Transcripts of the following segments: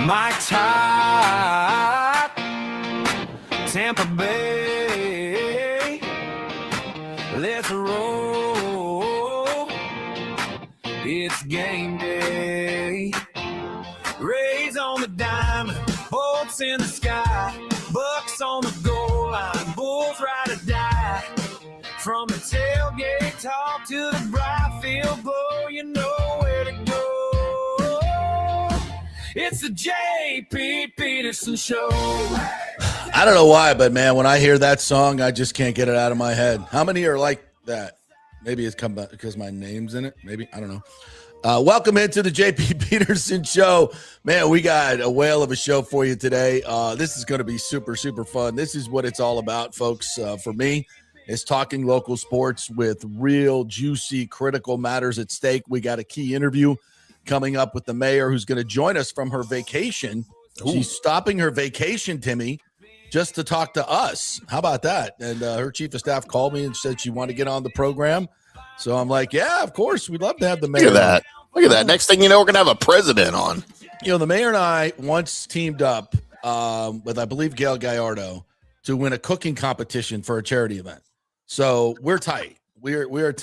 Mike's hot, Tampa Bay, let's roll, it's game day. Rays on the diamond, bolts in the sky, Bucs on the goal line, Bulls ride or die. From the tailgate talk to the bright field glow, you know where to go. It's the JP Peterson Show. I don't know why, but man, when I hear that song, I just can't get it out of my head. How many are like that? Maybe it's come back because my name's in it. Maybe. I don't know. Welcome into the JP Peterson Show. Man, we got a whale of a show for you today. This is going to be super, super fun. This is what it's all about, folks. For me, it's talking local sports with real, juicy, critical matters at stake. We got a key interview coming up with the mayor who's going to join us from her vacation. Ooh. She's stopping her vacation, Timmy, just to talk to us. How about that? And her chief of staff called me and said she wanted to get on the program. So I'm like, yeah, of course. We'd love to have the mayor. Look at that. Look at that. Next thing you know, we're going to have a president on. You know, the mayor and I once teamed up with, I believe, Gail Gallardo to win a cooking competition for a charity event. So we're tight. We're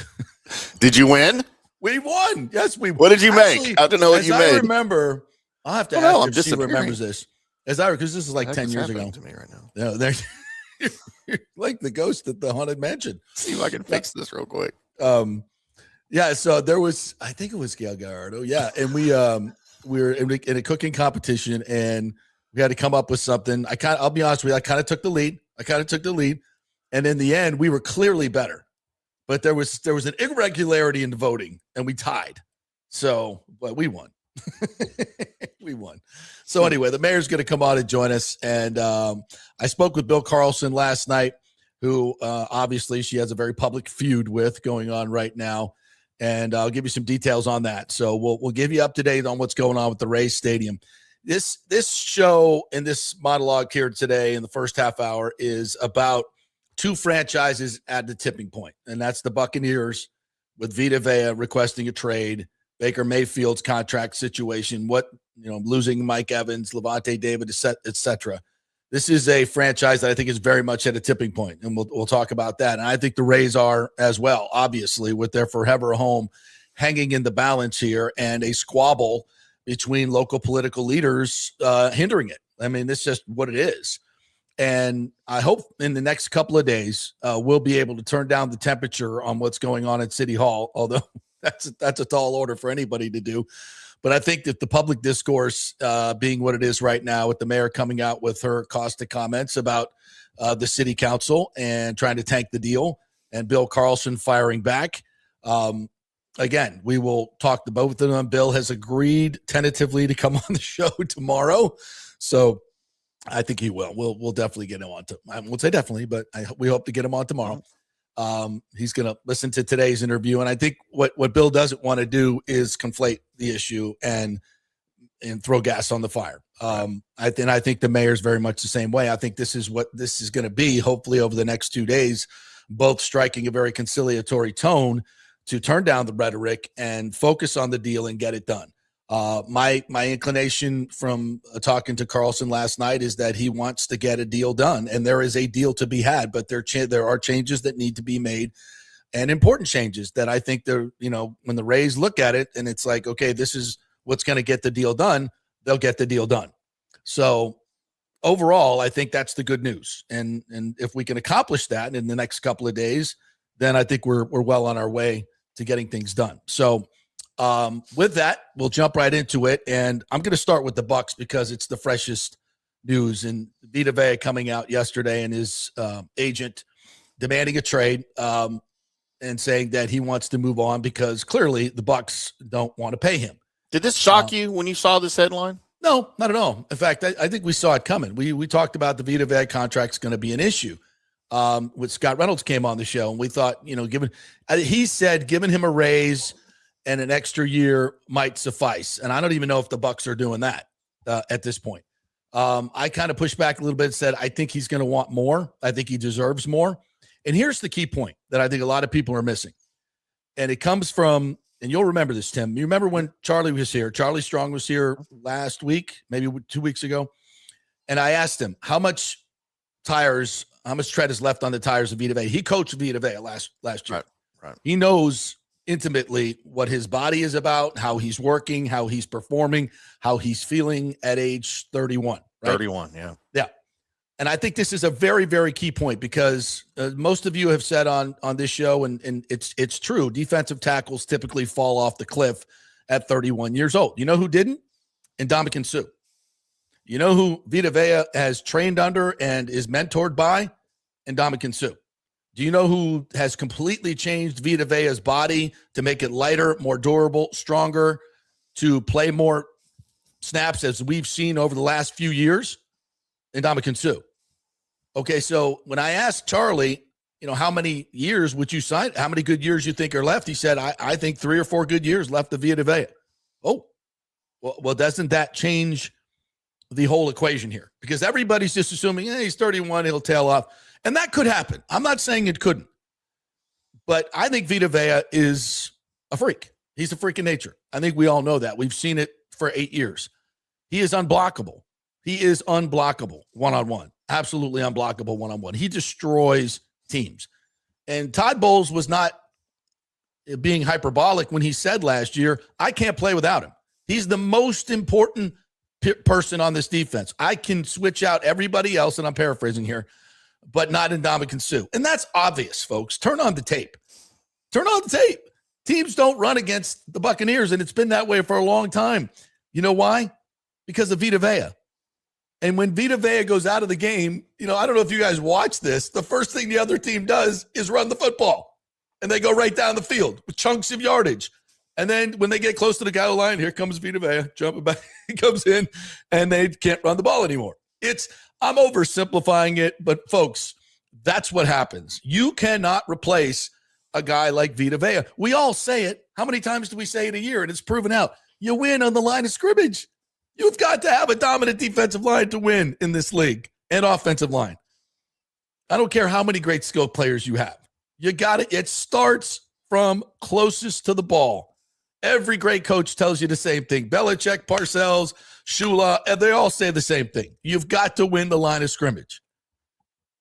Did you win? We won. Yes, we won. What did you make? I don't know what you made. I remember, I'll have to ask if she remembers this. Because this is like 10 years ago. To me right now. No, you're like the ghost at the haunted mansion. See if I can fix this real quick. Yeah, so there was, I think it was Gail Gallardo. Yeah, and we were in a cooking competition, and we had to come up with something. I'll be honest with you, I kind of took the lead. And in the end, we were clearly better. But there was an irregularity in the voting, and we tied. So, but we won. We won. So anyway, the mayor's going to come on and join us. And I spoke with Bill Carlson last night, who obviously she has a very public feud with going on right now. And I'll give you some details on that. So we'll give you up to date on what's going on with the Rays Stadium. This show and this monologue here today in the first half hour is about two franchises at the tipping point, and that's the Buccaneers with Vita Vea requesting a trade, Baker Mayfield's contract situation, losing Mike Evans, Levante David, et cetera. This is a franchise that I think is very much at a tipping point, and we'll talk about that. And I think the Rays are as well, obviously, with their forever home hanging in the balance here and a squabble between local political leaders hindering it. I mean, this is just what it is. And I hope in the next couple of days, we'll be able to turn down the temperature on what's going on at City Hall, although that's a tall order for anybody to do. But I think that the public discourse being what it is right now, with the mayor coming out with her caustic comments about the city council and trying to tank the deal, and Bill Carlson firing back. Again, we will talk to both of them. Bill has agreed tentatively to come on the show tomorrow. So I think he will. We'll definitely get him on. I won't say definitely, but we hope to get him on tomorrow. He's going to listen to today's interview. And I think what Bill doesn't want to do is conflate the issue and throw gas on the fire. I think the mayor's very much the same way. I think this is what this is going to be, hopefully over the next 2 days, both striking a very conciliatory tone to turn down the rhetoric and focus on the deal and get it done. My inclination from talking to Carlson last night is that he wants to get a deal done, and there is a deal to be had, but there are changes that need to be made, and important changes that I think when the Rays look at it and it's like, okay, this is what's going to get the deal done, they'll get the deal done. So overall, I think that's the good news. And if we can accomplish that in the next couple of days, then I think we're well on our way to getting things done. So with that, we'll jump right into it. And I'm going to start with the Bucs because it's the freshest news. And Vita Vea coming out yesterday and his agent demanding a trade and saying that he wants to move on because clearly the Bucs don't want to pay him. Did this shock you when you saw this headline? No, not at all. In fact, I think we saw it coming. We talked about the Vita Vea contract's going to be an issue. When Scott Reynolds came on the show, and we thought, he said giving him a raise and an extra year might suffice. And I don't even know if the Bucs are doing that at this point. I kind of pushed back a little bit and said, I think he's going to want more. I think he deserves more. And here's the key point that I think a lot of people are missing. And it comes from and you'll remember this, Tim. You remember when Charlie was here? Charlie Strong was here last week, maybe 2 weeks ago. And I asked him how much tread is left on the tires of Vita Vea. He coached Vita Vea last year. Right. He knows intimately what his body is about, how he's working, how he's performing, how he's feeling at age 31. Right? 31, yeah. Yeah. And I think this is a very, very key point because most of you have said on this show, and it's true, defensive tackles typically fall off the cliff at 31 years old. You know who didn't? Ndamukong Suh. You know who Vita Vea has trained under and is mentored by? Ndamukong Suh. Do you know who has completely changed Vita Vea's body to make it lighter, more durable, stronger, to play more snaps as we've seen over the last few years? Ndamukong Suh. Okay, so when I asked Charlie, how many years would you sign? How many good years you think are left? He said, I think 3 or 4 good years left of Vita Vea. Oh, well, doesn't that change the whole equation here? Because everybody's just assuming, he's 31, he'll tail off. And that could happen. I'm not saying it couldn't. But I think Vita Vea is a freak. He's a freak in nature. I think we all know that. We've seen it for 8 years. He is unblockable. He is unblockable one-on-one. Absolutely unblockable one-on-one. He destroys teams. And Todd Bowles was not being hyperbolic when he said last year, I can't play without him. He's the most important person on this defense. I can switch out everybody else, and I'm paraphrasing here, but not Ndamukong Suh. And that's obvious, folks. Turn on the tape. Turn on the tape. Teams don't run against the Buccaneers, and it's been that way for a long time. You know why? Because of Vita Vea. And when Vita Vea goes out of the game, I don't know if you guys watch this, the first thing the other team does is run the football. And they go right down the field with chunks of yardage. And then when they get close to the goal line, here comes Vita Vea, jumping back. He comes in, and they can't run the ball anymore. I'm oversimplifying it, but folks, that's what happens. You cannot replace a guy like Vita Vea. We all say it. How many times do we say it a year? And it's proven out. You win on the line of scrimmage. You've got to have a dominant defensive line to win in this league, and offensive line. I don't care how many great skill players you have. You got it. It starts from closest to the ball. Every great coach tells you the same thing. Belichick, Parcells, Shula, they all say the same thing. You've got to win the line of scrimmage.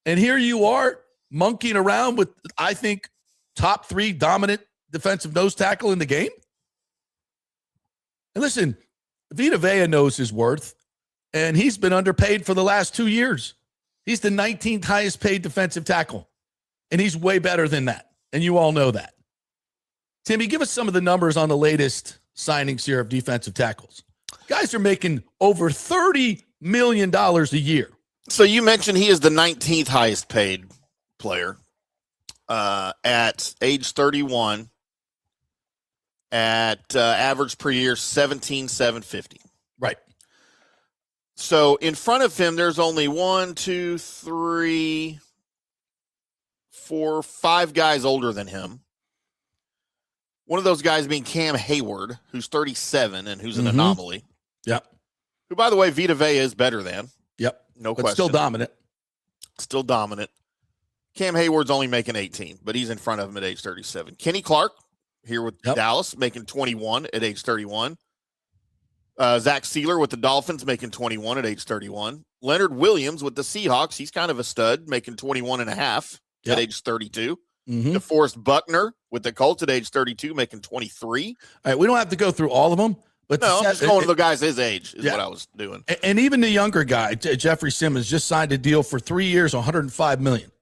And here you are monkeying around with, I think, top 3 dominant defensive nose tackle in the game. And listen, Vita Vea knows his worth, and he's been underpaid for the last 2 years. He's the 19th highest paid defensive tackle, and he's way better than that, and you all know that. Timmy, give us some of the numbers on the latest signings here of defensive tackles. Guys are making over $30 million a year. So you mentioned he is the 19th highest paid player at age 31. At average per year, $17,750. Right. So in front of him, there's only 5 guys older than him. One of those guys being Cam Hayward, who's 37 and who's an anomaly. Yep. Who, by the way, Vita Vea is better than. Yep. No but question. Still dominant. Still dominant. Cam Hayward's only making 18, but he's in front of him at age 37. Kenny Clark, here with Dallas, making 21 at age 31. Zach Sealer with the Dolphins, making 21 at age 31. Leonard Williams with the Seahawks, he's kind of a stud, making 21 and a half at age 32. DeForest Buckner with the Colts at age 32, making 23. All right, we don't have to go through all of them. But no, I'm just going to the guys his age is what I was doing. And even the younger guy, Jeffrey Simmons, just signed a deal for 3 years, $105 million.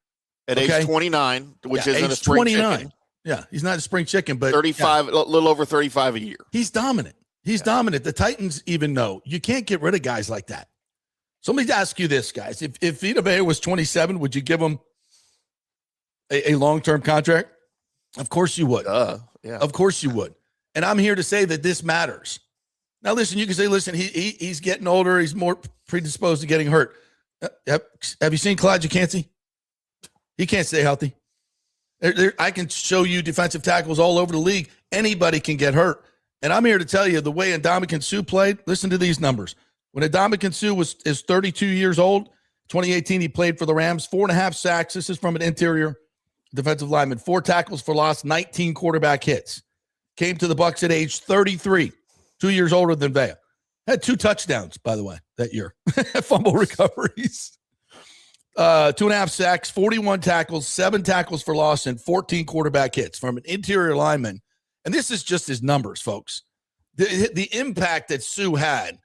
At age 29, which isn't a spring 29. Chicken. Yeah, he's not a spring chicken, but 35, a little over 35 a year. He's dominant. He's dominant. The Titans even know you can't get rid of guys like that. So let me ask you this, guys. If Vita Vea was 27, would you give him a long-term contract? Of course you would. Yeah. Of course you would. And I'm here to say that this matters. Now, listen, you can say, listen, he's getting older. He's more predisposed to getting hurt. Have you seen Clyde Jacansey? He can't stay healthy. I can show you defensive tackles all over the league. Anybody can get hurt. And I'm here to tell you the way Ndamukong Suh played. Listen to these numbers. When Ndamukong Suh is 32 years old, 2018, he played for the Rams, 4.5 sacks. This is from an interior defensive lineman. 4 tackles for loss, 19 quarterback hits. came to the Bucs at age 33, 2 years older than Vea. Had 2 touchdowns, by the way, that year. Fumble recoveries. 2.5 sacks, 41 tackles, 7 tackles for loss, and 14 quarterback hits from an interior lineman. And this is just his numbers, folks. The impact that Sue had,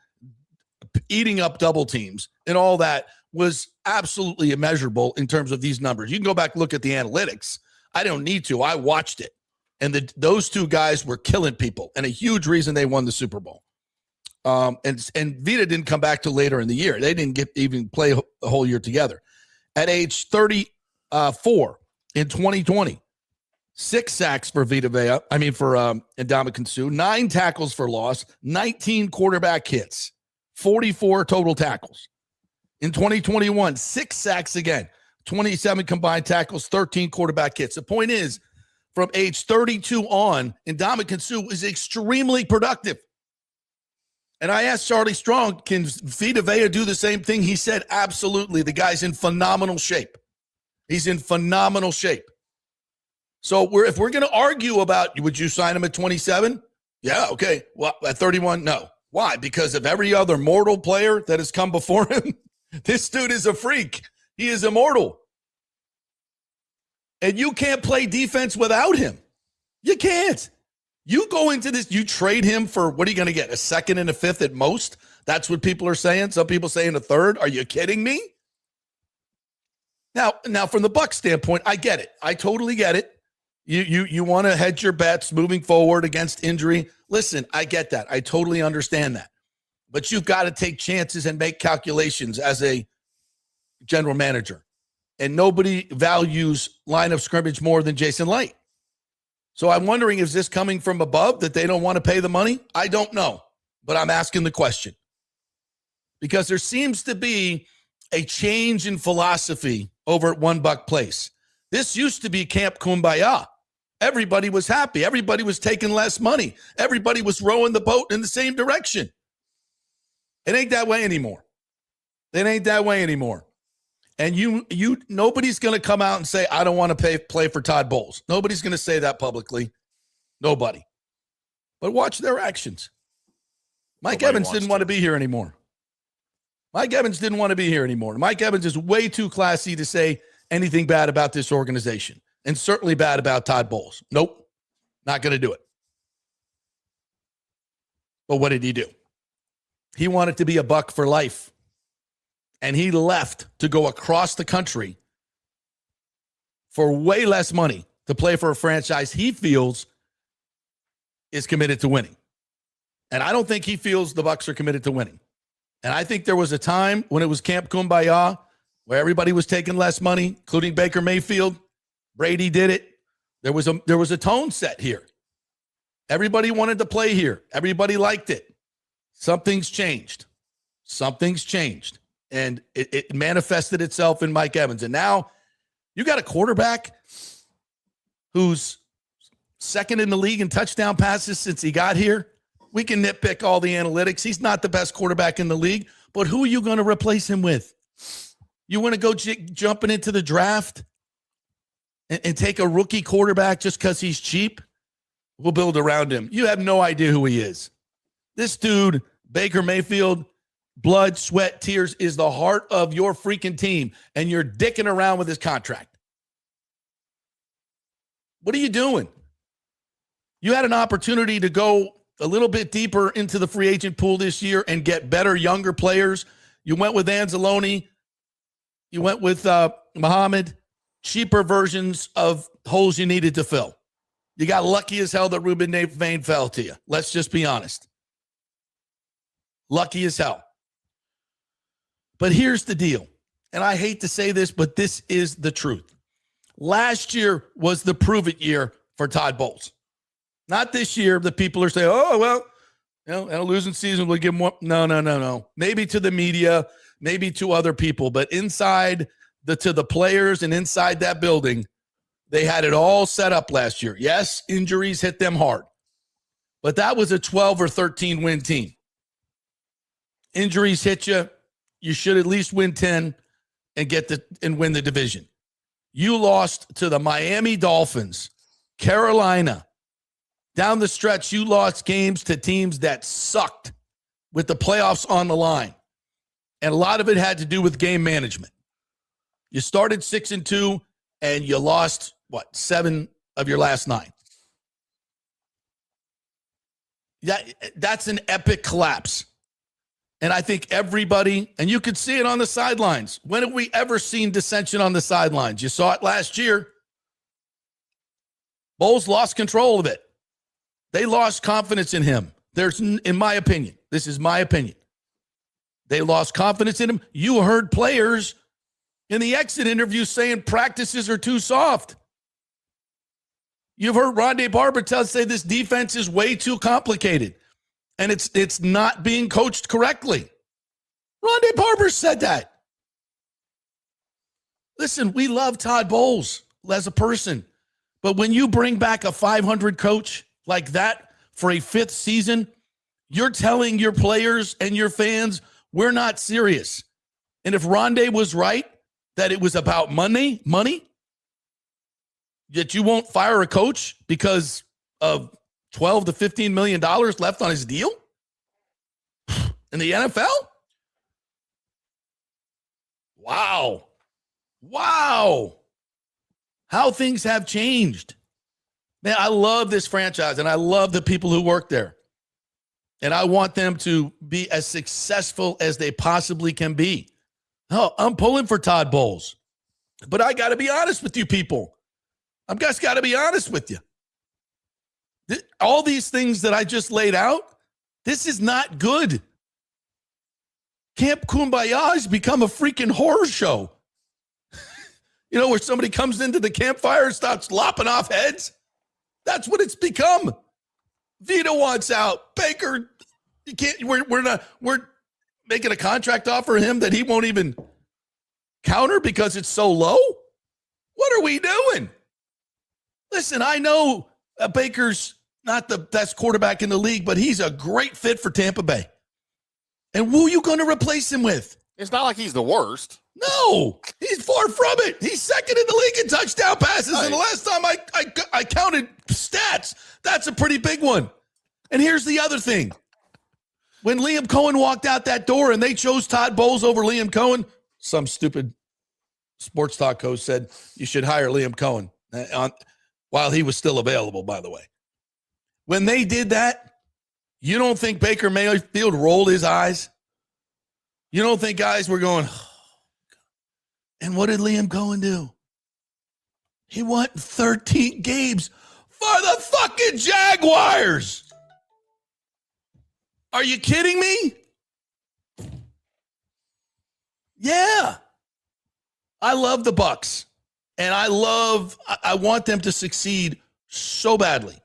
eating up double teams and all that, was absolutely immeasurable in terms of these numbers. You can go back and look at the analytics. I don't need to. I watched it. And those 2 guys were killing people, and a huge reason they won the Super Bowl. And Vita didn't come back till later in the year. They didn't even play the whole year together. At age 34 in 2020, 6 sacks for Vita Vea. For Ndamukong Suh, 9 tackles for loss, 19 quarterback hits, 44 total tackles. In 2021, 6 sacks again, 27 combined tackles, 13 quarterback hits. The point is, from age 32 on, Ndamukong Suh is extremely productive. And I asked Charlie Strong, can Vita Vea do the same thing? He said, absolutely. The guy's in phenomenal shape. He's in phenomenal shape. So if we're going to argue about, would you sign him at 27? Yeah, okay. Well, at 31, no. Why? Because of every other mortal player that has come before him. This dude is a freak. He is immortal. And you can't play defense without him. You can't. You go into this, you trade him for, what are you going to get, a second and a fifth at most? That's what people are saying. Some people saying a third. Are you kidding me? Now from the Bucs standpoint, I get it. I totally get it. You want to hedge your bets moving forward against injury. Listen, I get that. I totally understand that. But you've got to take chances and make calculations as a general manager. And nobody values line of scrimmage more than Jason Light. So I'm wondering, is this coming from above that they don't want to pay the money? I don't know, but I'm asking the question. Because there seems to be a change in philosophy over at One Buck Place. This used to be Camp Kumbaya. Everybody was happy. Everybody was taking less money. Everybody was rowing the boat in the same direction. It ain't that way anymore. It ain't that way anymore. And nobody's going to come out and say, I don't want to play for Todd Bowles. Nobody's going to say that publicly. Nobody. But watch their actions. Mike Evans didn't want to be here anymore. Mike Evans is way too classy to say anything bad about this organization, and certainly bad about Todd Bowles. Nope, not going to do it. But what did he do? He wanted to be a Buck for life. And he left to go across the country for way less money to play for a franchise he feels is committed to winning. And I don't think he feels the Bucs are committed to winning. And I think there was a time when it was Camp Kumbaya where everybody was taking less money, including Baker Mayfield. Brady did it. There was a tone set here. Everybody wanted to play here. Everybody liked it. Something's changed. And it manifested itself in Mike Evans. And now you got a quarterback who's second in the league in touchdown passes since he got here. We can nitpick all the analytics. He's not the best quarterback in the league, but who are you going to replace him with? You want to go jumping into the draft and take a rookie quarterback just because he's cheap? We'll build around him. You have no idea who he is. This dude, Baker Mayfield, blood, sweat, tears, is the heart of your freaking team, and you're dicking around with his contract. What are you doing? You had an opportunity to go a little bit deeper into the free agent pool this year and get better, younger players. You went with Anzalone. You went with Muhammad. Cheaper versions of holes you needed to fill. You got lucky as hell that Ruben Vane fell to you. Let's just be honest. Lucky as hell. But here's the deal, and I hate to say this, but this is the truth. Last year was the prove-it year for Todd Bowles. Not this year. The people are saying, oh, well, in a losing season, we'll give more. No. Maybe to the media, maybe to other people, but inside to the players and inside that building, they had it all set up last year. Yes, injuries hit them hard, but that was a 12 or 13 win team. Injuries hit you. You should at least win 10 and win the division. You lost to the Miami Dolphins, Carolina, Down the stretch, you lost games to teams that sucked with the playoffs on the line. And a lot of it had to do with game management. You started 6-2 and you lost, 7 of your last 9. That's an epic collapse. And I think everybody, and you could see it on the sidelines. When have we ever seen dissension on the sidelines? You saw it last year. Bowles lost control of it. They lost confidence in him. In my opinion, this is my opinion. They lost confidence in him. You heard players in the exit interview saying practices are too soft. You've heard Rondé Barber say this defense is way too complicated. And it's not being coached correctly. Rondé Barber said that. Listen, we love Todd Bowles as a person. But when you bring back a 500 coach like that for a 5th season, you're telling your players and your fans, we're not serious. And if Rondé was right, that it was about money, that you won't fire a coach because of $12 to $15 million left on his deal in the NFL? Wow. How things have changed. Man, I love this franchise, and I love the people who work there. And I want them to be as successful as they possibly can be. Oh, I'm pulling for Todd Bowles. But I got to be honest with you people. I've just got to be honest with you. All these things that I just laid out, this is not good. Camp Kumbaya has become a freaking horror show. Where somebody comes into the campfire and starts lopping off heads. That's what it's become. Vita wants out. Baker, you can't. We're making a contract offer for him that he won't even counter because it's so low. What are we doing? Listen, I know Baker's not the best quarterback in the league, but he's a great fit for Tampa Bay. And who are you going to replace him with? It's not like he's the worst. No, he's far from it. He's second in the league in touchdown passes. Right. And the last time I counted stats, that's a pretty big one. And here's the other thing. When Liam Cohen walked out that door and they chose Todd Bowles over Liam Cohen, some stupid sports talk host said you should hire Liam Cohen while he was still available, by the way. When they did that, you don't think Baker Mayfield rolled his eyes? You don't think guys were going, oh, and what did Liam Cohen do? He won 13 games for the fucking Jaguars. Are you kidding me? Yeah. I love the Bucs. And I want them to succeed so badly.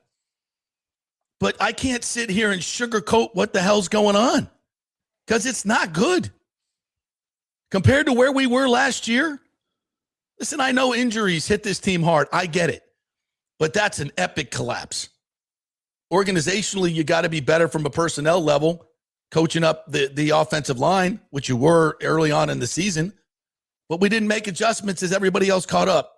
But I can't sit here and sugarcoat what the hell's going on because it's not good. Compared to where we were last year, listen, I know injuries hit this team hard. I get it. But that's an epic collapse. Organizationally, you got to be better from a personnel level, coaching up the offensive line, which you were early on in the season. But we didn't make adjustments as everybody else caught up.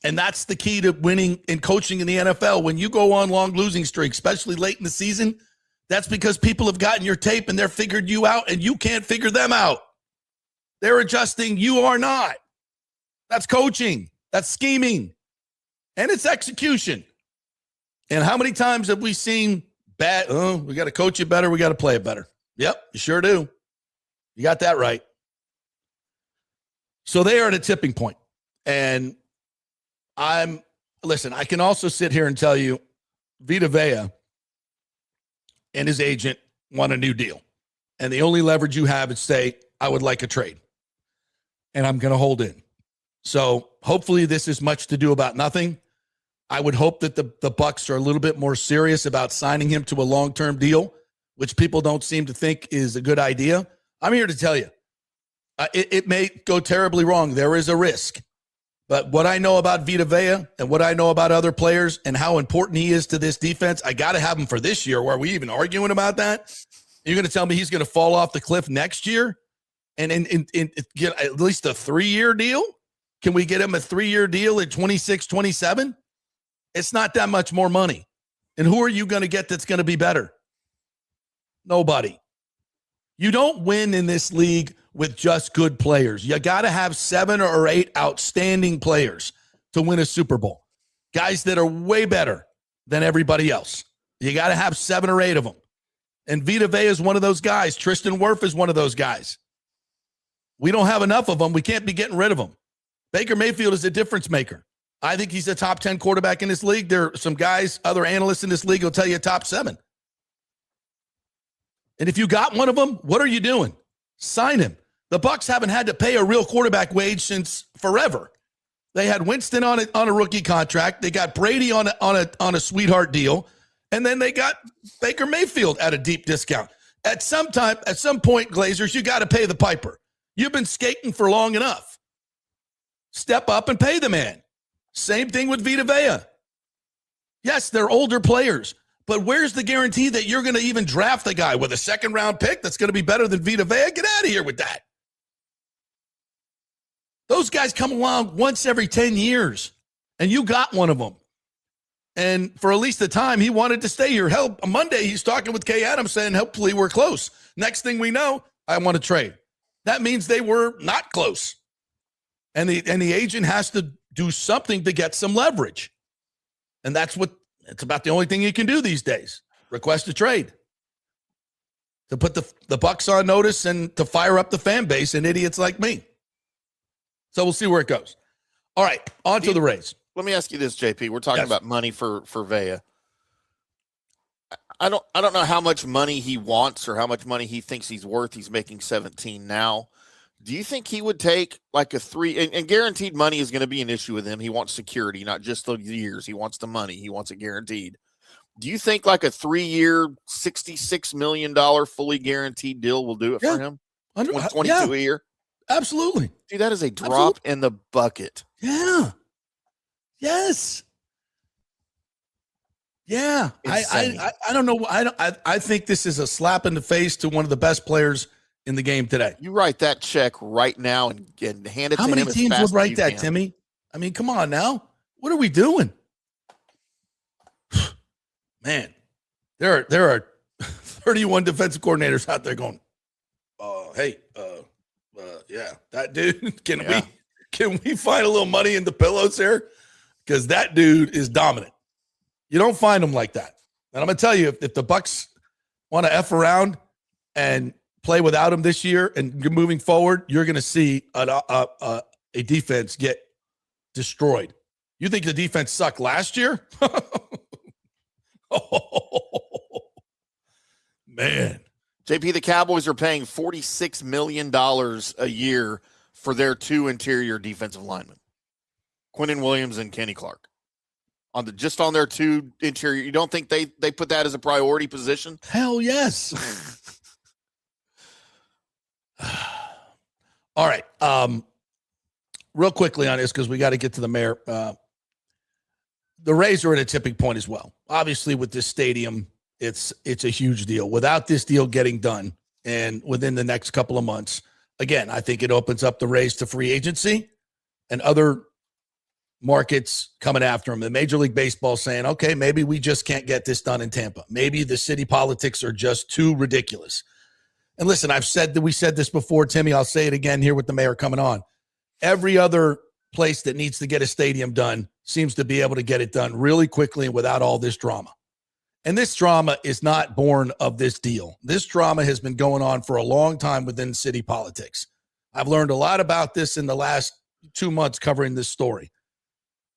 And that's the key to winning and coaching in the NFL. When you go on long losing streaks, especially late in the season, that's because people have gotten your tape and they're figured you out and you can't figure them out. They're adjusting. You are not. That's coaching. That's scheming. And it's execution. And how many times have we seen bad, we got to coach it better, we got to play it better. Yep, you sure do. You got that right. So they are at a tipping point. And listen, I can also sit here and tell you Vita Vea and his agent want a new deal. And the only leverage you have is say, I would like a trade. And I'm going to hold in. So hopefully this is much to do about nothing. I would hope that the Bucs are a little bit more serious about signing him to a long-term deal, which people don't seem to think is a good idea. I'm here to tell you, it may go terribly wrong. There is a risk. But what I know about Vita Vea and what I know about other players and how important he is to this defense, I got to have him for this year. Were we even arguing about that? You're going to tell me he's going to fall off the cliff next year and get at least a 3-year deal? Can we get him a 3-year deal at 26, 27? It's not that much more money. And who are you going to get that's going to be better? Nobody. You don't win in this league with just good players. You got to have 7 or 8 outstanding players to win a Super Bowl. Guys that are way better than everybody else. You got to have 7 or 8 of them. And Vita Vea is one of those guys. Tristan Wirf is one of those guys. We don't have enough of them. We can't be getting rid of them. Baker Mayfield is a difference maker. I think he's a top 10 quarterback in this league. There are some guys, other analysts in this league will tell you top 7. And if you got one of them, what are you doing? Sign him. The Bucs haven't had to pay a real quarterback wage since forever. They had Winston on a rookie contract. They got Brady on a sweetheart deal. And then they got Baker Mayfield at a deep discount. At some point, Glazers, you got to pay the piper. You've been skating for long enough. Step up and pay the man. Same thing with Vita Vea. Yes, they're older players, but where's the guarantee that you're going to even draft a guy with a second-round pick that's going to be better than Vita Vea? Get out of here with that. Those guys come along once every 10 years, and you got one of them. And for at least the time, he wanted to stay here. Hell, on Monday, he's talking with Kay Adams saying, hopefully we're close. Next thing we know, I want to trade. That means they were not close. And the agent has to do something to get some leverage. And it's about the only thing he can do these days. Request a trade. To put the Bucs on notice and to fire up the fan base and idiots like me. So we'll see where it goes. All right, on to the Rays. Let me ask you this, JP. We're talking about money for Vea. I don't know how much money he wants or how much money he thinks he's worth. He's making 17 now. Do you think he would take like a 3 and guaranteed money is going to be an issue with him? He wants security, not just the years. He wants the money. He wants it guaranteed. Do you think like a 3-year, $66 million fully guaranteed deal will do it for him? 22 a year? Absolutely. Dude, that is a drop in the bucket. Yeah. Yes. Yeah. I don't know. I think this is a slap in the face to one of the best players in the game today. You write that check right now and hand it to him. How many teams would write that, Timmy? I mean, come on now. What are we doing? Man, there are 31 defensive coordinators out there going, hey, yeah, that dude, can we find a little money in the pillows here? Because that dude is dominant. You don't find him like that. And I'm going to tell you, if the Bucs want to F around and play without him this year and you're moving forward, you're going to see a defense get destroyed. You think the defense sucked last year? Oh, man. JP, the Cowboys are paying $46 million a year for their 2 interior defensive linemen, Quinnen Williams and Kenny Clark. Just on their 2 interior, you don't think they put that as a priority position? Hell yes. All right. Real quickly on this, because we got to get to the mayor. The Rays are at a tipping point as well. Obviously, with this stadium, it's a huge deal. Without this deal getting done, and within the next couple of months, again, I think it opens up the Rays to free agency and other markets coming after them. The Major League Baseball saying, okay, maybe we just can't get this done in Tampa. Maybe the city politics are just too ridiculous. And listen, we said this before, Timmy. I'll say it again here with the mayor coming on. Every other place that needs to get a stadium done seems to be able to get it done really quickly and without all this drama. And this drama is not born of this deal. This drama has been going on for a long time within city politics. I've learned a lot about this in the last 2 months covering this story.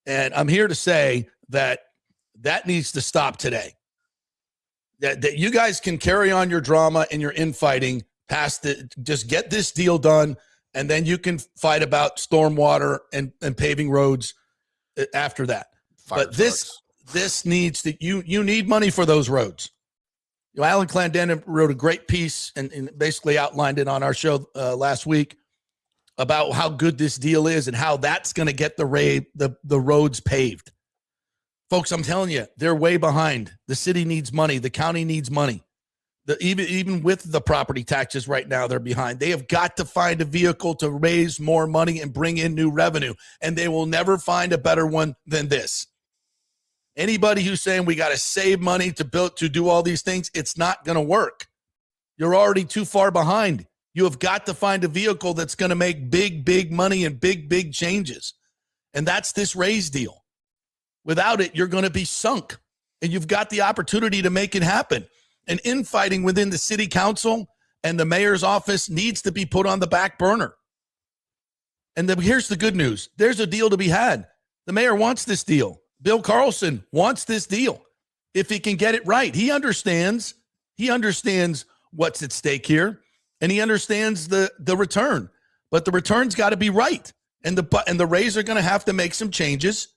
And I'm here to say that needs to stop today. That you guys can carry on your drama and your infighting just get this deal done, and then you can fight about stormwater and paving roads after that. But this needs to, you need money for those roads. Alan Clandon wrote a great piece and basically outlined it on our show last week about how good this deal is and how that's going to get the roads paved. Folks, I'm telling you, they're way behind. The city needs money. The county needs money. Even with the property taxes right now, they're behind. They have got to find a vehicle to raise more money and bring in new revenue, and they will never find a better one than this. Anybody who's saying we got to save money to do all these things, it's not going to work. You're already too far behind. You have got to find a vehicle that's going to make big money and big changes. And that's this Rays deal. Without it, you're going to be sunk. And you've got the opportunity to make it happen. And infighting within the city council and the mayor's office needs to be put on the back burner. And here's the good news. There's a deal to be had. The mayor wants this deal. Bill Carlson wants this deal. If he can get it right, he understands what's at stake here, and he understands the return. But the return's got to be right. And the Rays are going to have to make some changes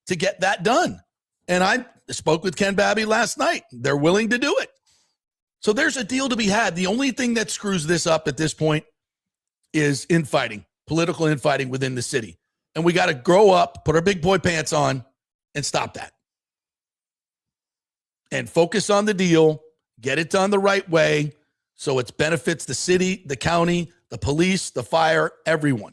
to get that done. And I spoke with Ken Babby last night. They're willing to do it. So there's a deal to be had. The only thing that screws this up at this point is infighting, political infighting within the city. And we got to grow up, put our big boy pants on, and stop that. And focus on the deal, get it done the right way so it benefits the city, the county, the police, the fire, everyone.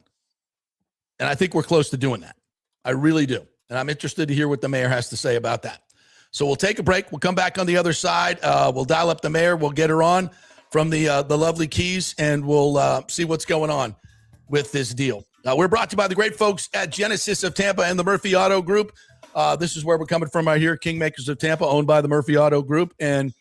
And I think we're close to doing that. I really do. And I'm interested to hear what the mayor has to say about that. So we'll take a break. We'll come back on the other side. We'll dial up the mayor. We'll get her on from the lovely Keys, and we'll see what's going on with this deal. We're brought to you by the great folks at Genesis of Tampa and the Murphy Auto Group. This is where we're coming from right here, Kingmakers of Tampa, owned by the Murphy Auto Group. And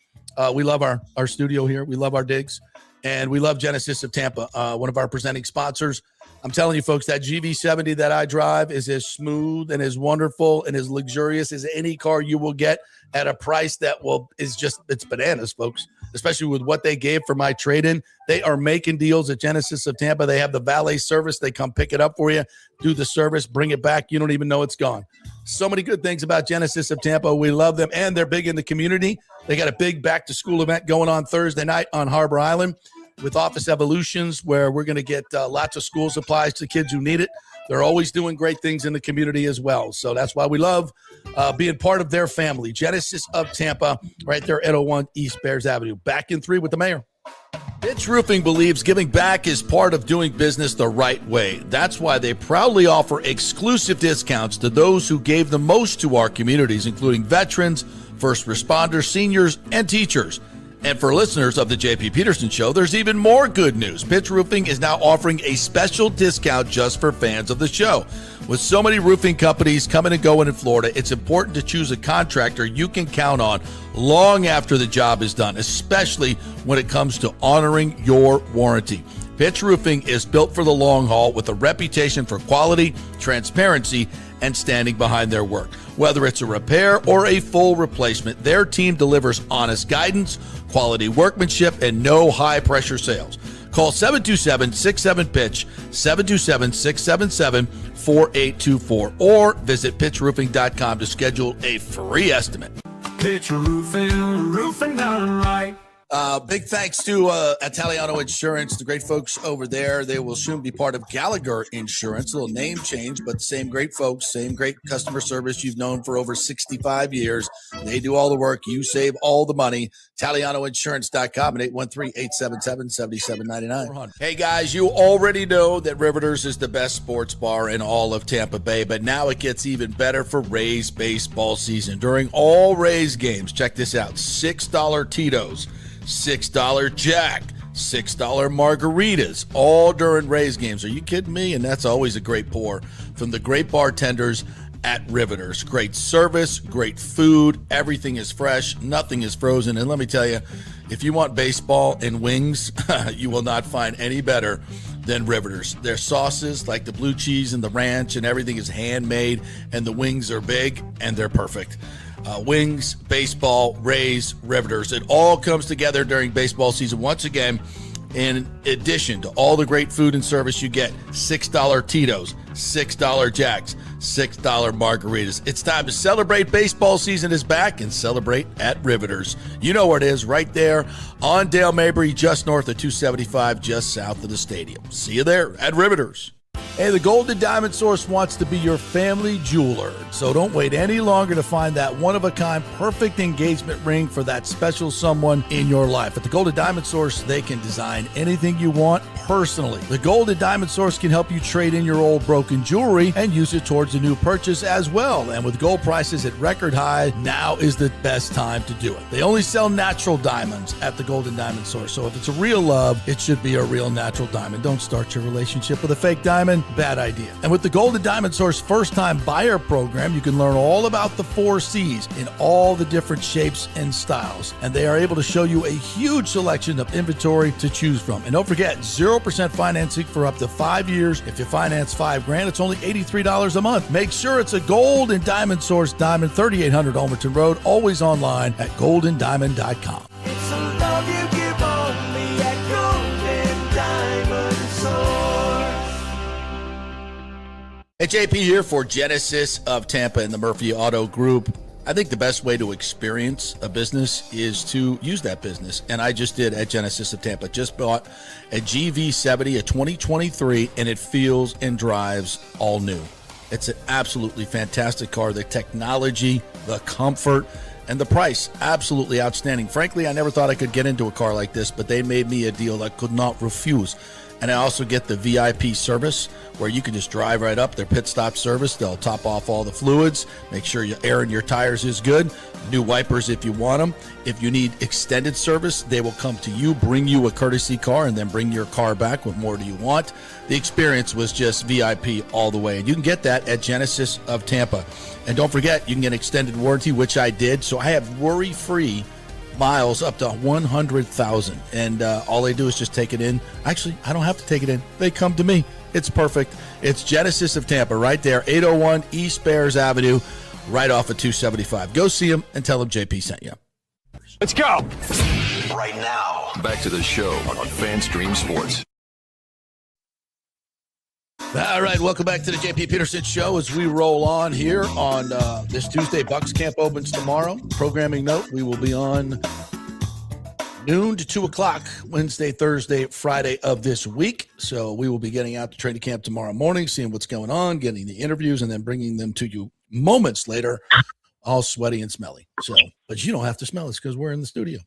we love our studio here. We love our digs. And we love Genesis of Tampa, one of our presenting sponsors. I'm telling you, folks, that GV70 that I drive is as smooth and as wonderful and as luxurious as any car you will get at a price that it's bananas, folks, especially with what they gave for my trade-in. They are making deals at Genesis of Tampa. They have the valet service. They come pick it up for you, do the service, bring it back. You don't even know it's gone. So many good things about Genesis of Tampa. We love them, and they're big in the community. They got a big back-to-school event going on Thursday night on Harbor Island with Office Evolutions, where we're going to get lots of school supplies to kids who need it. They're always doing great things in the community as well. So that's why we love being part of their family. Genesis of Tampa, right there at 101 East Bears Avenue. Back in 3 with the mayor. Pitch Roofing believes giving back is part of doing business the right way. That's why they proudly offer exclusive discounts to those who gave the most to our communities, including veterans, first responders, seniors, and teachers. And for listeners of the JP Peterson Show, there's even more good news. Pitch Roofing is now offering a special discount just for fans of the show. With so many roofing companies coming and going in Florida, it's important to choose a contractor you can count on long after the job is done, especially when it comes to honoring your warranty. Pitch Roofing is built for the long haul with a reputation for quality, transparency, and standing behind their work. Whether it's a repair or a full replacement, their team delivers honest guidance, quality workmanship, and no high-pressure sales. Call 727-67-PITCH, 727-677-4824, or visit pitchroofing.com to schedule a free estimate. Pitch Roofing, roofing done right. Big thanks to Italiano Insurance, the great folks over there. They will soon be part of Gallagher Insurance. A little name change, but same great folks, same great customer service you've known for over 65 years. They do all the work. You save all the money. ItalianoInsurance.com at 813-877-7799. Hey, guys, you already know that Riveters is the best sports bar in all of Tampa Bay, but now it gets even better for Rays baseball season. During all Rays games, check this out, $6 Tito's, $6 Jack, $6 margaritas, all during Rays games. Are you kidding me? And that's always a great pour from the great bartenders at Riveters. Great service, great food, everything is fresh, nothing is frozen. And let me tell you, if you want baseball and wings, you will not find any better than Riveters. Their sauces, like the blue cheese and the ranch, and everything is handmade, and the wings are big, and they're perfect. Wings, baseball, Rays, Riveters. It all comes together during baseball season. Once again, in addition to all the great food and service you get, $6 Tito's, $6 Jacks, $6 margaritas. It's time to celebrate. Baseball season is back, and celebrate at Riveters. You know where it is, right there on Dale Mabry, just north of 275, just south of the stadium. See you there at Riveters. Hey, the Golden Diamond Source wants to be your family jeweler, so don't wait any longer to find that one-of-a-kind perfect engagement ring for that special someone in your life. At the Golden Diamond Source, they can design anything you want personally. The Golden Diamond Source can help you trade in your old broken jewelry and use it towards a new purchase as well. And with gold prices at record high, now is the best time to do it. They only sell natural diamonds at the Golden Diamond Source, so if it's a real love, it should be a real natural diamond. Don't start your relationship with a fake diamond. Bad idea. And with the Golden Diamond Source first-time buyer program, you can learn all about the 4 C's in all the different shapes and styles. And they are able to show you a huge selection of inventory to choose from. And don't forget, 0% financing for up to 5 years. If you finance $5,000, it's only $83 a month. Make sure it's a Golden Diamond Source diamond, 3800 Almerton Road, always online at goldendiamond.com. It's a love you give only at Golden Diamond Source. Hey, JP here for Genesis of Tampa and the Murphy Auto Group. I think the best way to experience a business is to use that business. And I just did at Genesis of Tampa. Just bought a GV70, a 2023, and it feels and drives all new. It's an absolutely fantastic car. The technology, the comfort, and the price, absolutely outstanding. Frankly, I never thought I could get into a car like this, but they made me a deal I could not refuse. And I also get the VIP service where you can just drive right up, their pit stop service. They'll top off all the fluids, make sure your air in your tires is good, new wipers if you want them. If you need extended service, they will come to you, bring you a courtesy car, and then bring your car back. What more do you want? The experience was just VIP all the way. And you can get that at Genesis of Tampa. And don't forget, you can get extended warranty, which I did. So I have worry-free miles up to 100,000, and all they do is just take it in. Actually, I don't have to take it in. They come to me. It's perfect. It's Genesis of Tampa right there, 801 East Bears Avenue, right off of 275. Go see them and tell them JP sent you. Let's go. Right now, back to the show on FanStream Sports. All right, welcome back to the JP Peterson Show as we roll on here on this Tuesday. Bucs camp opens tomorrow. Programming note, we will be on noon to 2 o'clock Wednesday, Thursday, Friday of this week. So we will be getting out to training camp tomorrow morning, seeing what's going on, getting the interviews, and then bringing them to you moments later, all sweaty and smelly. So, but you don't have to smell it because we're in the studio.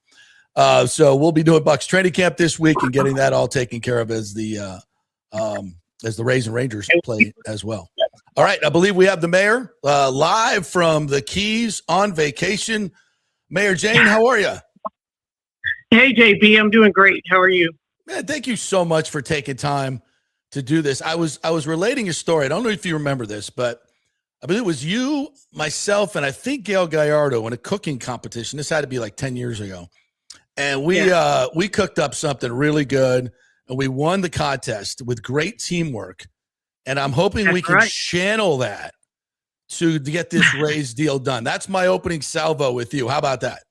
So we'll be doing Bucs training camp this week and getting that all taken care of as the Rays and Rangers play as well. All right, I believe we have the mayor live from the Keys on vacation. Mayor Jane, how are you? Hey, JP, I'm doing great. How are you? Man, thank you so much for taking time to do this. I was relating a story. I don't know if you remember this, but I believe it was you, myself, and I think Gail Gallardo in a cooking competition. This had to be like 10 years ago. And we cooked up something really good. And we won the contest with great teamwork. And I'm hoping we can channel that to get this Rays deal done. That's my opening salvo with you. How about that?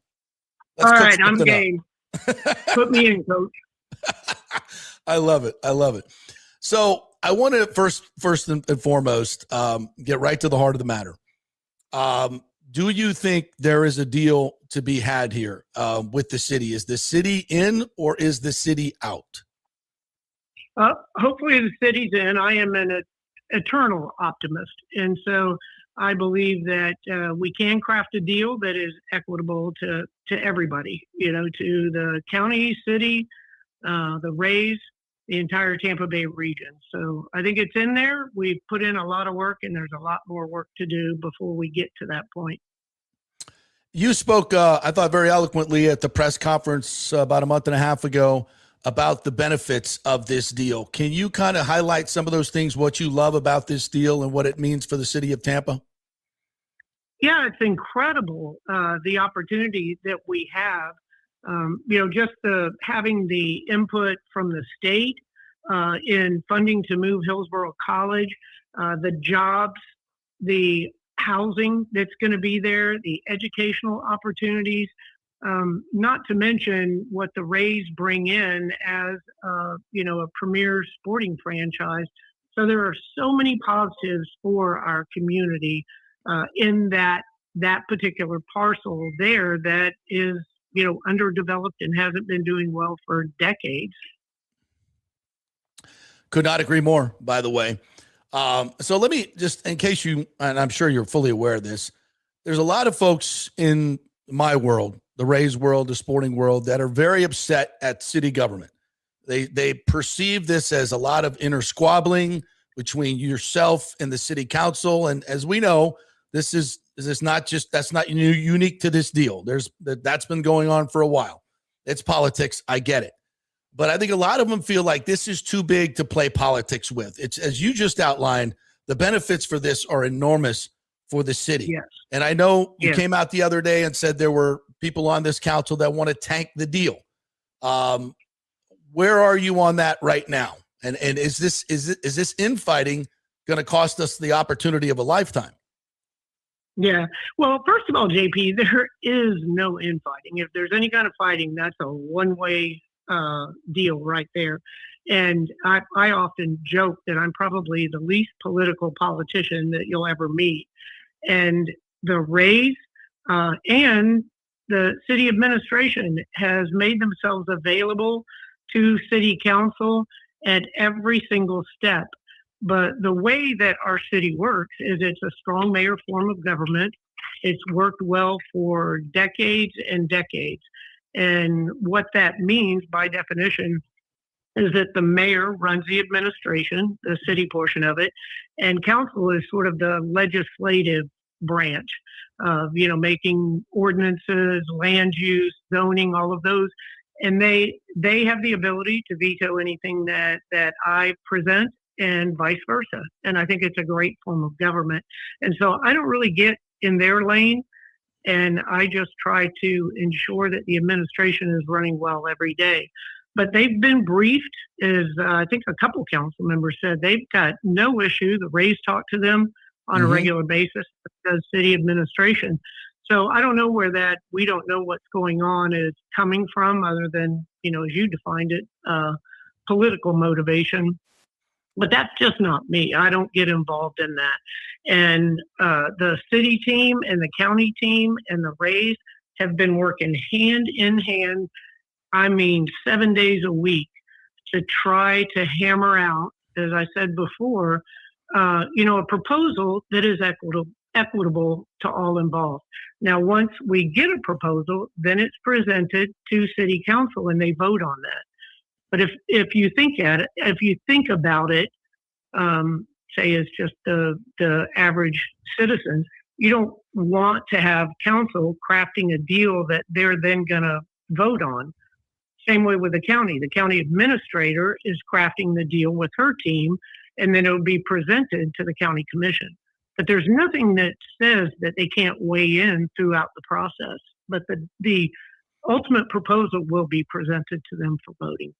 All right, I'm game. Put me in, coach. I love it. I love it. So I want to first and foremost get right to the heart of the matter. Do you think there is a deal to be had here with the city? Is the city in or is the city out? Hopefully the city's in. I am an eternal optimist. And so I believe that we can craft a deal that is equitable to everybody, to the county, city, the Rays, the entire Tampa Bay region. So I think it's in there. We've put in a lot of work, and there's a lot more work to do before we get to that point. You spoke, I thought, very eloquently at the press conference about a month and a half ago about the benefits of this deal. Can you kind of highlight some of those things, what you love about this deal and what it means for the city of Tampa? Yeah, it's incredible, the opportunity that we have. Just having the input from the state in funding to move Hillsborough College, the jobs, the housing that's going to be there, the educational opportunities, not to mention what the Rays bring in as, a premier sporting franchise. So there are so many positives for our community in that particular parcel there that is, underdeveloped and hasn't been doing well for decades. Could not agree more, by the way. So let me just, in case you, and I'm sure you're fully aware of this, there's a lot of folks in my world, the Rays world, the sporting world, that are very upset at city government. They perceive this as a lot of inner squabbling between yourself and the city council. And as we know, this is not just, that's not unique to this deal. That's been going on for a while. It's politics. I get it. But I think a lot of them feel like this is too big to play politics with. It's, as you just outlined, the benefits for this are enormous for the city. Yes. And I know you Yes. came out the other day and said there were people on this council that want to tank the deal. Where are you on that right now? And is this infighting going to cost us the opportunity of a lifetime? Yeah. Well, first of all, JP, there is no infighting. If there's any kind of fighting, that's a one-way deal right there. And I often joke that I'm probably the least political politician that you'll ever meet. And the Rays and the city administration has made themselves available to city council at every single step. But the way that our city works is it's a strong mayor form of government. It's worked well for decades and decades. And what that means by definition is that the mayor runs the administration, the city portion of it, and council is sort of the legislative branch of, making ordinances, land use, zoning, all of those. And they have the ability to veto anything that I present and vice versa. And I think it's a great form of government. And so I don't really get in their lane. And I just try to ensure that the administration is running well every day. But they've been briefed, as I think a couple council members said, they've got no issue. The Rays talk to them on a regular basis, as city administration. So I don't know where that, we don't know what's going on is coming from, other than, as you defined it, political motivation. But that's just not me. I don't get involved in that. And the city team and the county team and the Rays have been working hand in hand, 7 days a week, to try to hammer out, as I said before, a proposal that is equitable to all involved. Now, once we get a proposal, then it's presented to city council and they vote on that. But if you think about it, say as just the average citizens, you don't want to have council crafting a deal that they're then going to vote on. Same way with the county. The county administrator is crafting the deal with her team, and then it will be presented to the county commission. But there's nothing that says that they can't weigh in throughout the process. But the ultimate proposal will be presented to them for voting.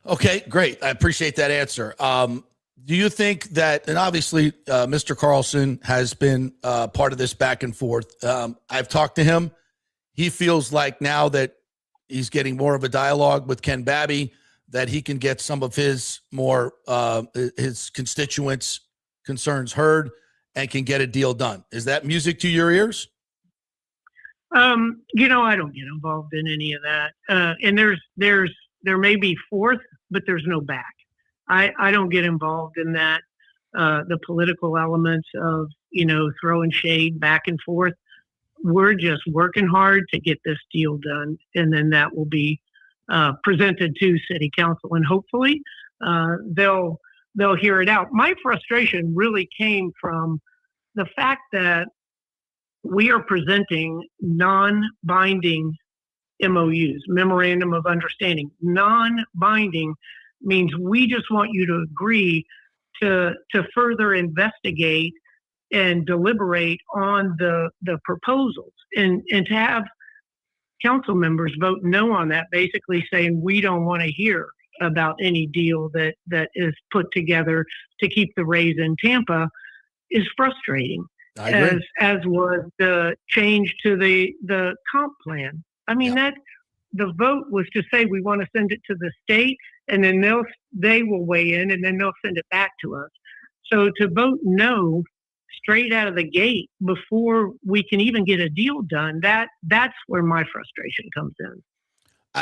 Okay, great. I appreciate that answer. Do you think that, and obviously Mr. Carlson has been part of this back and forth. I've talked to him. He feels like now that he's getting more of a dialogue with Ken Babby, that he can get some of his more his constituents' concerns heard and can get a deal done. Is that music to your ears? I don't get involved in any of that. And there may be fourth, but there's no back. I don't get involved in that. The political elements of, throwing shade back and forth. We're just working hard to get this deal done. And then that will be presented to city council, and hopefully they'll hear it out. My frustration really came from the fact that we are presenting non-binding MOUs, memorandum of understanding. Non-binding means we just want you to agree to further investigate and deliberate on the proposals, and to have council members vote no on that, basically saying we don't want to hear about any deal that is put together to keep the Rays in Tampa, is frustrating. As was the change to the comp plan. That the vote was to say we want to send it to the state, and then they will weigh in, and then they'll send it back to us. So to vote no straight out of the gate before we can even get a deal done, that's where my frustration comes in.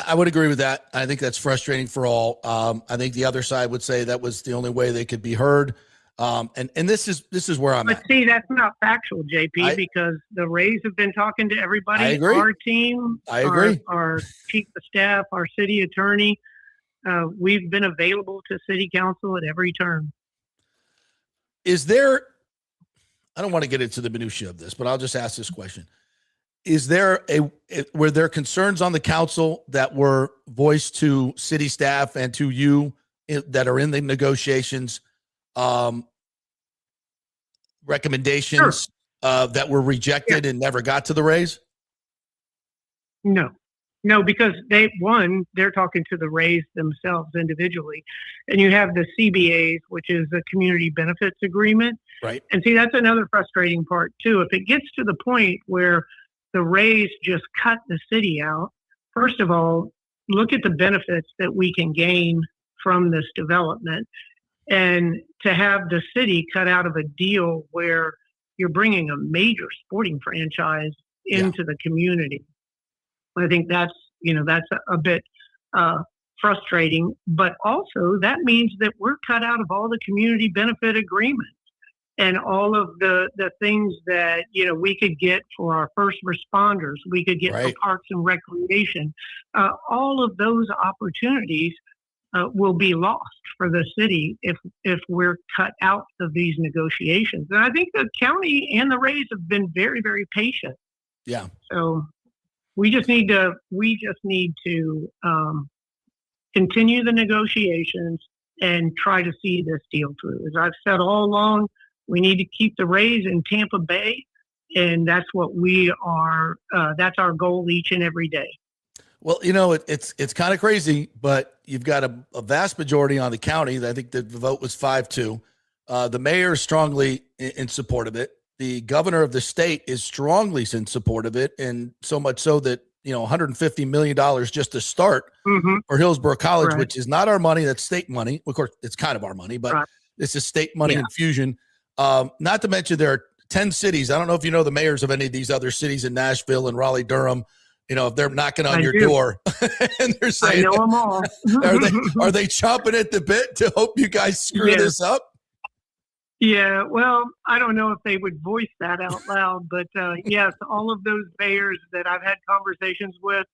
I would agree with that. I think that's frustrating for all. I think the other side would say that was the only way they could be heard. And this is where I'm at. But see, that's not factual, JP, because the Rays have been talking to everybody. I agree. Our team, I agree. Our chief of staff, our city attorney, we've been available to city council at every turn. Is there, I don't want to get into the minutia of this, but I'll just ask this question. Is there were there concerns on the council that were voiced to city staff and to you that are in the negotiations, recommendations that were rejected and never got to the Rays? No, because they're talking to the Rays themselves individually, and you have the CBAs, which is the community benefits agreement. Right. And see, that's another frustrating part too. If it gets to the point where the Rays just cut the city out, first of all, look at the benefits that we can gain from this development. And to have the city cut out of a deal where you're bringing a major sporting franchise into the community, I think that's a bit frustrating. But also that means that we're cut out of all the community benefit agreements and all of the things that, we could get for our first responders, we could get for parks and recreation. All of those opportunities will be lost for the city if we're cut out of these negotiations. And I think the county and the Rays have been very, very patient. Yeah. So we just need to continue the negotiations and try to see this deal through. As I've said all along, we need to keep the Rays in Tampa Bay, and that's what we are. That's our goal each and every day. Well, it's kind of crazy, but you've got a vast majority on the county. I think the vote was 5-2. The mayor is strongly in support of it. The governor of the state is strongly in support of it, and so much so that $150 million just to start for Hillsborough College, which is not our money. That's state money. Of course, it's kind of our money, but this is state money infusion. Not to mention there are 10 cities. I don't know if you know the mayors of any of these other cities in Nashville and Raleigh, Durham. If they're knocking on your door and they're saying, I know them all. are they chomping at the bit to hope you guys screw this up? Yeah, well, I don't know if they would voice that out loud, but yes, all of those mayors that I've had conversations with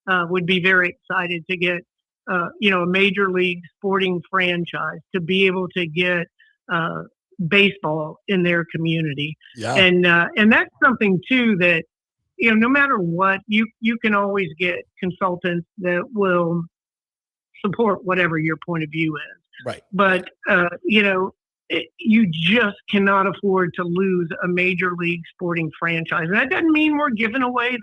would be very excited to get, a major league sporting franchise, to be able to get baseball in their community. Yeah. And that's something too that, no matter what, you can always get consultants that will support whatever your point of view is. Right. But, you just cannot afford to lose a major league sporting franchise. And that doesn't mean we're giving away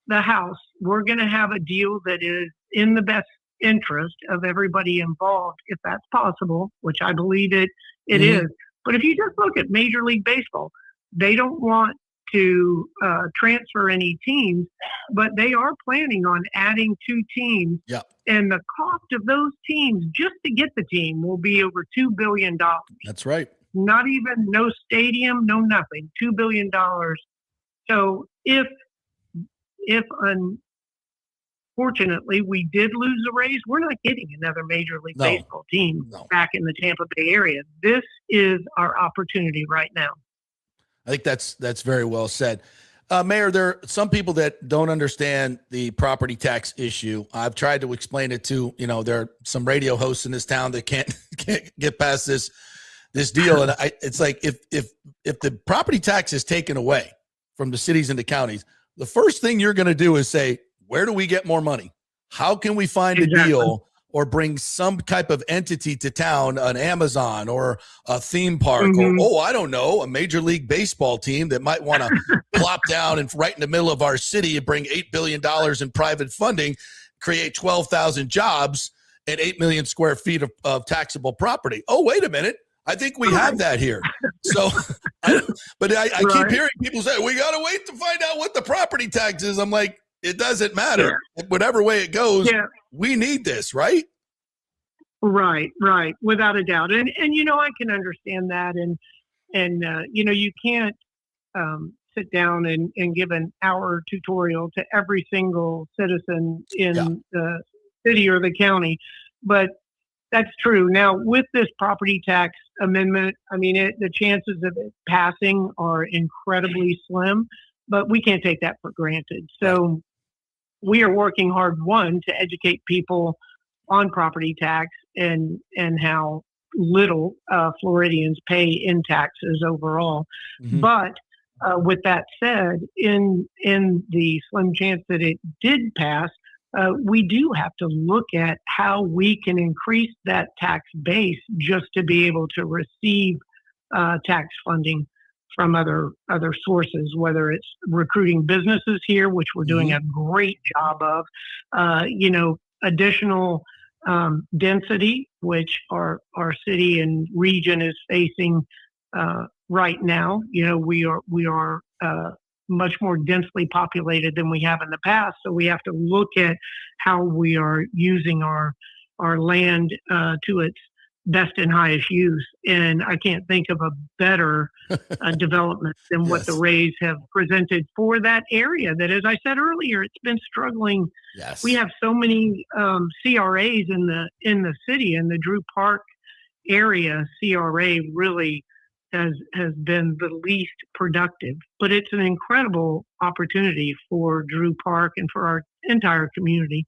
the house. We're going to have a deal that is in the best interest of everybody involved, if that's possible, which I believe it is. But if you just look at Major League Baseball, they don't want to transfer any teams, but they are planning on adding 2 teams. Yeah. And the cost of those teams, just to get the team, will be over $2 billion. That's right. Not even no stadium, no nothing. $2 billion. So if unfortunately we did lose the Rays, we're not getting another Major League Baseball team back in the Tampa Bay area. This is our opportunity right now. I think that's very well said. Mayor, there are some people that don't understand the property tax issue. I've tried to explain it to, there are some radio hosts in this town that can't get past this deal. And it's like, if the property tax is taken away from the cities and the counties, the first thing you're going to do is say, where do we get more money? How can we find a deal or bring some type of entity to town, an Amazon or a theme park, or, I don't know, a Major League Baseball team that might want to plop down and right in the middle of our city and bring $8 billion in private funding, create 12,000 jobs and 8 million square feet of taxable property. Oh, wait a minute. I think we have that here. So, I keep hearing people say, we got to wait to find out what the property tax is. I'm like, it doesn't matter. Whatever way it goes, we need this, right? Right, without a doubt. And I can understand that. And you can't sit down and give an hour tutorial to every single citizen in the city or the county, but that's true. Now, with this property tax amendment, I mean, the chances of it passing are incredibly slim, but we can't take that for granted. So we are working hard, one, to educate people on property tax and how little Floridians pay in taxes overall. Mm-hmm. But with that said, in the slim chance that it did pass, we do have to look at how we can increase that tax base just to be able to receive tax funding from other sources, whether it's recruiting businesses here, which we're doing a great job of, additional density, which our city and region is facing right now. We are much more densely populated than we have in the past. So we have to look at how we are using our land to its best and highest use. And I can't think of a better development than what the Rays have presented for that area that, as I said earlier, it's been struggling. Yes. We have so many CRAs in the city, and the Drew Park area CRA really has been the least productive, but it's an incredible opportunity for Drew Park and for our entire community.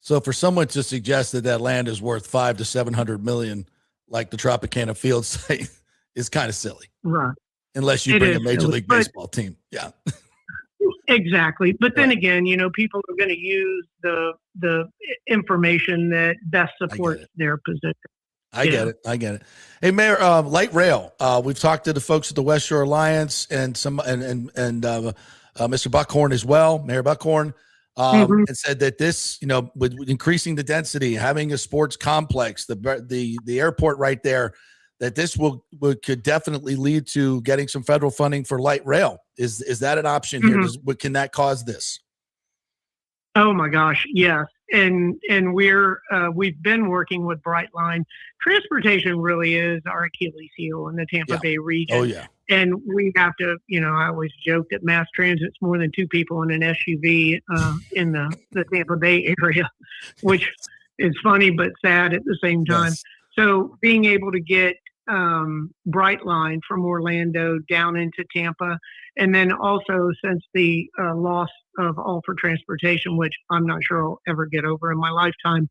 So for someone to suggest that land is worth $500 to $700 million, like the Tropicana Field site, is kind of silly, right? Unless you bring a Major League Baseball team, exactly. But then again, people are going to use the information that best supports their position. I get it. Hey, Mayor, light rail. We've talked to the folks at the West Shore Alliance and Mr. Buckhorn as well, Mayor Buckhorn, and said that this, with increasing the density, having a sports complex, the airport right there, that this could definitely lead to getting some federal funding for light rail. Is that an option here? Can that cause this? Oh my gosh, yes. And we've been working with Brightline. Transportation really is our Achilles heel in the Tampa Bay region. Oh yeah. And we have to, I always joke that mass transit's more than two people in an SUV in the Tampa Bay area, which is funny but sad at the same time. Yes. So being able to get Brightline from Orlando down into Tampa, and then also since the loss of All for Transportation, which I'm not sure I'll ever get over in my lifetime,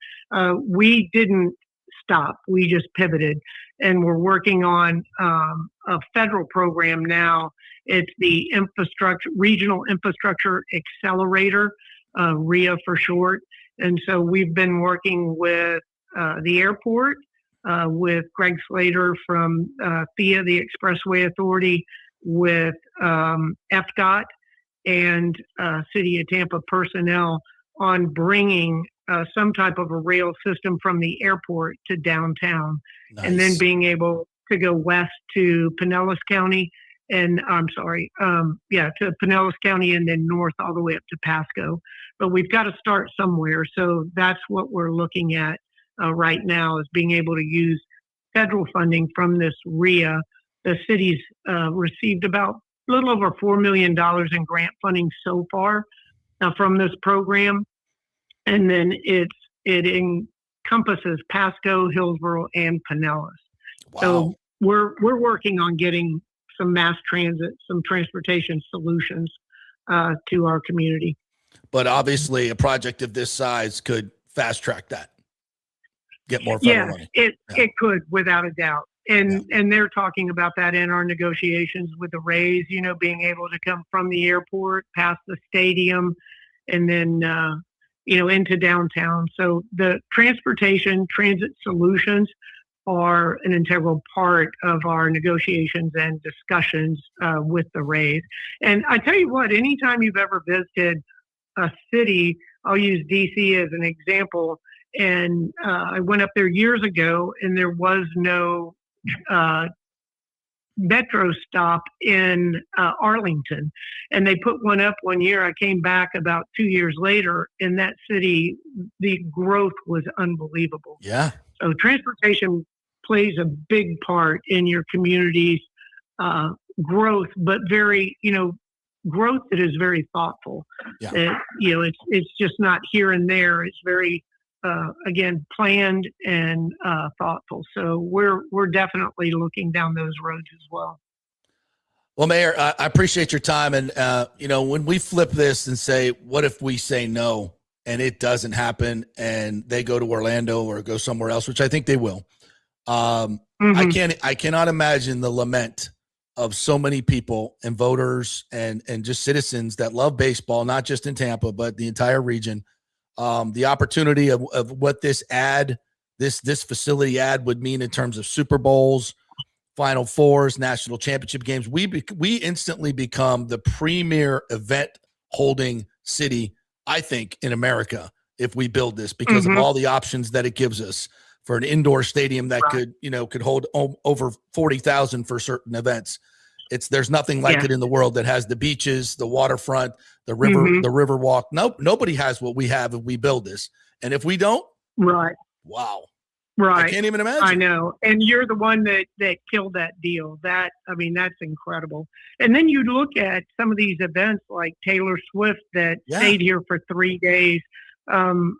we didn't stop. We just pivoted, and we're working on a federal program now. It's the Regional Infrastructure Accelerator, RIA for short. And so we've been working with the airport, with Greg Slater from FIA, the Expressway Authority, with FDOT and City of Tampa personnel on bringing some type of a rail system from the airport to downtown. Nice. And then being able to go west to Pinellas County to Pinellas County, and then north all the way up to Pasco. But we've got to start somewhere. So that's what we're looking at right now, is being able to use federal funding from this RIA. The city's received about a little over $4 million in grant funding so far from this program. And then it encompasses Pasco, Hillsborough, and Pinellas. Wow. So we're working on getting some mass transit, some transportation solutions to our community. But obviously a project of this size could fast track that. Get more federal money. It could, without a doubt. And they're talking about that in our negotiations with the Rays, being able to come from the airport, past the stadium, and then, into downtown. So the transit solutions are an integral part of our negotiations and discussions with the Rays. And I tell you what, anytime you've ever visited a city, I'll use DC as an example. And I went up there years ago, and there was no metro stop in Arlington, and they put one up one year. I came back about 2 years later, in that city, the growth was unbelievable. Yeah. So transportation plays a big part in your community's growth, but very, growth that is very thoughtful. Yeah. It's just not here and there. It's very, again, planned and thoughtful. So we're definitely looking down those roads as well. Well, Mayor, I appreciate your time. And, when we flip this and say, what if we say no and it doesn't happen and they go to Orlando or go somewhere else, which I think they will. I cannot imagine the lament of so many people and voters and just citizens that love baseball, not just in Tampa, but the entire region. The opportunity of what this facility ad would mean in terms of Super Bowls, Final Fours, national championship games. We instantly become the premier event holding city, I think, in America if we build this because of all the options that it gives us for an indoor stadium that could hold over 40,000 for certain events. There's nothing like it in the world that has the beaches, the waterfront, the river walk. Nope, nobody has what we have if we build this. And if we don't, wow. Right. I can't even imagine. I know. And you're the one that killed that deal. That's incredible. And then you look at some of these events like Taylor Swift that stayed here for 3 days. The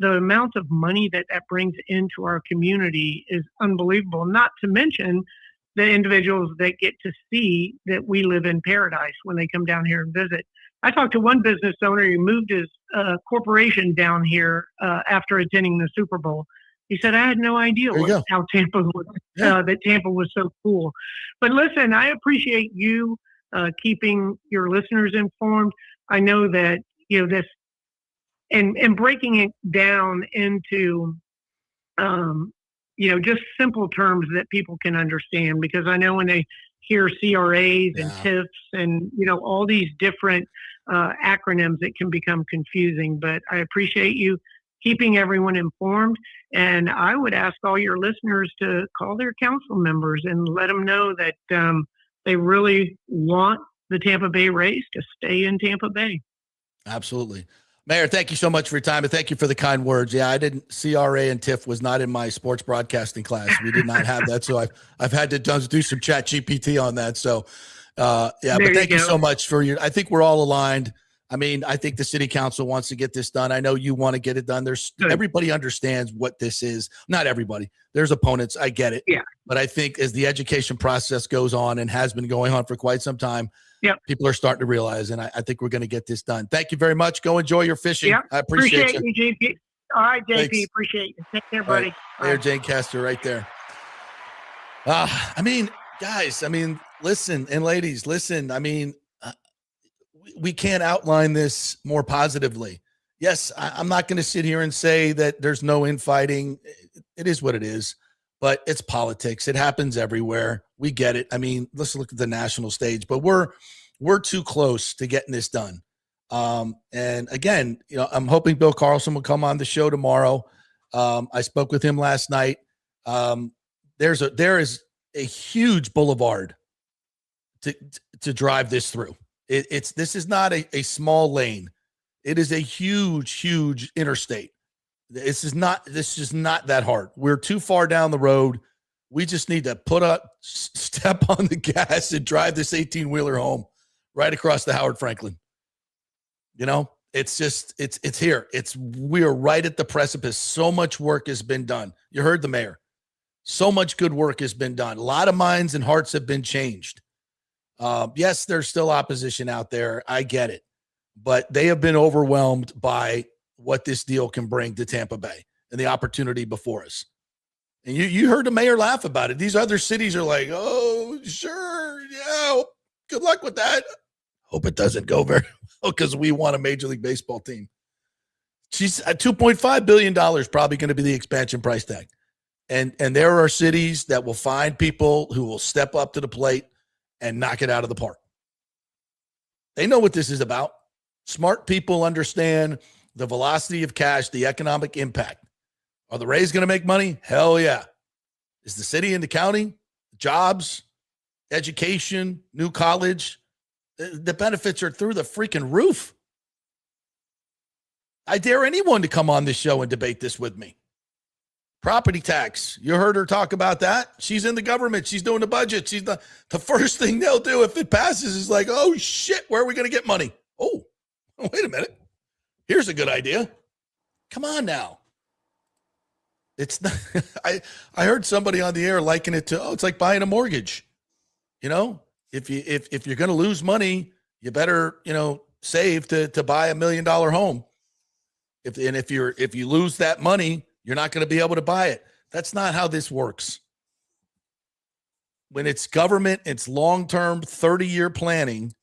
amount of money that brings into our community is unbelievable. Not to mention the individuals that get to see that we live in paradise when they come down here and visit. I talked to one business owner who moved his corporation down here after attending the Super Bowl. He said, I had no idea how Tampa was, that Tampa was so cool. But listen, I appreciate you keeping your listeners informed. I know that, this and breaking it down into, just simple terms that people can understand, because I know when they hear CRAs and TIFs and, all these different acronyms, it can become confusing. But I appreciate you keeping everyone informed. And I would ask all your listeners to call their council members and let them know that they really want the Tampa Bay Rays to stay in Tampa Bay. Absolutely. Mayor, thank you so much for your time, and thank you for the kind words. Yeah, I didn't. CRA and TIF was not in my sports broadcasting class. We did not have that, so I've had to do some chat GPT on that. So, but thank you so much for your. I think we're all aligned. I mean, I think the city council wants to get this done. I know you want to get it done. Everybody understands what this is. Not everybody. There's opponents. I get it. Yeah. But I think as the education process goes on and has been going on for quite some time, people are starting to realize, and I think we're going to get this done. Thank you very much. Go enjoy your fishing. Yep. I appreciate you, JP. All right, JP. Thanks. Appreciate you. Take care, buddy. There, Jane Castor right there. Guys, listen, and ladies, listen, we can't outline this more positively. Yes, I'm not going to sit here and say that there's no infighting. It is what it is, but it's politics. It happens everywhere. We get it. Let's look at the national stage, but we're too close to getting this done. And again, I'm hoping Bill Carlson will come on the show tomorrow. I spoke with him last night. There is a huge boulevard to drive this through. This is not a small lane. It is a huge interstate. This is not that hard. We're too far down the road. We just need to step on the gas and drive this 18-wheeler home right across the Howard Franklin. It's here. We are right at the precipice. So much work has been done. You heard the mayor. So much good work has been done. A lot of minds and hearts have been changed. Yes, there's still opposition out there. I get it. But they have been overwhelmed by what this deal can bring to Tampa Bay and the opportunity before us. And you heard the mayor laugh about it. These other cities are like, oh, sure. Yeah. Good luck with that. Hope it doesn't go very well because we want a Major League Baseball team. She's at $2.5 billion, probably going to be the expansion price tag. And there are cities that will find people who will step up to the plate and knock it out of the park. They know what this is about. Smart people understand the velocity of cash, the economic impact. Are the Rays going to make money? Hell yeah. Is the city and the county, jobs, education, new college, the benefits are through the freaking roof. I dare anyone to come on this show and debate this with me. Property tax. You heard her talk about that. She's in the government. She's doing the budget. She's the first thing they'll do if it passes is like, oh shit, where are we going to get money? Oh, wait a minute. Here's a good idea. Come on now. It's not, I heard somebody on the air liken it to, it's like buying a mortgage. You know, if you're going to lose money, you better, save to buy $1 million home. If you lose that money, you're not going to be able to buy it. That's not how this works. When it's government, it's long-term 30-year planning.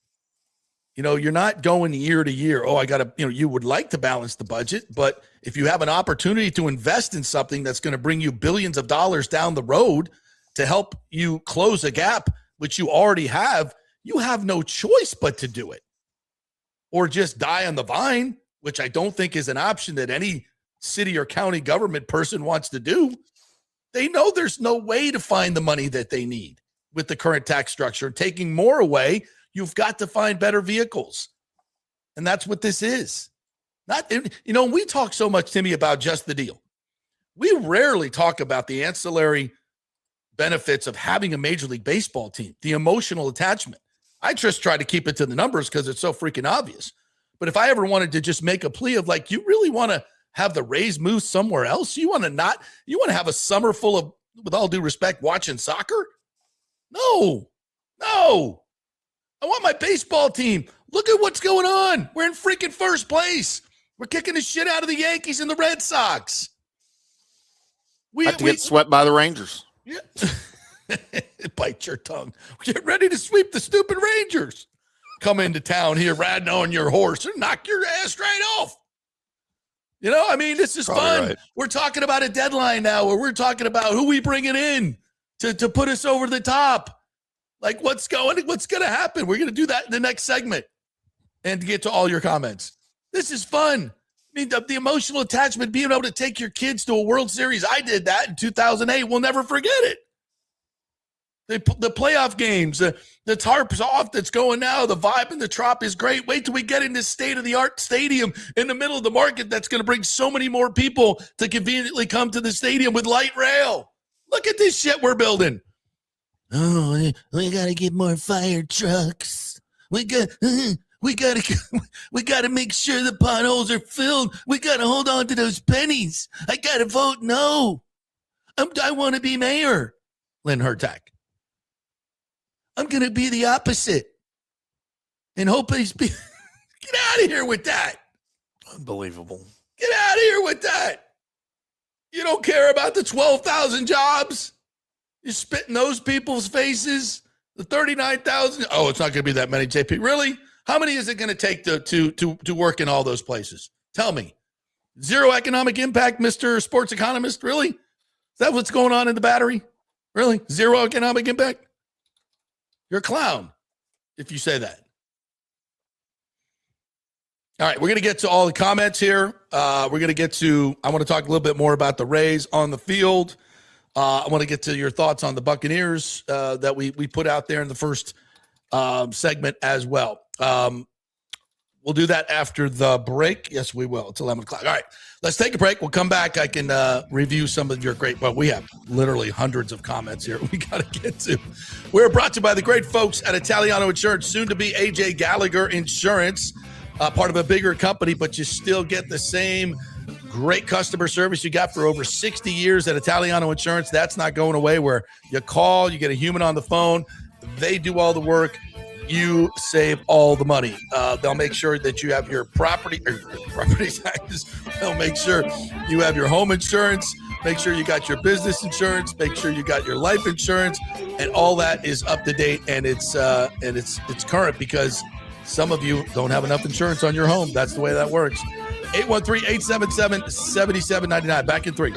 You're not going year to year. Oh, I got to, you would like to balance the budget, but if you have an opportunity to invest in something that's going to bring you billions of dollars down the road to help you close a gap, which you already have, you have no choice but to do it. Or just die on the vine, which I don't think is an option that any city or county government person wants to do. They know there's no way to find the money that they need with the current tax structure. Taking more away, you've got to find better vehicles. And that's what this is. We talk so much, Timmy, about just the deal. We rarely talk about the ancillary benefits of having a Major League Baseball team, the emotional attachment. I just try to keep it to the numbers because it's so freaking obvious. But if I ever wanted to just make a plea of like, you really want to have the Rays move somewhere else? You want to have a summer full of, with all due respect, watching soccer? No. I want my baseball team. Look at what's going on. We're in freaking first place. We're kicking the shit out of the Yankees and the Red Sox. We have to get swept by the Rangers. Yeah. Bite your tongue. Get ready to sweep the stupid Rangers. Come into town here riding on your horse and knock your ass right off. This is fun. Right. We're talking about a deadline now where we're talking about who we bringing in to put us over the top. Like what's going to happen? We're going to do that in the next segment and to get to all your comments. This is fun. The emotional attachment, being able to take your kids to a World Series. I did that in 2008. We'll never forget it. The playoff games, the tarp's off that's going now. The vibe in the Trop is great. Wait till we get in this state-of-the-art stadium in the middle of the market that's going to bring so many more people to conveniently come to the stadium with light rail. Look at this shit we're building. Oh, we got to get more fire trucks. We got to make sure the potholes are filled. We got to hold on to those pennies. I got to vote no. I want to be mayor. Lynn Hertak. I'm going to be the opposite. And hope he's get out of here with that. Unbelievable. Get out of here with that. You don't care about the 12,000 jobs. You're spitting those people's faces. The 39,000. Oh, it's not going to be that many, JP. Really? How many is it going to take to work in all those places? Tell me. Zero economic impact, Mr. Sports Economist? Really? Is that what's going on in the Battery? Really? Zero economic impact? You're a clown if you say that. All right, we're going to get to all the comments here. I want to talk a little bit more about the Rays on the field. I want to get to your thoughts on the Buccaneers that we put out there in the first segment as well. We'll do that after the break. Yes, we will. It's 11 o'clock. All right, let's take a break. We'll come back. I can review some of your great, but we have literally hundreds of comments here we got to get to. We're brought to you by the great folks at Italiano Insurance, soon to be AJ Gallagher Insurance, part of a bigger company, but you still get the same great customer service you got for over 60 years at Italiano Insurance. That's not going away, where you call, you get a human on the phone. They do all the work. You save all the money. They'll make sure that you have your property taxes. They'll make sure you have your home insurance. Make sure you got your business insurance. Make sure you got your life insurance, and all that is up to date, and it's current, because some of you don't have enough insurance on your home. That's the way that works. 813-877-7799. Back in 3.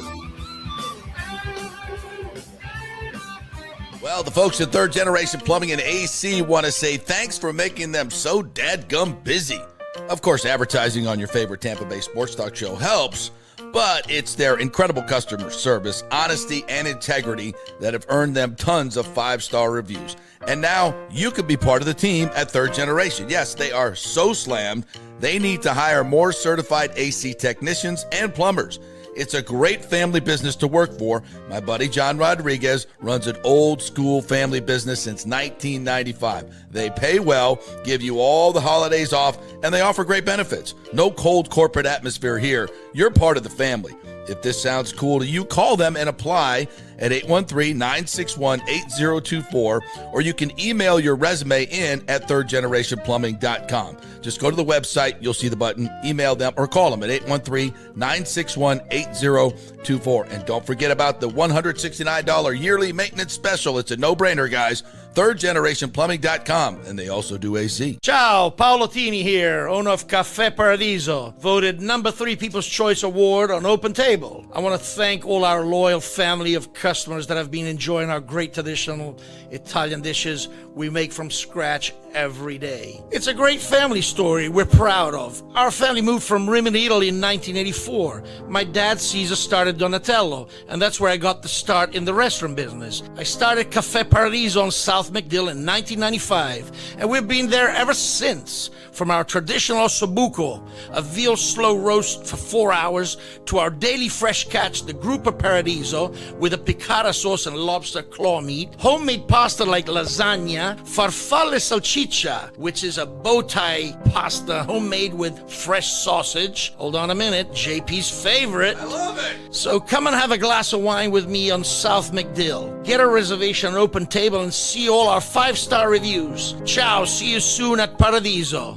Well, the folks at Third Generation Plumbing and AC want to say thanks for making them so dadgum busy. Of course, advertising on your favorite Tampa Bay sports talk show helps, but it's their incredible customer service, honesty, and integrity that have earned them tons of 5-star reviews. And now you could be part of the team at Third Generation. Yes, they are so slammed, they need to hire more certified AC technicians and plumbers. It's a great family business to work for. My buddy John Rodriguez runs an old school family business since 1995. They pay well, give you all the holidays off, and they offer great benefits. No cold corporate atmosphere here. You're part of the family. If this sounds cool to you, call them and apply at 813-961-8024, or you can email your resume in at thirdgenerationplumbing.com. Just go to the website, you'll see the button, email them, or call them at 813-961-8024. And don't forget about the $169 yearly maintenance special. It's a no-brainer, guys. thirdgenerationplumbing.com, and they also do AC. Ciao, Paolo Tini here, owner of Caffè Paradiso, voted number 3 People's Choice Award on Open Table. I want to thank all our loyal family of customers that have been enjoying our great traditional Italian dishes we make from scratch every day. It's a great family story we're proud of. Our family moved from Rimini, Italy in 1984. My dad, Caesar, started Donatello, and that's where I got the start in the restaurant business. I started Caffè Paradiso on South McDill in 1995, and we've been there ever since. From our traditional ossobuco, a veal slow roast for 4 hours, to our daily fresh catch, the Gruppo Paradiso, with a piccata sauce and lobster claw meat, homemade pasta like lasagna, farfalle salchicha, which is a bow tie pasta homemade with fresh sausage. Hold on a minute, JP's favorite. I love it. So come and have a glass of wine with me on South McDill. Get a reservation on Open Table and see all our 5-star reviews. Ciao, see you soon at Paradiso.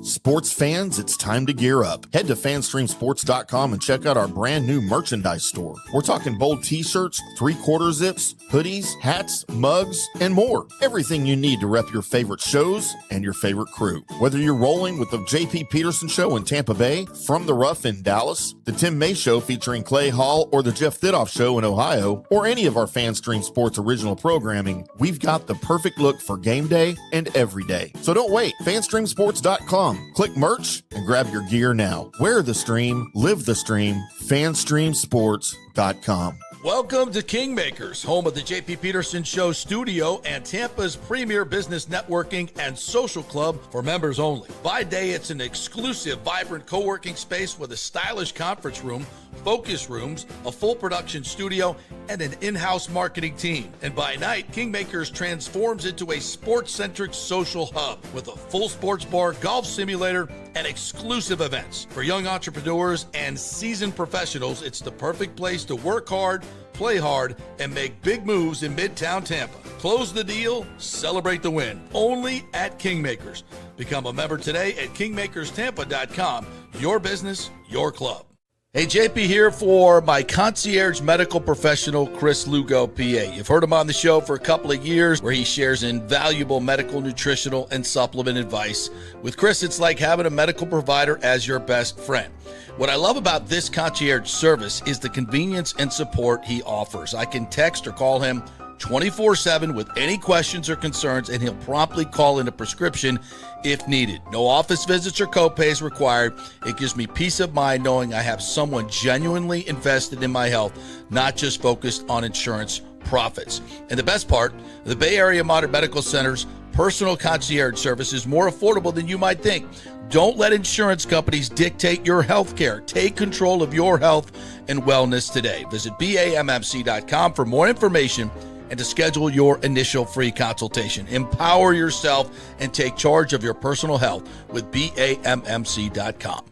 Sports fans, it's time to gear up. Head to fanstreamsports.com and check out our brand new merchandise store. We're talking bold t-shirts, 3/4 zips, hoodies, hats, mugs, and more. Everything you need to rep your favorite shows and your favorite crew. Whether you're rolling with the JP Peterson Show in Tampa Bay, From the Rough in Dallas, the Tim May Show featuring Clay Hall, or the Jeff Thidoff Show in Ohio, or any of our FanStream Sports original programming, we've got the perfect look for game day and every day. So don't wait. fanstreamsports.com. Click merch and grab your gear now. Wear the stream, live the stream, fanstreamsports.com. Welcome to Kingmakers, home of the JP Peterson Show studio and Tampa's premier business networking and social club for members only. By day, it's an exclusive, vibrant co-working space with a stylish conference room, focus rooms, a full production studio, and an in-house marketing team. And by night, Kingmakers transforms into a sports-centric social hub with a full sports bar, golf simulator, and exclusive events. For young entrepreneurs and seasoned professionals, it's the perfect place to work hard, play hard, and make big moves in Midtown Tampa. Close the deal, celebrate the win. Only at Kingmakers. Become a member today at kingmakerstampa.com. Your business, your club. Hey, JP here for my concierge medical professional, Chris Lugo, PA. You've heard him on the show for a couple of years where he shares invaluable medical, nutritional, and supplement advice. With Chris, it's like having a medical provider as your best friend. What I love about this concierge service is the convenience and support he offers. I can text or call him 24/7 with any questions or concerns, and he'll promptly call in a prescription if needed. No office visits or copays required. It gives me peace of mind knowing I have someone genuinely invested in my health, not just focused on insurance profits. And the best part, the Bay Area Modern Medical Center's personal concierge service is more affordable than you might think. Don't let insurance companies dictate your health care. Take control of your health and wellness today. Visit BAMMC.com for more information and to schedule your initial free consultation. Empower yourself and take charge of your personal health with BAMMC.com.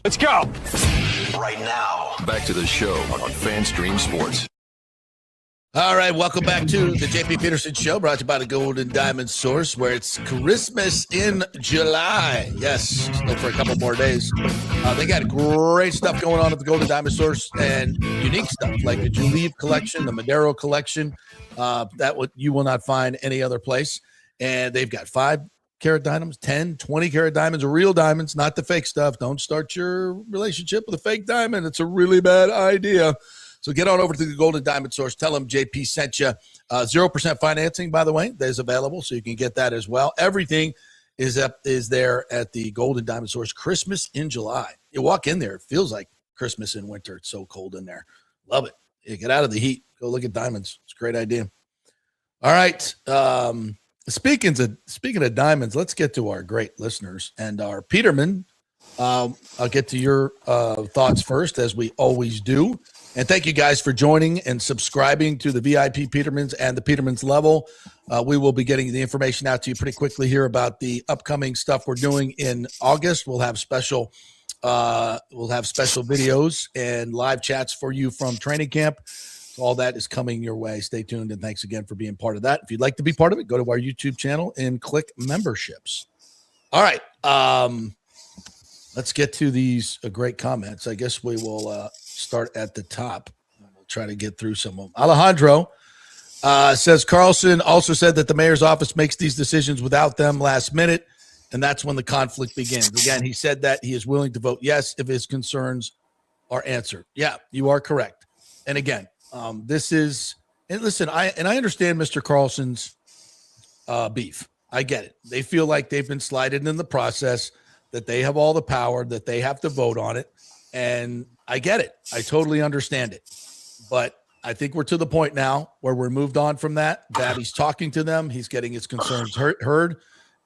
Let's go. Right now, back to the show on FanStream Sports. All right, welcome back to the JP Peterson Show, brought to you by the Golden Diamond Source, where it's Christmas in July. Yes, still for a couple more days. They got great stuff going on at the Golden Diamond Source and unique stuff like the Juleeve collection, the Madero collection, that what you will not find any other place. And they've got 5-carat diamonds, 10, 20-carat diamonds, real diamonds, not the fake stuff. Don't start your relationship with a fake diamond. It's a really bad idea. So get on over to the Golden Diamond Source. Tell them JP sent you. 0% financing, by the way, that is available, so you can get that as well. Everything is there at the Golden Diamond Source. Christmas in July. You walk in there, it feels like Christmas in winter. It's so cold in there. Love it. You get out of the heat. Go look at diamonds. It's a great idea. All right. Speaking of diamonds, let's get to our great listeners and our Peterman I'll get to your thoughts first, as we always do. And thank you guys for joining and subscribing to the VIP Petermans and the Petermans level. We will be getting the information out to you pretty quickly here about the upcoming stuff we're doing in August. We'll have special videos and live chats for you from training camp. So all that is coming your way. Stay tuned, and thanks again for being part of that. If you'd like to be part of it, go to our YouTube channel and click memberships. All right. Let's get to these great comments. I guess we will start at the top. We'll try to get through some of them. Alejandro says Carlson also said that the mayor's office makes these decisions without them last minute, and that's when the conflict begins. Again, he said that he is willing to vote yes if his concerns are answered. Yeah, you are correct. And again, this is – and listen, I understand Mr. Carlson's beef. I get it. They feel like they've been slighted in the process, that they have all the power, that they have to vote on it. And I get it. I totally understand it. But I think we're to the point now where we're moved on from that. Babby's talking to them. He's getting his concerns heard.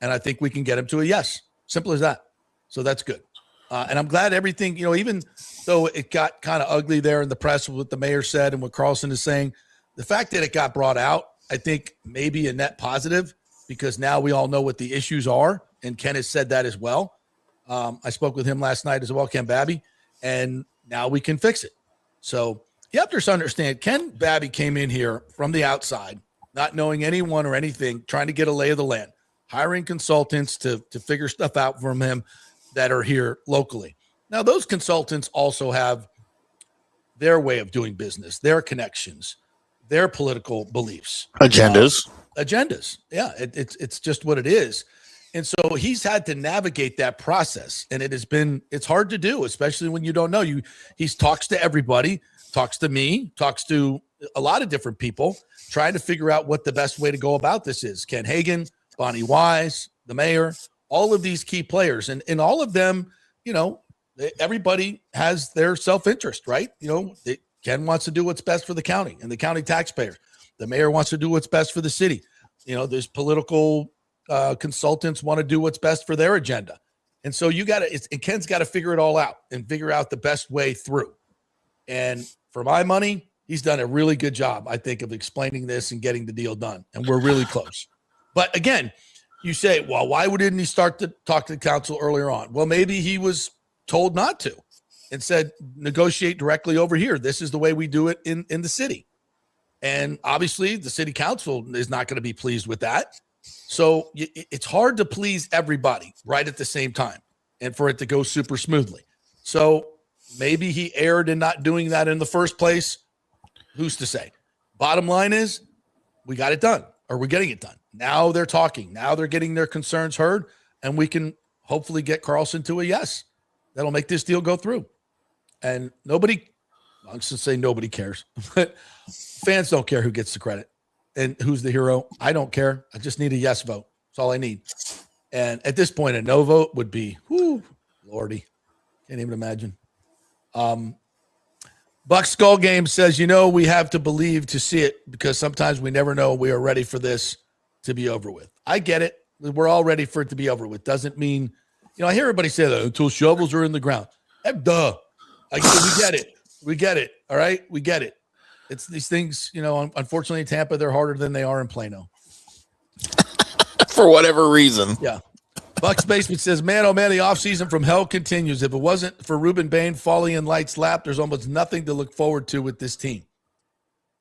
And I think we can get him to a yes. Simple as that. So that's good. And I'm glad everything, even though it got kind of ugly there in the press with what the mayor said and what Carlson is saying, the fact that it got brought out, I think maybe a net positive, because now we all know what the issues are. And Ken has said that as well. I spoke with him last night as well, Ken Babby, and now we can fix it. So you have to understand, Ken Babby came in here from the outside, not knowing anyone or anything, trying to get a lay of the land, hiring consultants to figure stuff out from him that are here locally. Now, those consultants also have their way of doing business, their connections, their political beliefs. Agendas. Yeah, it's just what it is. And so he's had to navigate that process, and it's hard to do, especially when you don't know. He talks to everybody, talks to me, talks to a lot of different people, trying to figure out what the best way to go about this is. Ken Hagan, Bonnie Wise, the mayor, all of these key players, and all of them, everybody has their self-interest, right? Ken wants to do what's best for the county and the county taxpayer. The mayor wants to do what's best for the city. There's political consultants want to do what's best for their agenda. And so Ken's got to figure it all out and figure out the best way through. And for my money, he's done a really good job, I think, of explaining this and getting the deal done. And we're really close. But again, you say, well, why didn't he start to talk to the council earlier on? Well, maybe he was told not to and said, negotiate directly over here. This is the way we do it in the city. And obviously the city council is not going to be pleased with that. So it's hard to please everybody right at the same time and for it to go super smoothly. So maybe he erred in not doing that in the first place. Who's to say? Bottom line is we got it done, or we're getting it done. Now they're talking. Now they're getting their concerns heard, and we can hopefully get Carlson to a yes. That'll make this deal go through. And I'm just going to say nobody cares. But fans don't care who gets the credit and who's the hero. I don't care. I just need a yes vote. That's all I need. And at this point, a no vote would be, Lordy. Can't even imagine. Bucs Skull Game says, we have to believe to see it, because sometimes we never know we are ready for this to be over with. I get it. We're all ready for it to be over with. Doesn't mean, I hear everybody say that until shovels are in the ground. Duh. We get it. We get it. All right. We get it. It's these things, unfortunately in Tampa, they're harder than they are in Plano. For whatever reason. Yeah. Bucks Basement says, man, oh man, the offseason from hell continues. If it wasn't for Ruben Bain falling in Light's lap, there's almost nothing to look forward to with this team.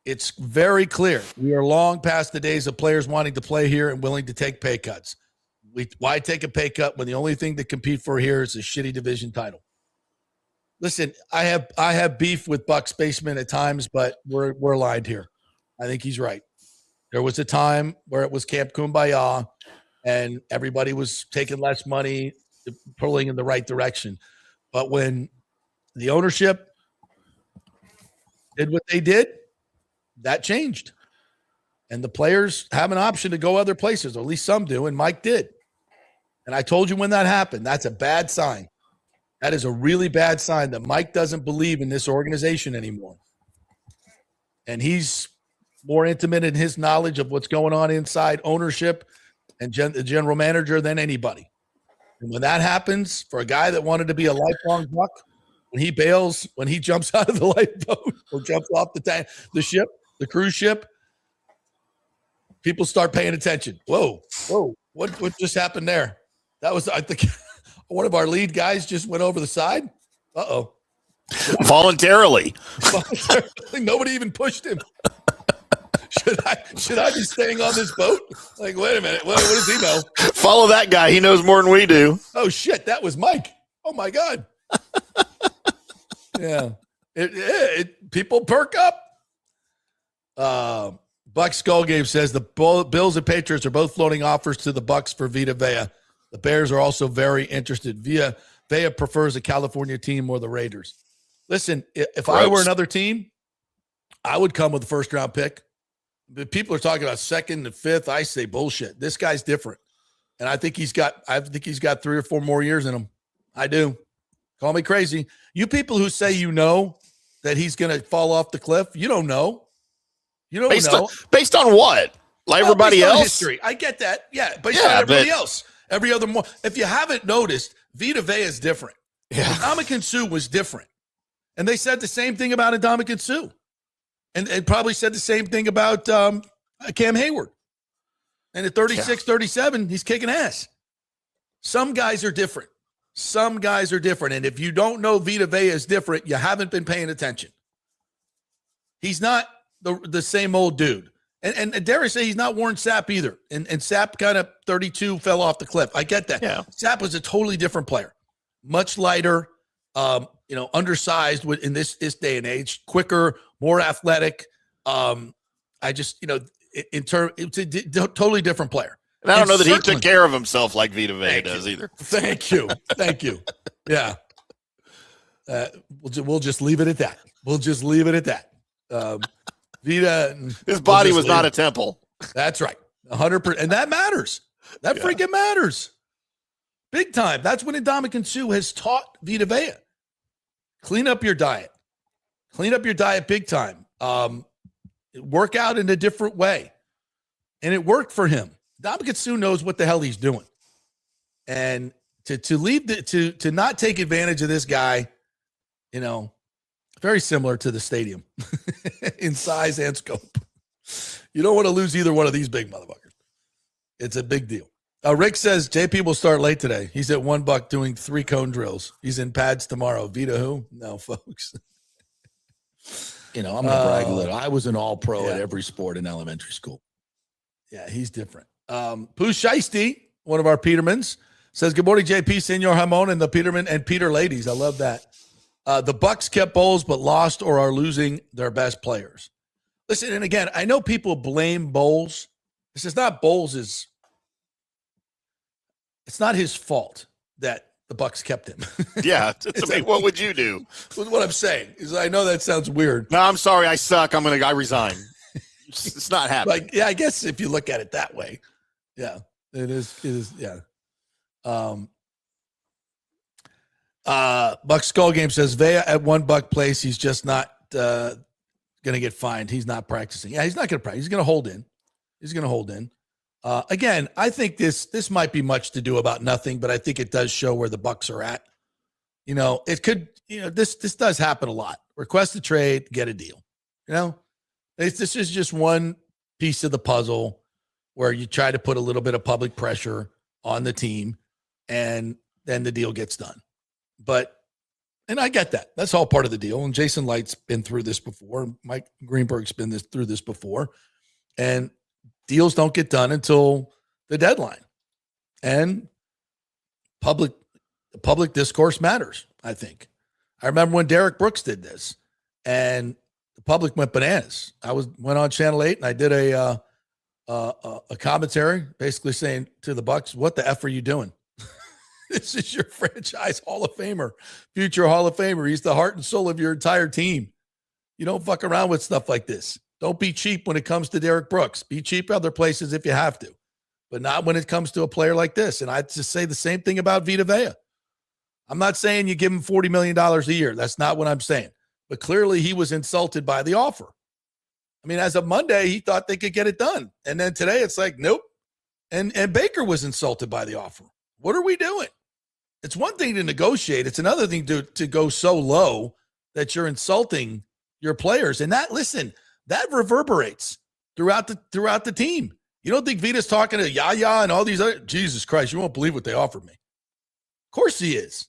It's very clear. We are long past the days of players wanting to play here and willing to take pay cuts. Why take a pay cut when the only thing to compete for here is a shitty division title? Listen, I have beef with Bucks Basement at times, but we're aligned here. I think he's right. There was a time where it was Camp Kumbaya and everybody was taking less money, pulling in the right direction. But when the ownership did what they did, that changed. And the players have an option to go other places, or at least some do, and Mike did. And I told you when that happened, that's a bad sign. That is a really bad sign that Mike doesn't believe in this organization anymore. And he's more intimate in his knowledge of what's going on inside ownership and the general manager than anybody. And when that happens, for a guy that wanted to be a lifelong Buck, when he bails, when he jumps out of the lifeboat or jumps off the ship, the cruise ship, people start paying attention. Whoa, what just happened there? That was, I think, one of our lead guys just went over the side. Uh-oh. Voluntarily. Nobody even pushed him. Should I be staying on this boat? Like, wait a minute. What does he know? Follow that guy. He knows more than we do. Oh, shit. That was Mike. Oh, my God. Yeah. People perk up. Bucs Skull Game says the Bills and Patriots are both floating offers to the Bucs for Vita Vea. The Bears are also very interested. Vea prefers a California team or the Raiders. Listen, if I were another team, I would come with the first-round pick. People are talking about second and fifth. I say bullshit. This guy's different, and I think he's got 3 or 4 more years in him. I do. Call me crazy. You people who say that he's going to fall off the cliff, you don't know. You don't know. Based on what? Like everybody else? History. I get that. Yeah, based on everybody else. Every other more. If you haven't noticed, Vita Vea is different. Yeah. Ndamukong Suh was different. And they said the same thing about Ndamukong Suh. And probably said the same thing about Cam Hayward. And at 36, 37, he's kicking ass. Some guys are different. And if you don't know Vita Vea is different, you haven't been paying attention. He's not the same old dude. And dare I say he's not Warren Sapp either. And Sapp kind of 32 fell off the cliff. I get that. Yeah. Sapp was a totally different player. Much lighter, undersized in this day and age, quicker, more athletic. It's a totally different player. And I don't know that he took care of himself like Vita Vea does either. Thank you. Yeah. We'll just leave it at that. Vita, his body was not a temple. That's right. 100%. And that matters. That freaking matters. Big time. That's when Ndamukong Suh has taught Vita Vea. Clean up your diet big time. Work out in a different way. And it worked for him. Ndamukong Suh knows what the hell he's doing. And to not take advantage of this guy, very similar to the stadium in size and scope. You don't want to lose either one of these big motherfuckers. It's a big deal. Rick says JP will start late today. He's at $1 doing 3 cone drills. He's in pads tomorrow. Vita who? No, folks. I'm going to brag a little. I was an all-pro at every sport in elementary school. Yeah, he's different. Pooh Shiesty, one of our Petermans, says, good morning, JP, Senor Hamon, and the Peterman and Peter ladies. I love that. The Bucs kept Bowles but lost or are losing their best players. Listen, and again, I know people blame Bowles. This is not Bowles' it's not his fault that the Bucs kept him. Yeah. What would you do? What I'm saying is I know that sounds weird. No, I'm sorry. I suck. I resign. It's not happening. I guess if you look at it that way. Yeah, it is. Yeah. Buck Skull Game says Vea at $1 place. He's just not going to get fined. He's not practicing. Yeah, he's not going to practice. He's going to hold in. Again, I think this might be much to do about nothing, but I think it does show where the Bucs are at. It could. This does happen a lot. Request a trade, get a deal. This is just one piece of the puzzle where you try to put a little bit of public pressure on the team, and then the deal gets done. And I get that. That's all part of the deal. And Jason Light's been through this before. Mike Greenberg's been through this before. And deals don't get done until the deadline. And public discourse matters, I think. I remember when Derek Brooks did this, and the public went bananas. I went on Channel 8, and I did a commentary basically saying to the Bucs, what the F are you doing? This is your franchise Hall of Famer, future Hall of Famer. He's the heart and soul of your entire team. You don't fuck around with stuff like this. Don't be cheap when it comes to Derek Brooks. Be cheap other places if you have to, but not when it comes to a player like this. And I just say the same thing about Vita Vea. I'm not saying you give him $40 million a year. That's not what I'm saying. But clearly he was insulted by the offer. I mean, as of Monday, he thought they could get it done. And then today it's like, nope. And Baker was insulted by the offer. What are we doing? It's one thing to negotiate. It's another thing to go so low that you're insulting your players. And that reverberates throughout the team. You don't think Vita's talking to Yaya and all these other, Jesus Christ, you won't believe what they offered me. Of course he is.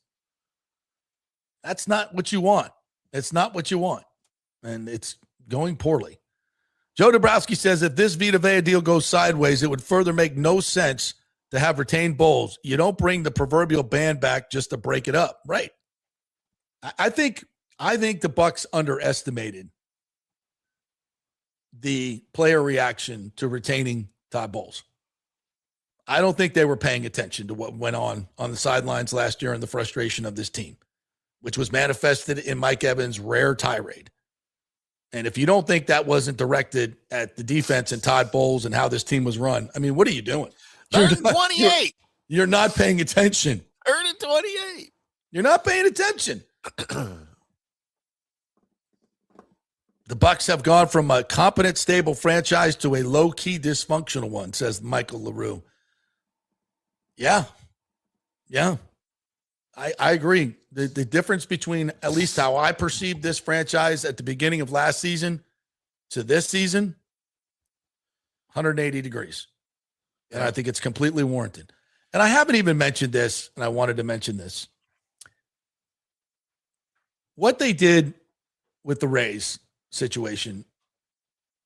That's not what you want. It's not what you want. And it's going poorly. Joe Dabrowski says if this Vita Vea deal goes sideways, it would further make no sense to have retained bowls. You don't bring the proverbial band back just to break it up. Right. I think the Bucs underestimated the player reaction to retaining Todd Bowles. I don't think they were paying attention to what went on the sidelines last year and the frustration of this team, which was manifested in Mike Evans' rare tirade. And if you don't think that wasn't directed at the defense and Todd Bowles and how this team was run, I mean, what are you doing? Earning 28. You're not paying attention. Earning 28. You're not paying attention. The Bucs have gone from a competent, stable franchise to a low-key dysfunctional one, says Michael LaRue. Yeah. I agree. The difference between at least how I perceived this franchise at the beginning of last season to this season, 180 degrees. And I think it's completely warranted. And I haven't even mentioned this, and I wanted to mention this. What they did with the Rays situation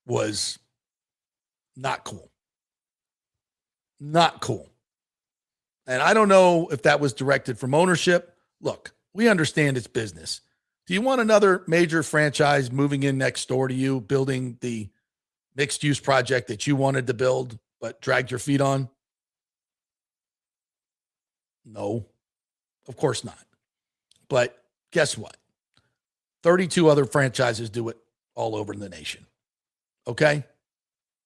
was not cool. Not cool. And I don't know if that was directed from ownership. Look, we understand it's business. Do you want another major franchise moving in next door to you, building the mixed-use project that you wanted to build but dragged your feet on? No, of course not. But guess what? 32 other franchises do it all over the nation. Okay?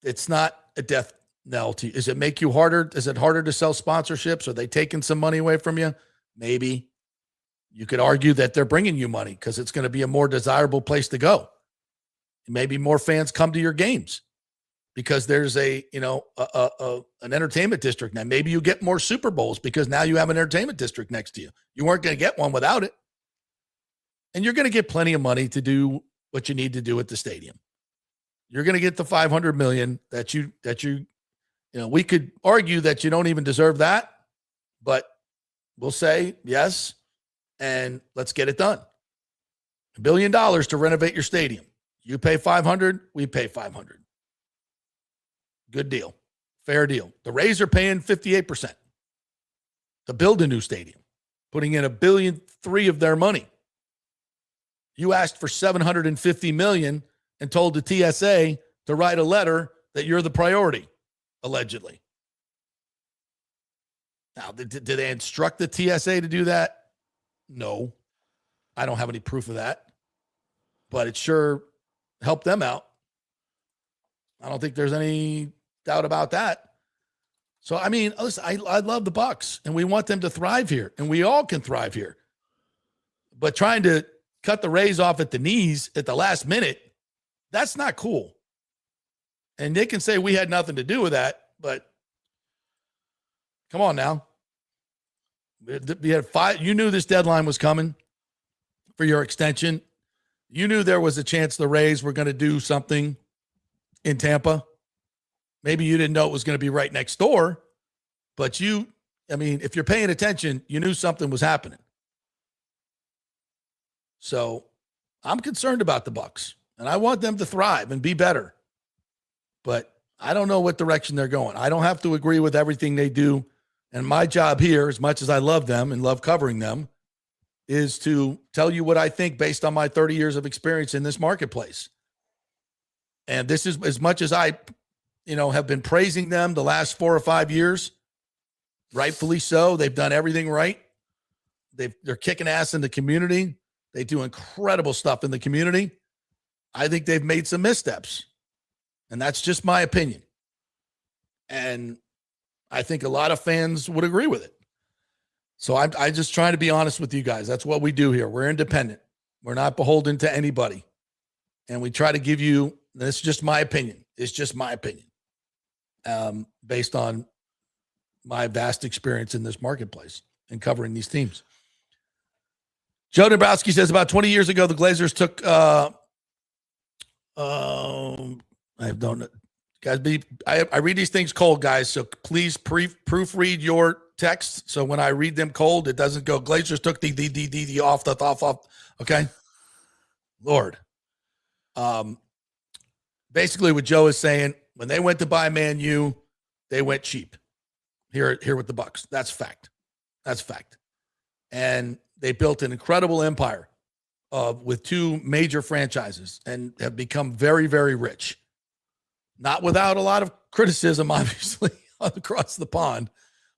It's not a death knell. Does it make you harder? Is it harder to sell sponsorships? Are they taking some money away from you? Maybe. You could argue that they're bringing you money because it's going to be a more desirable place to go. Maybe more fans come to your games because there's an entertainment district now. Maybe you get more Super Bowls because now you have an entertainment district next to you. You weren't going to get one without it. And you're going to get plenty of money to do what you need to do at the stadium. You're going to get the $500 million that we could argue that you don't even deserve that, but we'll say yes, and let's get it done. $1 billion to renovate your stadium. You pay $500, we pay $500. Good deal. Fair deal. The Rays are paying 58% to build a new stadium, putting in $1.3 billion of their money. You asked for $750 million and told the TSA to write a letter that you're the priority, allegedly. Now, did they instruct the TSA to do that? No. I don't have any proof of that. But it sure helped them out. I don't think there's any doubt about that. So, I mean, listen, I love the Bucs, and we want them to thrive here, and we all can thrive here. But trying to cut the Rays off at the knees at the last minute, that's not cool. And they can say we had nothing to do with that, but come on now. We had 5. You knew this deadline was coming for your extension. You knew there was a chance the Rays were going to do something in Tampa. Maybe you didn't know it was going to be right next door, but if you're paying attention, you knew something was happening. So I'm concerned about the Bucs, and I want them to thrive and be better. But I don't know what direction they're going. I don't have to agree with everything they do. And my job here, as much as I love them and love covering them, is to tell you what I think based on my 30 years of experience in this marketplace. And this is as much as I, have been praising them the last 4 or 5 years, rightfully so. They've done everything right. They're kicking ass in the community. They do incredible stuff in the community. I think they've made some missteps. And that's just my opinion. And I think a lot of fans would agree with it. So I just trying to be honest with you guys. That's what we do here. We're independent. We're not beholden to anybody. And we try to give you, this is just my opinion. It's just my opinion. Based on my vast experience in this marketplace and covering these teams. Joe Dombrowski says about 20 years ago, the Glazers took, I don't know. Guys, I read these things cold, guys, so please proofread your text. So when I read them cold, it doesn't go, Glazers took the off. Okay? Lord. Basically what Joe is saying, when they went to buy Man U, they went cheap. Here with the Bucs. That's fact. That's fact. And they built an incredible empire with two major franchises and have become very, very rich. Not without a lot of criticism, obviously, across the pond,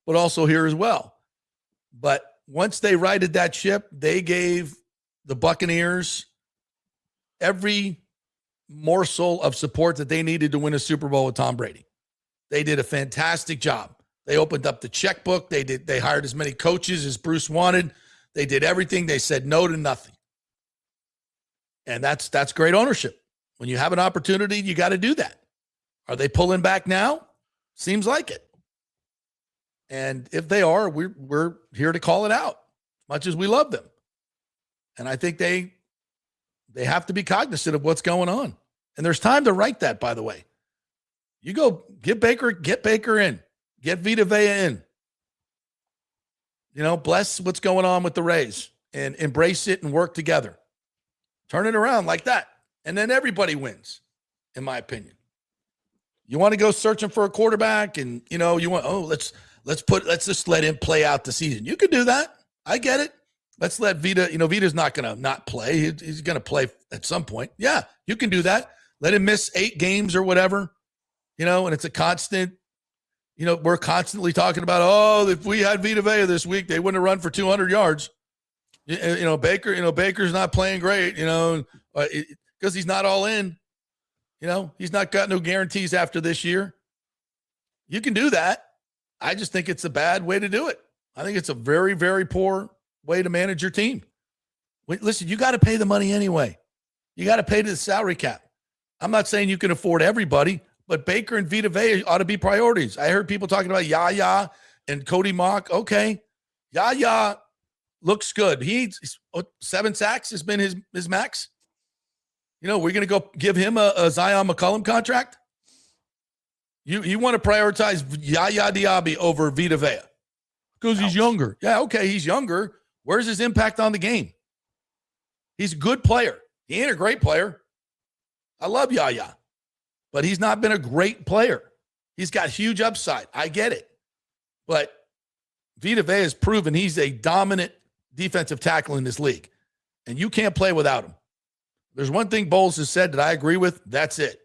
but also here as well. But once they righted that ship, they gave the Buccaneers every morsel of support that they needed to win a Super Bowl with Tom Brady. They did a fantastic job. They opened up the checkbook. They hired as many coaches as Bruce wanted. They did everything. They said no to nothing. And that's great ownership. When you have an opportunity, you got to do that. Are they pulling back now? Seems like it. And if they are, we're here to call it out, as much as we love them. And I think they have to be cognizant of what's going on. And there's time to write that, by the way. You go get Baker in, get Vita Vea in. Bless what's going on with the Rays and embrace it and work together. Turn it around like that. And then everybody wins, in my opinion. You want to go searching for a quarterback and, you want, let's just let him play out the season. You could do that. I get it. Let's let Vita, Vita's not going to not play. He's going to play at some point. Yeah, you can do that. Let him miss 8 games or whatever, and it's a constant, we're constantly talking about, if we had Vita Vea this week, they wouldn't have run for 200 yards. Baker's not playing great, because he's not all in. He's not got no guarantees after this year. You can do that. I just think it's a bad way to do it. I think it's a very, very poor way to manage your team. Listen, you got to pay the money anyway. You got to pay to the salary cap. I'm not saying you can afford everybody, but Baker and Vita Vea ought to be priorities. I heard people talking about Yaya and Cody Mock. Okay. Yaya looks good. He's 7 sacks has been his max. We're going to go give him a Zion McCollum contract. You want to prioritize Yaya Diaby over Vita Vea because he's younger. Yeah, okay, he's younger. Where's his impact on the game? He's a good player. He ain't a great player. I love Yaya, but he's not been a great player. He's got huge upside. I get it. But Vita Vea has proven he's a dominant defensive tackle in this league, and you can't play without him. There's one thing Bowles has said that I agree with. That's it,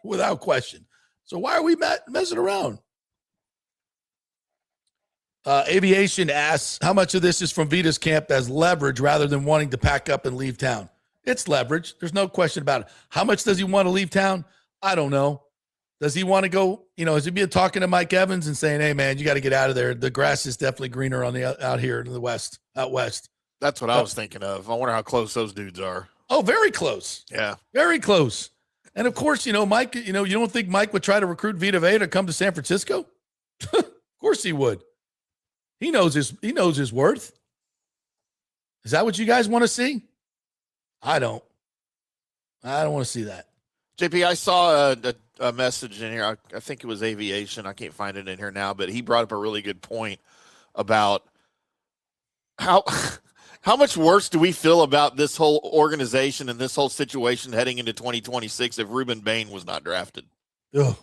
without question. So why are we messing around? Aviation asks, how much of this is from Vita's camp as leverage rather than wanting to pack up and leave town? It's leverage. There's no question about it. How much does he want to leave town? I don't know. Does he want to go, is he being talking to Mike Evans and saying, hey, man, you got to get out of there. The grass is definitely greener on out here in the west, out west. That's what I was thinking of. I wonder how close those dudes are. Oh, very close. Yeah. Very close. And of course, Mike, you don't think Mike would try to recruit Vita Vea to come to San Francisco? Of course he would. He knows his worth. Is that what you guys want to see? I don't want to see that. JP, I saw a message in here. I think it was Aviation. I can't find it in here now, but he brought up a really good point about how much worse do we feel about this whole organization and this whole situation heading into 2026 if Ruben Bain was not drafted? Ugh.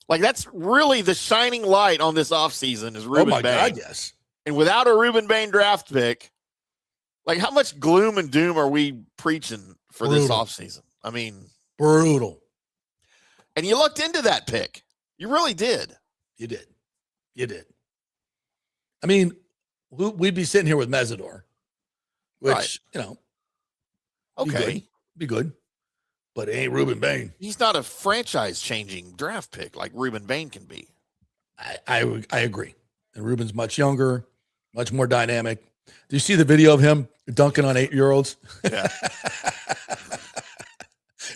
Like, that's really the shining light on this offseason is Ruben Bain. Oh, my God, yes. And without a Ruben Bain draft pick, like, how much gloom and doom are we preaching for this offseason? I mean, brutal. And you looked into that pick. You really did. You did. I mean, we'd be sitting here with Mesidor, which, okay, be good. But it ain't Ruben Bain. He's not a franchise-changing draft pick like Ruben Bain can be. I agree. And Ruben's much younger, much more dynamic. Do you see the video of him dunking on 8-year-olds? Yeah.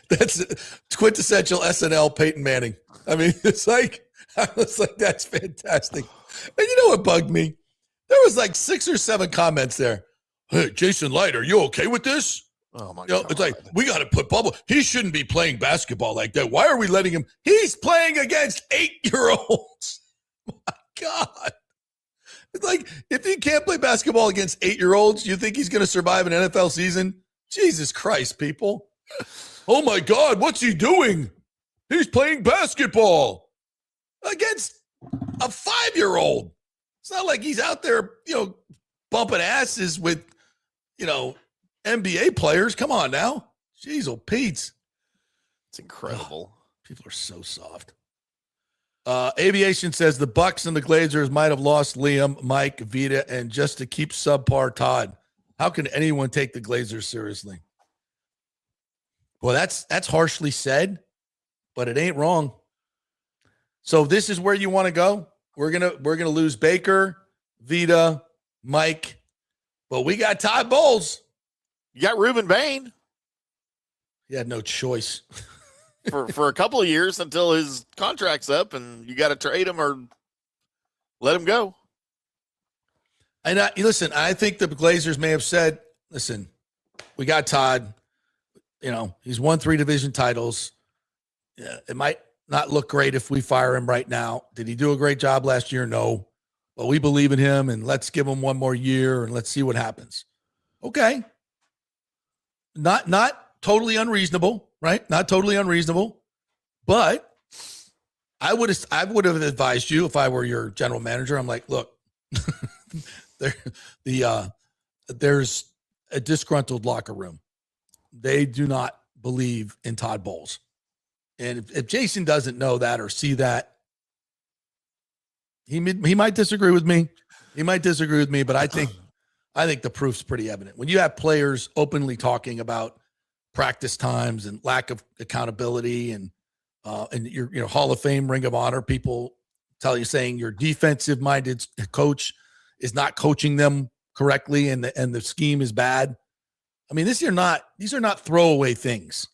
That's quintessential SNL Peyton Manning. I mean, it's like that's fantastic. And you know what bugged me? There was like 6 or 7 comments there. Hey, Jason Light, are you okay with this? Oh my God. It's like, we got to put bubble. He shouldn't be playing basketball like that. Why are we letting him? He's playing against 8-year-olds. My God. It's like, if he can't play basketball against 8-year-olds, you think he's going to survive an NFL season? Jesus Christ, people. Oh my God, what's he doing? He's playing basketball against a 5-year-old. It's not like he's out there, bumping asses with, NBA players. Come on now. Jeez, oh Pete. It's incredible. People are so soft. Aviation says the Bucs and the Glazers might have lost Liam, Mike, Vita, and just to keep subpar Todd. How can anyone take the Glazers seriously? Well, that's harshly said, but it ain't wrong. So this is where you want to go. We're gonna lose Baker, Vita, Mike, but we got Todd Bowles. You got Reuben Bain. He had no choice. for a couple of years until his contract's up, and you got to trade him or let him go. And listen, I think the Glazers may have said, listen, we got Todd. He's won 3 division titles. Yeah, it might not look great if we fire him right now. Did he do a great job last year? No. But we believe in him, and let's give him one more year, and let's see what happens. Okay. Not totally unreasonable, right? Not totally unreasonable. But I would have advised you if I were your general manager. I'm like, look, there's a disgruntled locker room. They do not believe in Todd Bowles. And if Jason doesn't know that or see that, he might disagree with me. But I think the proof's pretty evident. When you have players openly talking about practice times and lack of accountability and your Hall of Fame, Ring of Honor people saying your defensive-minded coach is not coaching them correctly and the scheme is bad. I mean, these are not throwaway things.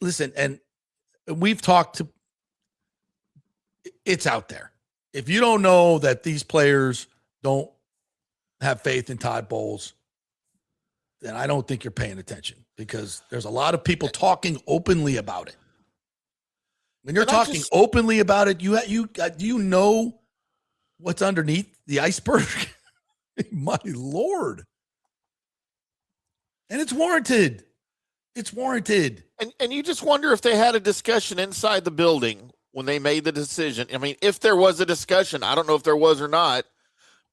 Listen, and we've talked to, it's out there. If you don't know that these players don't have faith in Todd Bowles, then I don't think you're paying attention, because there's a lot of people talking openly about it. When you're talking openly about it, do you know what's underneath the iceberg? My Lord. And it's warranted. It's warranted. And you just wonder if they had a discussion inside the building when they made the decision. I mean, if there was a discussion, I don't know if there was or not,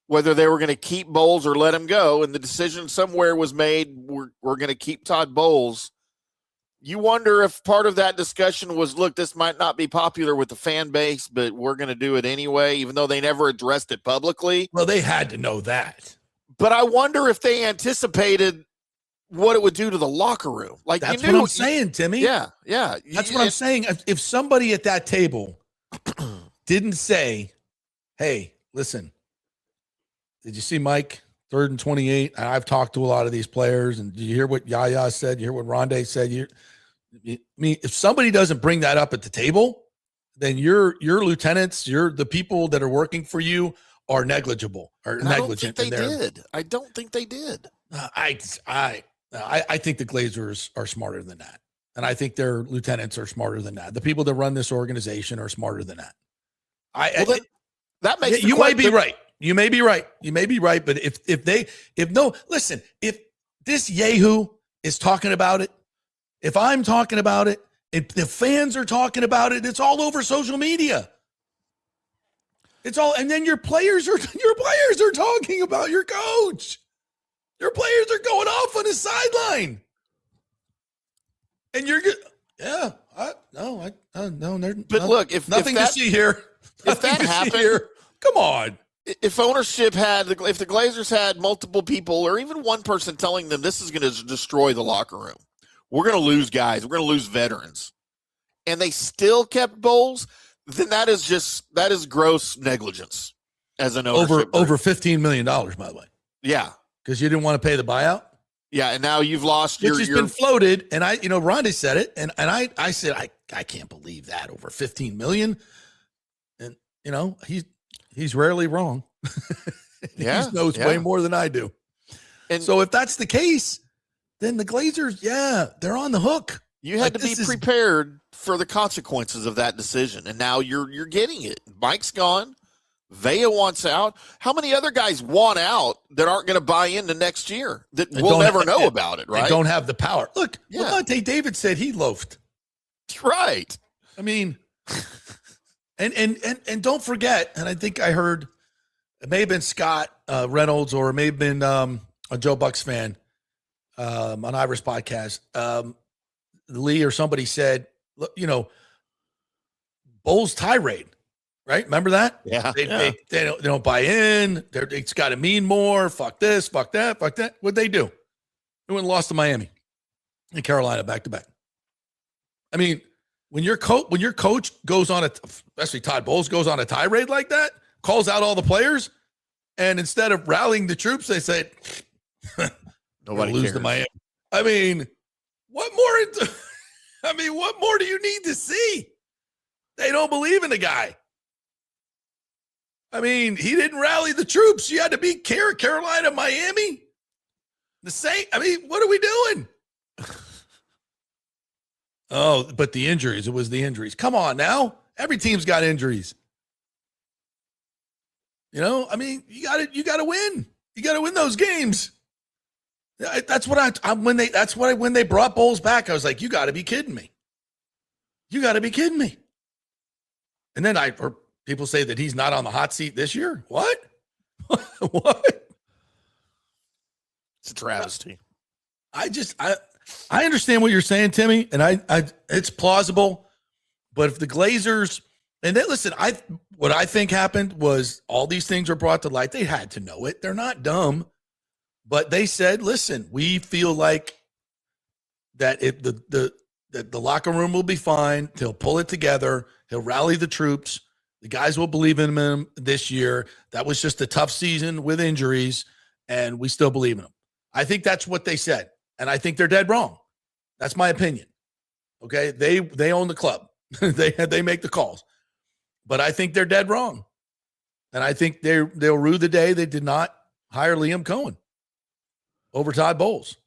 whether they were going to keep Bowles or let him go. And the decision somewhere was made, we're going to keep Todd Bowles. You wonder if part of that discussion was, look, this might not be popular with the fan base, but we're going to do it anyway, even though they never addressed it publicly. Well, they had to know that. But I wonder if they anticipated what it would do to the locker room. Like, that's what I'm saying, Timmy. Yeah. That's what I'm saying. If somebody at that table didn't say, hey, listen, did you see Mike, 3rd and 28? I've talked to a lot of these players, and did you hear what Yaya said? You hear what Rondé said? I mean, if somebody doesn't bring that up at the table, then your lieutenants, the people that are working for you are negligible or negligent. I don't think they did. I think the Glazers are smarter than that. And I think their lieutenants are smarter than that. The people that run this organization are smarter than that. That makes you might be right. You may be right. But if this Yahoo is talking about it, if I'm talking about it, if the fans are talking about it, it's all over social media. It's all, and then your players are talking about your coach. Your players are going off on the sideline, and you're good. Yeah, no. But look, if nothing to see here, if that happened, come on. If ownership if the Glazers had multiple people or even one person telling them this is going to destroy the locker room, we're going to lose guys, we're going to lose veterans, and they still kept Bowles, then that is gross negligence as an ownership over $15 million, by the way. Yeah. Because you didn't want to pay the buyout? Yeah, and now you've lost Which has been floated, and Rondé said it, and I said, I can't believe that, over $15 million. And, he's rarely wrong. Yeah, He knows way more than I do. And so if that's the case, then the Glazers, they're on the hook. You had to be prepared for the consequences of that decision, and now you're getting it. Mike's gone. Vea wants out. How many other guys want out that aren't going to buy into next year that we'll never know about it, right? They don't have the power. Look, Levante David said he loafed. Right. I mean, and don't forget, and I think I heard, it may have been Scott Reynolds or it may have been a Joe Bucs fan on Ivers podcast. Lee or somebody said, Bulls tirade, right? Remember that? Yeah. They don't buy in. It's got to mean more. Fuck this, fuck that, fuck that. What'd they do? They went and lost to Miami and Carolina back to back. I mean, when your coach goes on especially Todd Bowles goes on a tirade like that, calls out all the players, and instead of rallying the troops, they say, nobody lose cares. to Miami. I mean, what more do you need to see? They don't believe in the guy. I mean, he didn't rally the troops. You had to beat Carolina, Miami. The same. I mean, what are we doing? Oh, but the injuries. It was the injuries. Come on now. Every team's got injuries. I mean, you got to win. You got to win those games. That's what when they brought Bowles back, I was like, you got to be kidding me. You got to be kidding me. And then people say that he's not on the hot seat this year. What? What? It's a travesty. I understand what you're saying, Timmy, and it's plausible. But if the Glazers, and then listen, what I think happened was all these things were brought to light. They had to know it. They're not dumb, but they said, "Listen, we feel like that the locker room will be fine. He'll pull it together. He'll rally the troops. The guys will believe in him this year. That was just a tough season with injuries, and we still believe in him." I think that's what they said. And I think they're dead wrong. That's my opinion. Okay. They own the club. they make the calls, but I think they're dead wrong. And I think they'll rue the day they did not hire Liam Cohen over Todd Bowles.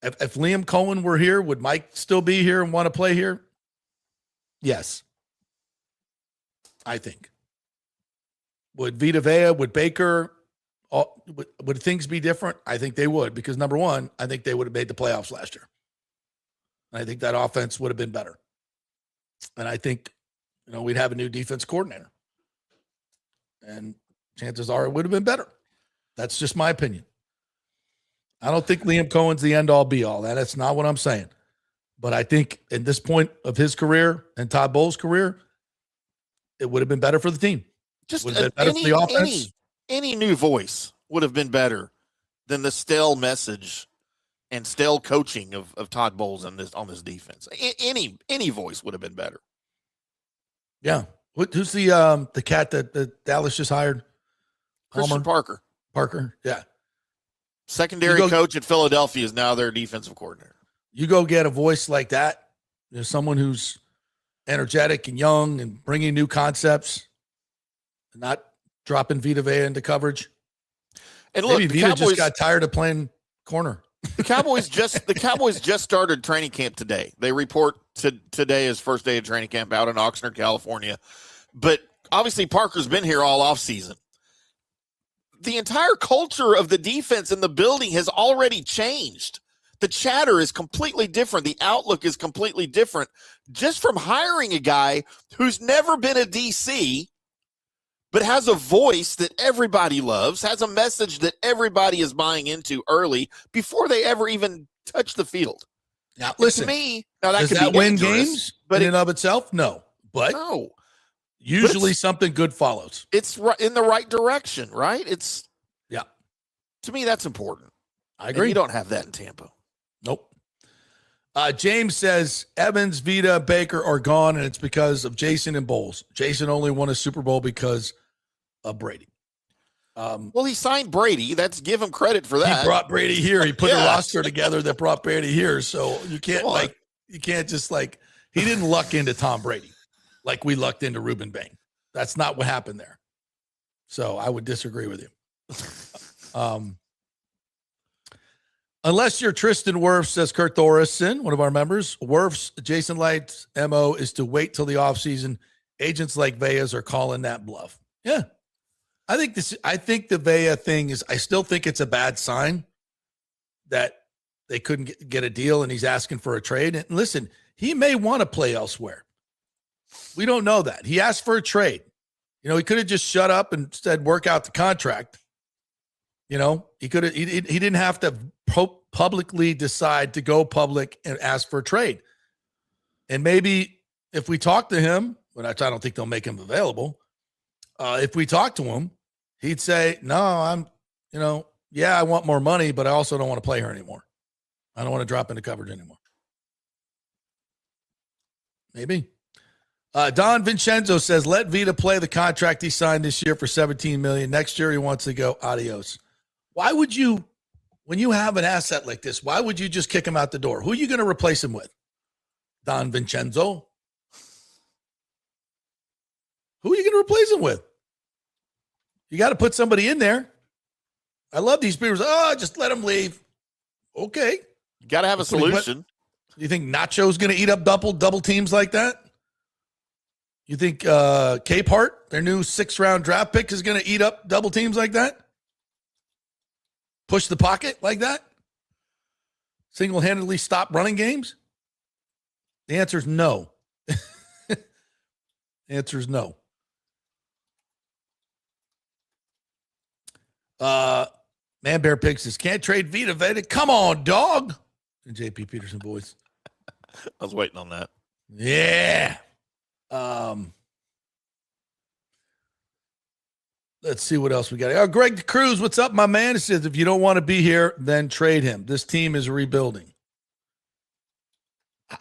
If Liam Cohen were here, would Mike still be here and want to play here? Yes. I think. Would Vita Vea, would Baker, would things be different? I think they would, because number one, I think they would have made the playoffs last year. And I think that offense would have been better. And I think, we'd have a new defense coordinator. And chances are it would have been better. That's just my opinion. I don't think Liam Cohen's the end all be all. That's not what I'm saying. But I think at this point of his career and Todd Bowles' career, it would have been better for the team. Just would have been better for the offense. Any new voice would have been better than the stale message and stale coaching of Todd Bowles on this defense. Any voice would have been better. Yeah. Who's the cat that Dallas just hired? Christian Palmer? Parker. Yeah. Secondary coach at Philadelphia is now their defensive coordinator. You go get a voice like that. There's someone who's energetic and young and bringing new concepts, and not dropping Vita Vea into coverage. And look, maybe Vita just got tired of playing corner. The Cowboys just started training camp today. They report today is first day of training camp out in Oxnard, California. But obviously Parker's been here all offseason. The entire culture of the defense in the building has already changed. The chatter is completely different. The outlook is completely different just from hiring a guy who's never been a DC, but has a voice that everybody loves, has a message that everybody is buying into early before they ever even touch the field. Now, listen, to me, now that does could that be win dangerous, games in and of itself? No. But no. Usually something good follows. It's in the right direction, right? Yeah. To me, that's important. I agree. And you don't have that in Tampa. Nope. James says Evans, Vita, Baker are gone, and it's because of Jason and Bowles. Jason only won a Super Bowl because of Brady. Well, he signed Brady. That's give him credit for that. He brought Brady here. He put a roster together that brought Brady here. So you can't he didn't luck into Tom Brady like we lucked into Reuben Bain. That's not what happened there. So I would disagree with you. Unless you're Tristan Wirfs, says Kurt Thorison, one of our members. Wirfs, Jason Light's MO is to wait till the offseason. Agents like Vea's are calling that bluff. Yeah. I think the Vea thing is, I still think it's a bad sign that they couldn't get a deal and he's asking for a trade. And listen, he may want to play elsewhere. We don't know that. He asked for a trade. He could have just shut up and said, work out the contract. He could have, he didn't have to publicly decide to go public and ask for a trade. And maybe if we talk to him, but I don't think they'll make him available. If we talk to him, he'd say, no, I want more money, but I also don't want to play here anymore. I don't want to drop into coverage anymore. Maybe. Don Vincenzo says, let Vita play the contract he signed this year for $17 million. Next year he wants to go. Adios. Why would you, when you have an asset like this, why would you just kick him out the door? Who are you going to replace him with? Don Vincenzo? Who are you going to replace him with? You got to put somebody in there. I love these people. Just let him leave. Okay. You got to have a solution. You think Nacho's going to eat up double teams like that? You think Capehart, their new 6th-round draft pick, is going to eat up double teams like that? Push the pocket like that? Single-handedly stop running games? The answer is no. The answer is no. Man Bear Pig says, can't trade Vita Vea. Come on, dog. In JP Peterson voice. I was waiting on that. Yeah. Let's see what else we got. Greg Cruz, what's up, my man? He says, if you don't want to be here, then trade him. This team is rebuilding.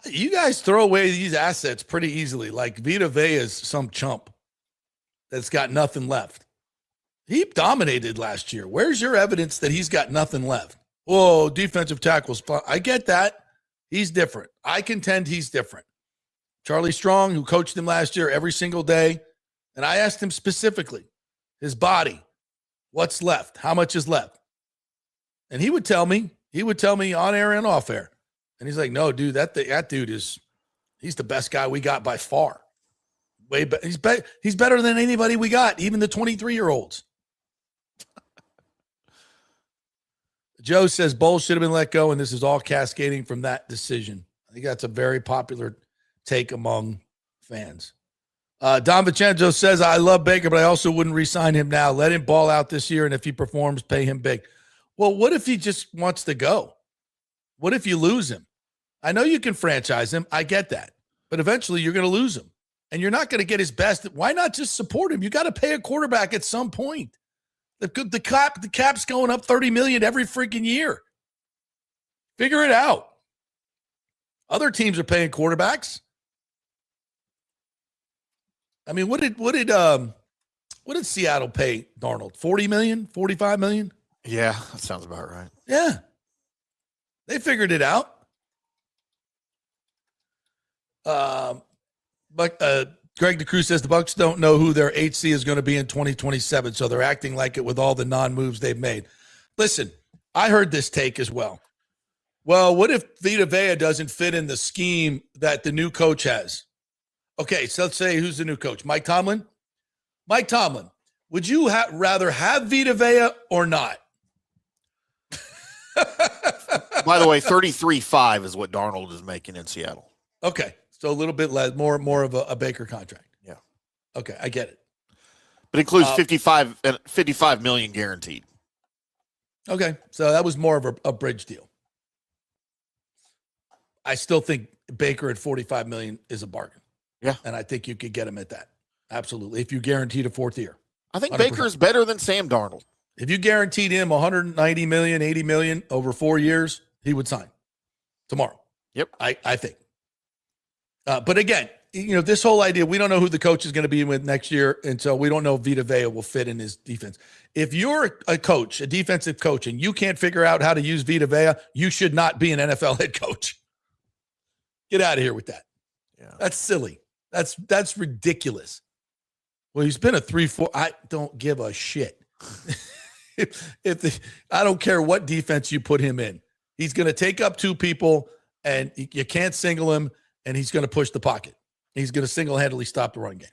You guys throw away these assets pretty easily. Like Vita Vea is some chump that's got nothing left. He dominated last year. Where's your evidence that he's got nothing left? Whoa, defensive tackles. I get that. He's different. I contend he's different. Charlie Strong, who coached him last year every single day, and I asked him specifically, his body, what's left? How much is left? And he would tell me on air and off air. And he's like, no, dude, that dude he's the best guy we got by far. He's better than anybody we got, even the 23-year-olds. Joe says Bowles should have been let go, and this is all cascading from that decision. I think that's a very popular take among fans. Don Vincenzo says, I love Baker, but I also wouldn't re-sign him now. Let him ball out this year, and if he performs, pay him big. Well, what if he just wants to go? What if you lose him? I know you can franchise him. I get that. But eventually you're going to lose him, and you're not going to get his best. Why not just support him? You got to pay a quarterback at some point. The cap's going up $30 million every freaking year. Figure it out. Other teams are paying quarterbacks. I mean, what did Seattle pay Darnold? $40 million, $45 million? Yeah, that sounds about right. Yeah. They figured it out. But Greg DeCruz says the Bucs don't know who their HC is going to be in 2027, so they're acting like it with all the non-moves they've made. Listen, I heard this take as well. Well, what if Vita Vea doesn't fit in the scheme that the new coach has? Okay, so let's say who's the new coach? Mike Tomlin? Mike Tomlin, would you rather have Vita Vea or not? By the way, 33.5 is what Darnold is making in Seattle. Okay, so a little bit less, more of a Baker contract. Yeah. Okay, I get it. But includes 55 million guaranteed. Okay, so that was more of a bridge deal. I still think Baker at $45 million is a bargain. Yeah. And I think you could get him at that. Absolutely. If you guaranteed a 4th year. I think 100%. Baker is better than Sam Darnold. If you guaranteed him $190 million, $80 million over 4 years, he would sign tomorrow. Yep. I think. But again, this whole idea, we don't know who the coach is going to be with next year. And so we don't know if Vita Vea will fit in his defense. If you're a coach, a defensive coach, and you can't figure out how to use Vita Vea, you should not be an NFL head coach. Get out of here with that. Yeah. That's silly. That's ridiculous. Well, he's been a 3-4. I don't give a shit. I don't care what defense you put him in. He's going to take up two people, and you can't single him, and he's going to push the pocket. He's going to single-handedly stop the run game.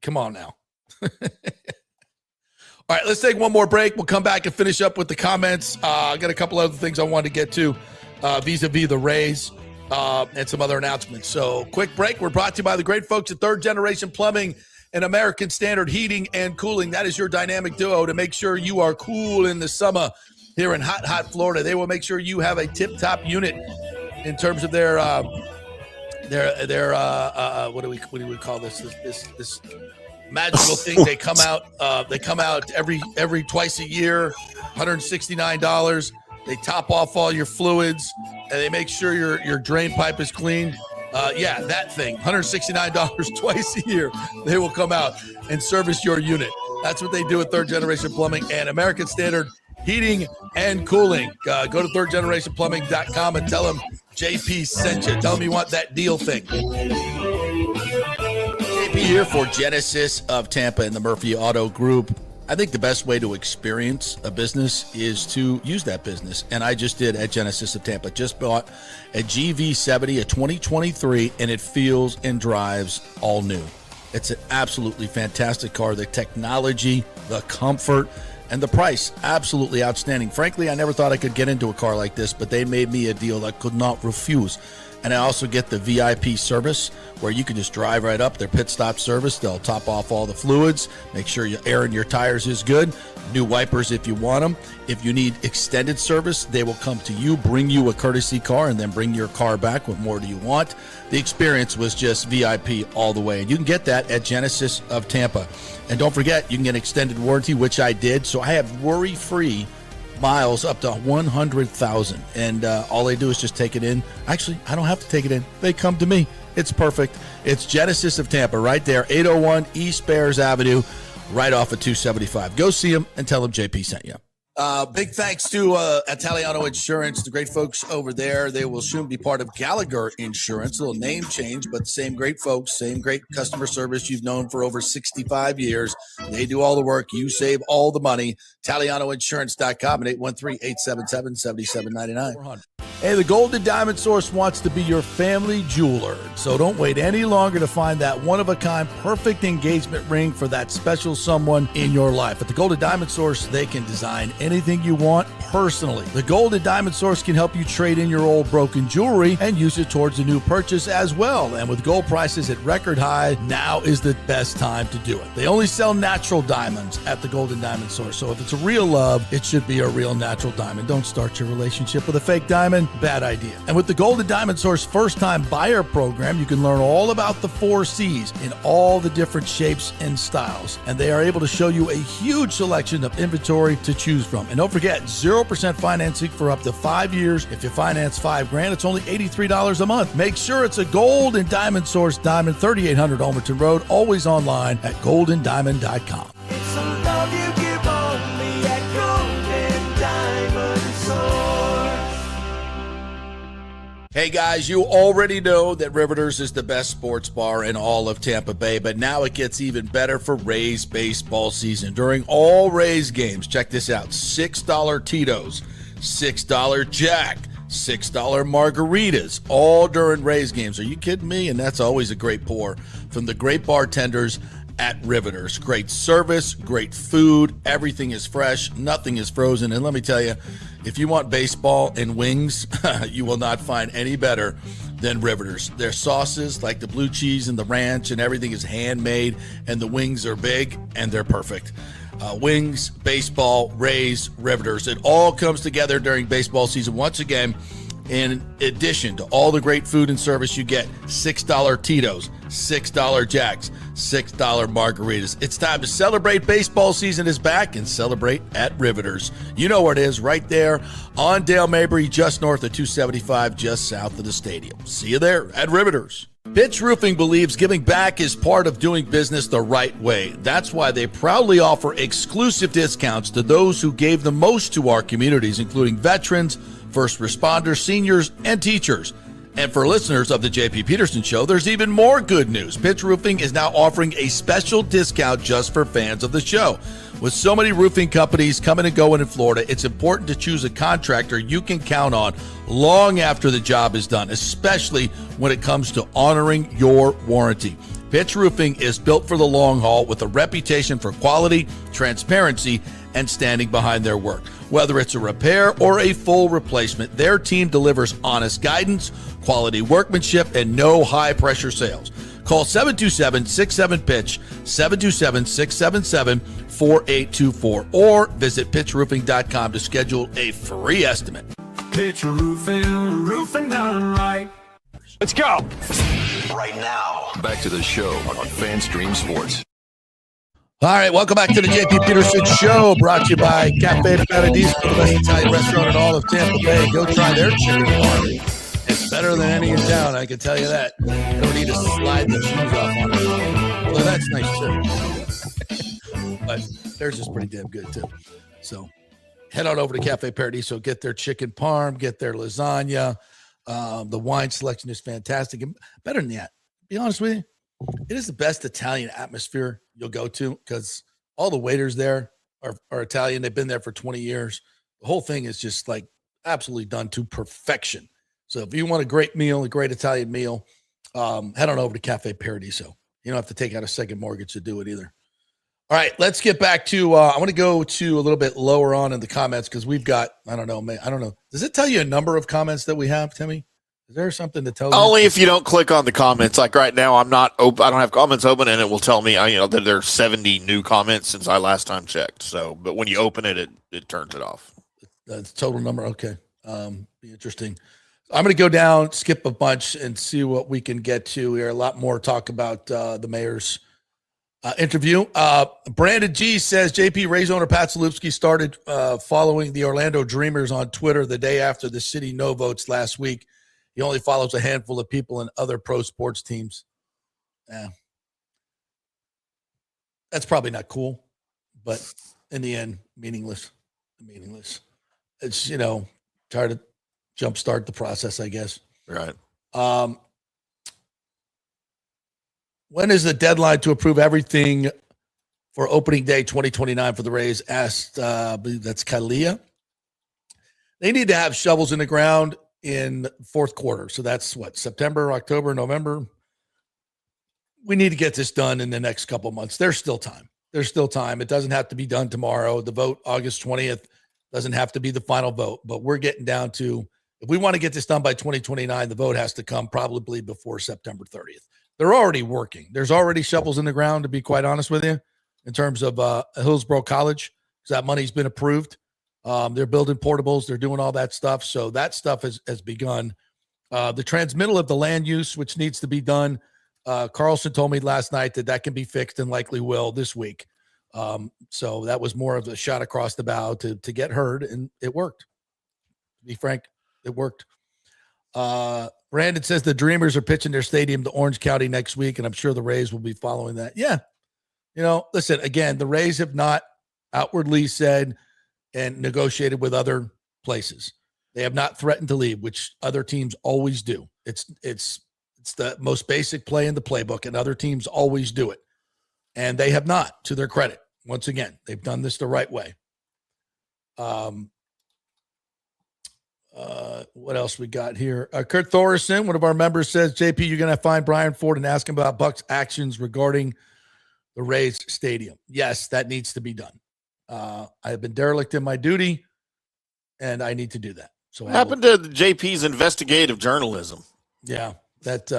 Come on now. All right, let's take one more break. We'll come back and finish up with the comments. I got a couple other things I wanted to get to vis-a-vis the Rays and some other announcements. So quick break. We're brought to you by the great folks at Third Generation Plumbing and American Standard Heating and Cooling. That is your dynamic duo to make sure you are cool in the summer here in hot Florida. They will make sure you have a tip-top unit in terms of their what do we call this magical thing. They come out every twice a year, $169. They top off all your fluids and they make sure your drain pipe is clean. That thing, $169 twice a year. They will come out and service your unit. That's what they do at Third Generation Plumbing and American Standard Heating and Cooling. Go to thirdgenerationplumbing.com and tell them JP sent you. Tell them you want that deal thing. JP here for Genesis of Tampa and the Murphy Auto Group. I think the best way to experience a business is to use that business. And I just did at Genesis of Tampa. Just bought a GV70, a 2023, and it feels and drives all new. It's an absolutely fantastic car. The technology, the comfort, and the price, absolutely outstanding. Frankly, I never thought I could get into a car like this, but they made me a deal I could not refuse. And I also get the VIP service where you can just drive right up, their pit stop service. They'll top off all the fluids, make sure your air in your tires is good, new wipers if you want them. If you need extended service, they will come to you, bring you a courtesy car, and then bring your car back. What more do you want? The experience was just VIP all the way. And you can get that at Genesis of Tampa. And don't forget, you can get extended warranty, which I did. So I have worry-free miles up to 100,000. And all they do is just take it in. Actually, I don't have to take it in. They come to me. It's perfect. It's Genesis of Tampa right there, 801 East Bears Avenue, right off of 275. Go see them and tell them JP sent you. Big thanks to Italiano Insurance, the great folks over there. They will soon be part of Gallagher Insurance. A little name change, but same great folks, same great customer service you've known for over 65 years. They do all the work. You save all the money. ItalianoInsurance.com at 813-877-7799. Hey, the Golden Diamond Source wants to be your family jeweler. So don't wait any longer to find that one-of-a-kind perfect engagement ring for that special someone in your life. At the Golden Diamond Source, they can design anything you want personally. The Golden Diamond Source can help you trade in your old broken jewelry and use it towards a new purchase as well. And with gold prices at record high, now is the best time to do it. They only sell natural diamonds at the Golden Diamond Source. So if it's a real love, it should be a real natural diamond. Don't start your relationship with a fake diamond. Bad idea. And with the Golden Diamond Source first-time buyer program, you can learn all about the 4 C's in all the different shapes and styles. And they are able to show you a huge selection of inventory to choose from. And don't forget, 0% financing for up to 5 years. If you finance $5,000, it's only $83 a month. Make sure it's a Golden Diamond Source diamond, 3800 Almerton Road, always online at goldendiamond.com. It's a love you give only at Golden Diamond Source. Hey guys, you already know that Riveters is the best sports bar in all of Tampa Bay, but now it gets even better for Rays baseball season. During all Rays games, check this out, $6 Tito's, $6 Jack, $6 margaritas, all during Rays games. Are you kidding me? And that's always a great pour from the great bartenders at Riveters. Great service, great food, everything is fresh, nothing is frozen. And let me tell you, if you want baseball and wings, you will not find any better than Riveters. Their sauces, like the blue cheese and the ranch and everything, is handmade, and the wings are big and they're perfect. Wings, baseball, Rays, Riveters. It all comes together during baseball season. Once again, in addition to all the great food and service, you get $6 Tito's, $6 Jacks, $6 margaritas. It's time to celebrate. Baseball season is back, and celebrate at Riveters. You know where it is, right there on Dale Mabry, just north of 275, just south of the stadium. See you there at Riveters. Pitch Roofing believes giving back is part of doing business the right way. That's why they proudly offer exclusive discounts to those who gave the most to our communities, including veterans, first responders, seniors, and teachers. And for listeners of the JP Peterson Show, there's even more good news. Pitch Roofing is now offering a special discount just for fans of the show. With so many roofing companies coming and going in Florida, it's important to choose a contractor you can count on long after the job is done, especially when it comes to honoring your warranty. Pitch Roofing is built for the long haul with a reputation for quality, transparency, and standing behind their work. Whether it's a repair or a full replacement, their team delivers honest guidance, quality workmanship, and no high-pressure sales. Call 727-67-PITCH, 727-677-4824, or visit pitchroofing.com to schedule a free estimate. Pitch roofing, roofing done right. Let's go. Right now, back to the show on FanStream Sports. All right, welcome back to the JP Peterson Show, brought to you by Cafe Paradiso, the best Italian restaurant in all of Tampa Bay. Go try their chicken parm. It's better than any in town, I can tell you that. You don't need to slide the cheese off on it. Although that's nice too. But theirs is pretty damn good too. So head on over to Cafe Paradiso, get their chicken parm, get their lasagna. The wine selection is fantastic. And better than that, to be honest with you, it is the best Italian atmosphere you'll go to because all the waiters there are Italian. They've been there for 20 years. The whole thing is just like absolutely done to perfection. So if you want a great meal, a great Italian meal, head on over to Cafe Paradiso. You don't have to take out a second mortgage to do it either. All right, let's get back to, I want to go to a little bit lower on in the comments because we've got, I don't know. Does it tell you a number of comments that we have, Timmy? Is there something to tell you? Only if you don't click on the comments. Like right now, I'm not open. I don't have comments open, and it will tell me, that there's 70 new comments since I last time checked. So, but when you open it, it turns it off. That's total number. Okay. Be interesting. I'm going to go down, skip a bunch, and see what we can get to here. A lot more talk about the mayor's interview. Brandon G says JP Rays owner Pat Salupski started following the Orlando Dreamers on Twitter the day after the city no votes last week. He only follows a handful of people in other pro sports teams. That's probably not cool, but in the end, meaningless. It's, try to jumpstart the process, I guess. Right. When is the deadline to approve everything for opening day 2029 for the Rays? Asked, I believe that's Kalia. They need to have shovels in the ground in fourth quarter. So that's what, September, October, November. We need to get this done in the next couple months. There's still time. It doesn't have to be done tomorrow. The vote, August 20th, doesn't have to be the final vote, but we're getting down to, if we want to get this done by 2029, the vote has to come probably before September 30th. They're already working. There's already shovels in the ground, to be quite honest with you, in terms of Hillsborough College, because that money's been approved. They're building portables. They're doing all that stuff. So that stuff has begun. The transmittal of the land use, which needs to be done. Carlson told me last night that can be fixed and likely will this week. So that was more of a shot across the bow to get heard, and it worked. To be frank, it worked. Brandon says the Dreamers are pitching their stadium to Orange County next week, and I'm sure the Rays will be following that. Yeah. Listen, again, the Rays have not outwardly said and negotiated with other places. They have not threatened to leave, which other teams always do. It's the most basic play in the playbook, and other teams always do it. And they have not, to their credit. Once again, they've done this the right way. What else we got here? Kurt Thorson, one of our members, says, JP, you're going to find Brian Ford and ask him about Bucs actions regarding the Rays stadium. Yes, that needs to be done. I have been derelict in my duty, and I need to do that. So what happened to JP's investigative journalism? Yeah, that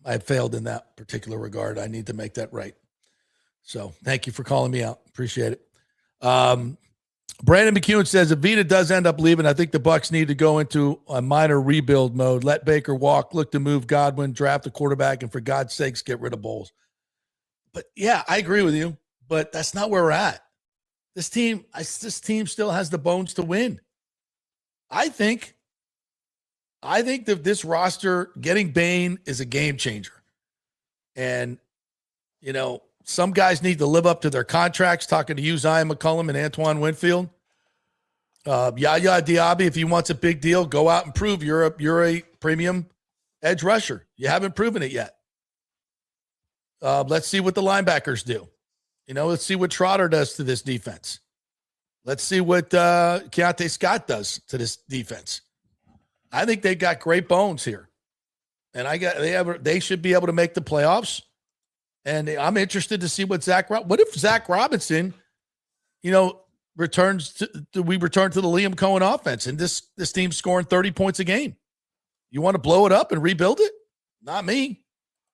I failed in that particular regard. I need to make that right. So thank you for calling me out. Appreciate it. Brandon McEwen says if Vita does end up leaving, I think the Bucs need to go into a minor rebuild mode. Let Baker walk, look to move Godwin, draft a quarterback, and for God's sakes, get rid of Bowles. But yeah, I agree with you, but that's not where we're at. This team still has the bones to win. I think that this roster, getting Bain is a game changer. And, some guys need to live up to their contracts, talking to you, Zion McCullum and Antoine Winfield. Yaya Diaby, if he wants a big deal, go out and prove you're a premium edge rusher. You haven't proven it yet. Let's see what the linebackers do. Let's see what Trotter does to this defense. Let's see what Keontae Scott does to this defense. I think they've got great bones here, and they should be able to make the playoffs. And I'm interested to see what what if Zach Robinson, returns to we return to the Liam Cohen offense, and this team's scoring 30 points a game. You want to blow it up and rebuild it? Not me.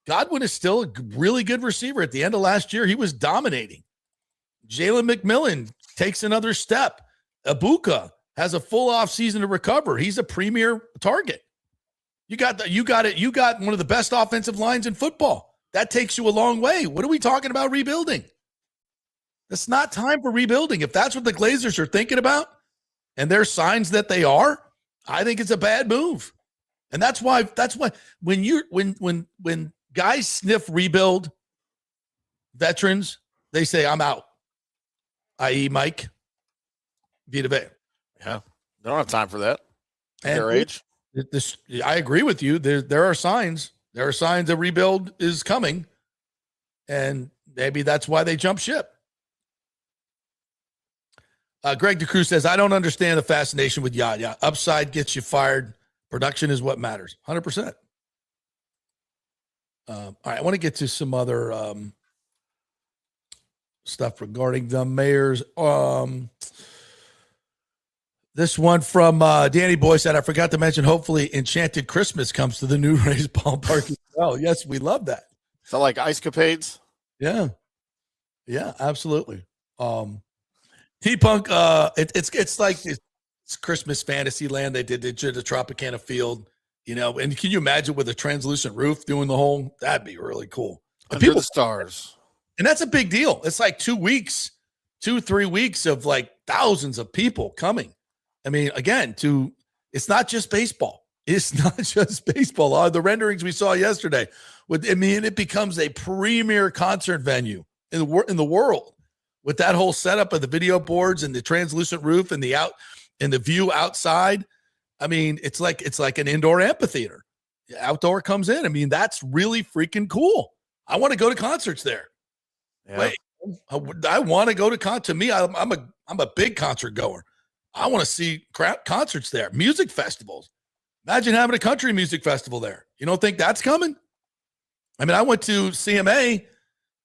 Godwin is still a really good receiver. At the end of last year, he was dominating. Jalen McMillan takes another step. Ibuka has a full off season to recover. He's a premier target. You got one of the best offensive lines in football. That takes you a long way. What are we talking about rebuilding? It's not time for rebuilding. If that's what the Glazers are thinking about, and there's signs that they are, I think it's a bad move. And that's why when guys sniff rebuild veterans, they say, I'm out. I.e. Mike, Vita Vea. Yeah. They don't have time for that. And their age. I agree with you. There are signs. There are signs a rebuild is coming. And maybe that's why they jump ship. Greg DeCruz says, I don't understand the fascination with Yaya. Upside gets you fired. Production is what matters. 100%. All right, I want to get to some other stuff regarding the Mayors. This one from Danny Boy said, I forgot to mention, hopefully Enchanted Christmas comes to the new Rays ballpark as well. Yes, we love that. So like Ice Capades? Yeah. Yeah, absolutely. T-Punk, it's like it's Christmas fantasy land. They did the Tropicana Field, and can you imagine with a translucent roof doing the whole, that'd be really cool. Under the stars. And that's a big deal. It's like 3 weeks of like thousands of people coming. I mean, again, it's not just baseball. It's not just baseball. The renderings we saw yesterday, it becomes a premier concert venue in the world with that whole setup of the video boards and the translucent roof and the view outside. I mean, it's like an indoor amphitheater. Outdoor comes in. I mean, that's really freaking cool. I want to go to concerts there. Yeah. Wait, I want to go to to me. I'm a big concert goer. I want to see concerts there. Music festivals. Imagine having a country music festival there. You don't think that's coming? I mean, I went to CMA,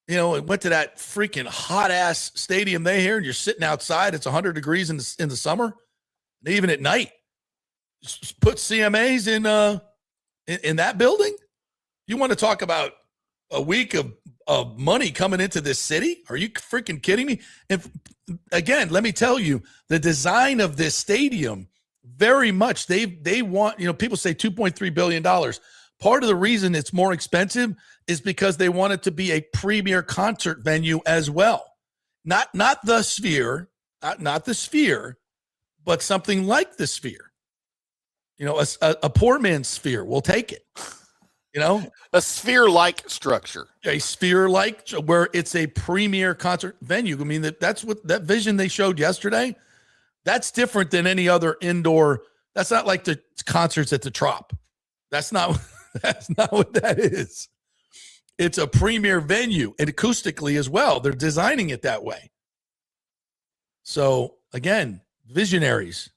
went to that freaking hot ass stadium they here, and you're sitting outside. It's 100 degrees in the summer, and even at night. Just put CMAs in that building. You want to talk about a week of money coming into this city? Are you freaking kidding me? And again, let me tell you, the design of this stadium, very much they want, people say $2.3 billion. Part of the reason it's more expensive is because they want it to be a premier concert venue as well. Not the Sphere, not the Sphere, but something like the Sphere. A poor man's Sphere. We'll take it. A sphere-like structure. A sphere-like where it's a premier concert venue. I mean, that's what that vision they showed yesterday. That's different than any other indoor. That's not like the concerts at the Trop. That's not what that is. It's a premier venue and acoustically as well. They're designing it that way. So again, visionaries.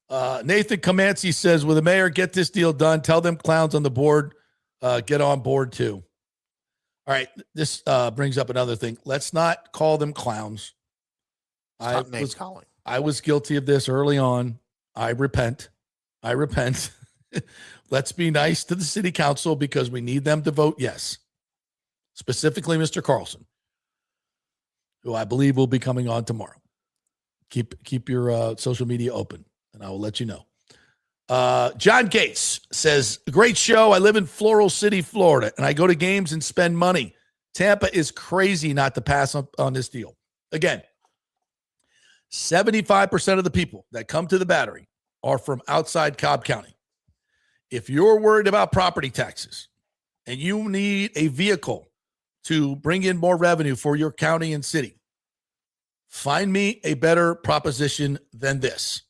Nathan Comanci says, will the mayor get this deal done? Tell them clowns on the board, get on board too. All right. This brings up another thing. Let's not call them clowns. I was guilty of this early on. I repent. Let's be nice to the city council because we need them to vote yes. Specifically, Mr. Carlson, who I believe will be coming on tomorrow. Keep your social media open, and I will let you know. John Gates says, great show. I live in Floral City, Florida, and I go to games and spend money. Tampa is crazy not to pass on this deal. Again, 75% of the people that come to the Battery are from outside Cobb County. If you're worried about property taxes and you need a vehicle to bring in more revenue for your county and city, find me a better proposition than this,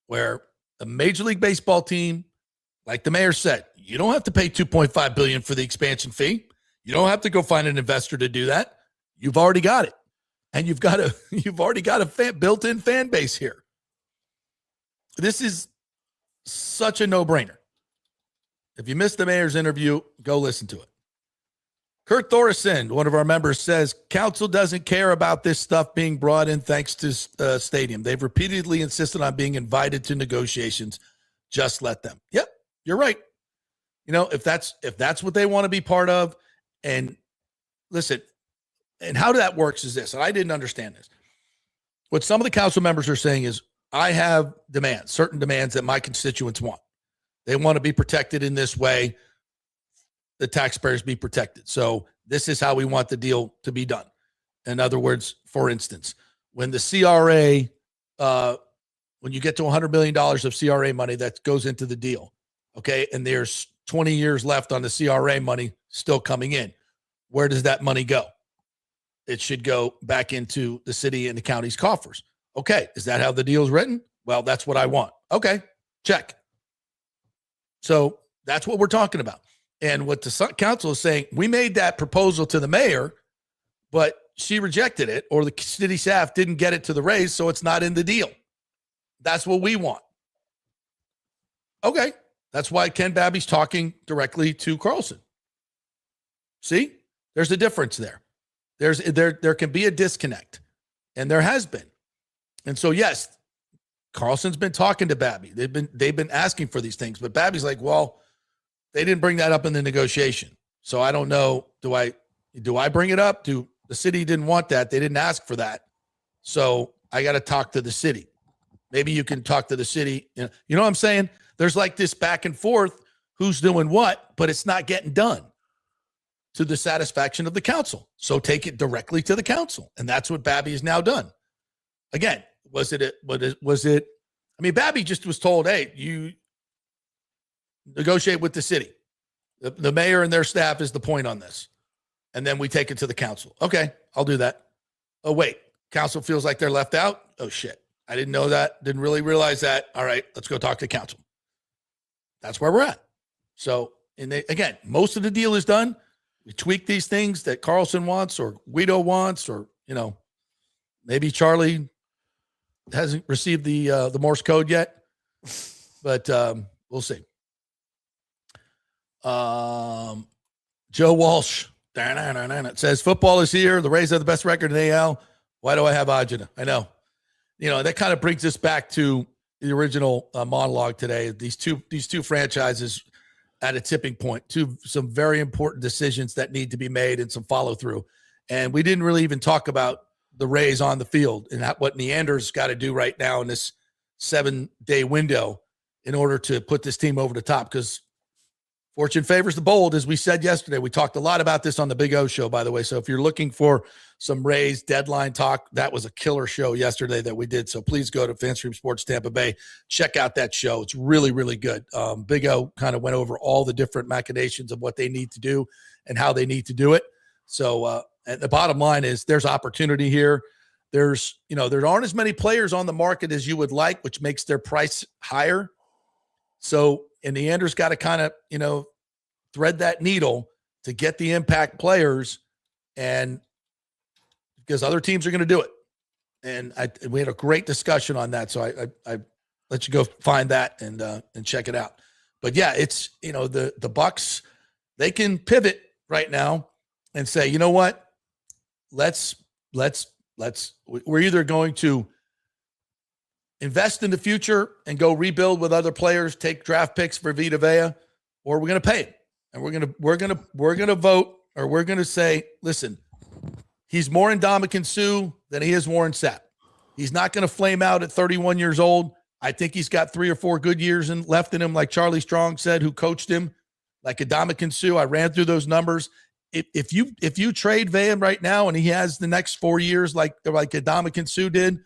where a Major League Baseball team Like the mayor said, you don't have to pay $2.5 billion for the expansion fee. You don't have to go find an investor to do that. You've already got it. And you've already got a built-in fan base here. This is such a no-brainer. If you missed the mayor's interview, go listen to it. Kurt Thoresen, one of our members, says council doesn't care about this stuff being brought in thanks to stadium. They've repeatedly insisted on being invited to negotiations. Just let them. Yep, you're right. If that's what they want to be part of, and listen, and how that works is this, and I didn't understand this. What some of the council members are saying is, I have demands, certain demands that my constituents want. They want to be protected in this way. The taxpayers be protected. So this is how we want the deal to be done. In other words, for instance, when the CRA, when you get to $100 million of CRA money that goes into the deal, okay, and there's 20 years left on the CRA money still coming in, where does that money go? It should go back into the city and the county's coffers. Okay, is that how the deal is written? Well, that's what I want. Okay, check. So that's what we're talking about. And what the council is saying, we made that proposal to the mayor, but she rejected it, or the city staff didn't get it to the Rays, so it's not in the deal. That's what we want. Okay, that's why Ken Babby's talking directly to Carlson. See, there's a difference there. There can be a disconnect, and there has been. And so, yes, Carlson's been talking to Babby. They've been asking for these things, but Babby's like, well, they didn't bring that up in the negotiation. So I don't know. Do I bring it up? The city didn't want that. They didn't ask for that. So I got to talk to the city. Maybe you can talk to the city. You know what I'm saying? There's like this back and forth, who's doing what, but it's not getting done to the satisfaction of the council. So take it directly to the council. And that's what Babby has now done. Again, was it, I mean, Babby just was told, hey, you negotiate with the city. The mayor and their staff is the point on this. And then we take it to the council. Okay, I'll do that. Oh, wait, council feels like they're left out? Oh, shit. I didn't know that. Didn't really realize that. All right, let's go talk to council. That's where we're at. So, again, most of the deal is done. We tweak these things that Carlson wants or Guido wants, or, maybe Charlie hasn't received the Morse code yet, but we'll see. Joe Walsh says football is here. The Rays have the best record in AL. Why do I have Ajita? I know. That kind of brings us back to the original monologue today. These two franchises at a tipping point, some very important decisions that need to be made and some follow through. And we didn't really even talk about the Rays on the field and what Neander's got to do right now in this 7-day window in order to put this team over the top, because fortune favors the bold, as we said yesterday. We talked a lot about this on the Big O show, by the way. So if you're looking for some Rays deadline talk, that was a killer show yesterday that we did. So please go to FanStream Sports Tampa Bay. Check out that show. It's really, really good. Big O kind of went over all the different machinations of what they need to do and how they need to do it. So and the bottom line is there's opportunity here. There aren't as many players on the market as you would like, which makes their price higher. So, and Neander's got to kind of, thread that needle to get the impact players, and because other teams are going to do it. And we had a great discussion on that. So I let you go find that and check it out. But yeah, it's, the Bucs, they can pivot right now and say, you know what, we're either going to invest in the future and go rebuild with other players, take draft picks for Vita Vea, or we're going to pay him. And we're going to vote, or we're going to say, listen, he's more Ndamukong Suh than he is Warren Sapp. He's not going to flame out at 31 years old. I think he's got 3 or 4 good years left in him, like Charlie Strong said, who coached him, like Ndamukong Suh. I ran through those numbers. If you trade Vea right now and he has the next 4 years like Ndamukong Suh did,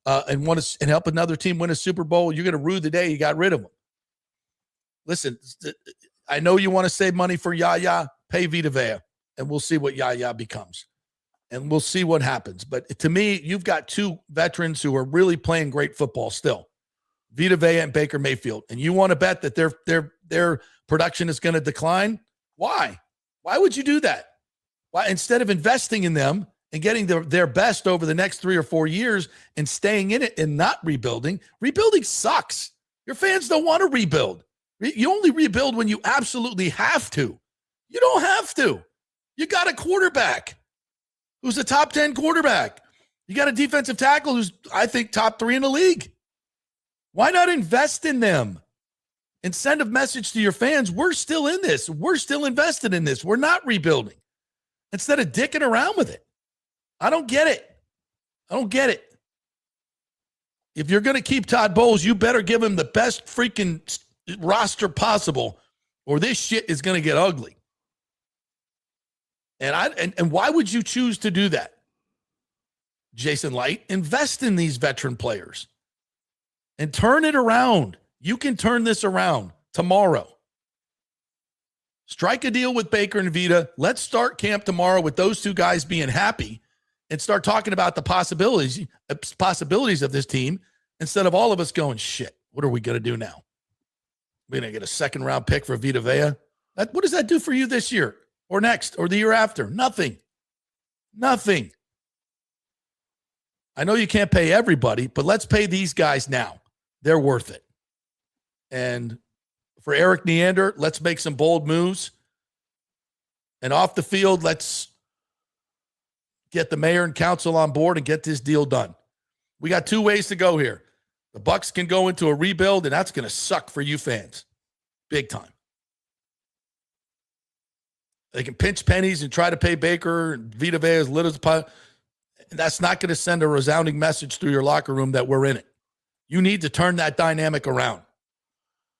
and help another team win a Super Bowl, you're going to rue the day you got rid of him. Listen, I know you want to save money for Yaya, pay Vita Vea, and we'll see what Yaya becomes. And we'll see what happens. But to me, you've got 2 veterans who are really playing great football still. Vita Vea and Baker Mayfield, and you want to bet that their production is going to decline, why? Why would you do that? Why, instead of investing in them and getting their best over the next 3 or 4 years and staying in it and not rebuilding? Rebuilding sucks. Your fans don't want to rebuild. You only rebuild when you absolutely have to. You don't have to. You got a quarterback who's a top 10 quarterback. You got a defensive tackle who's, I think, top 3 in the league. Why not invest in them and send a message to your fans? We're still in this. We're still invested in this. We're not rebuilding. Instead of dicking around with it. I don't get it. I don't get it. If you're going to keep Todd Bowles, you better give him the best freaking roster possible, or this shit is going to get ugly. And why would you choose to do that? Jason Light, invest in these veteran players and turn it around. You can turn this around tomorrow. Strike a deal with Baker and Vita. Let's start camp tomorrow with those two guys being happy and start talking about the possibilities of this team instead of all of us going, shit, what are we going to do now? We're going to get a second-round pick for Vita Vea. What does that do for you this year or next or the year after? Nothing. Nothing. I know you can't pay everybody, but let's pay these guys now. They're worth it. And for Eric Neander, let's make some bold moves. And off the field, let's get the mayor and council on board and get this deal done. We got 2 ways to go here. The Bucs can go into a rebuild, and that's going to suck for you fans. Big time. They can pinch pennies and try to pay Baker and Vita Vea as little as possible. That's not going to send a resounding message through your locker room that we're in it. You need to turn that dynamic around.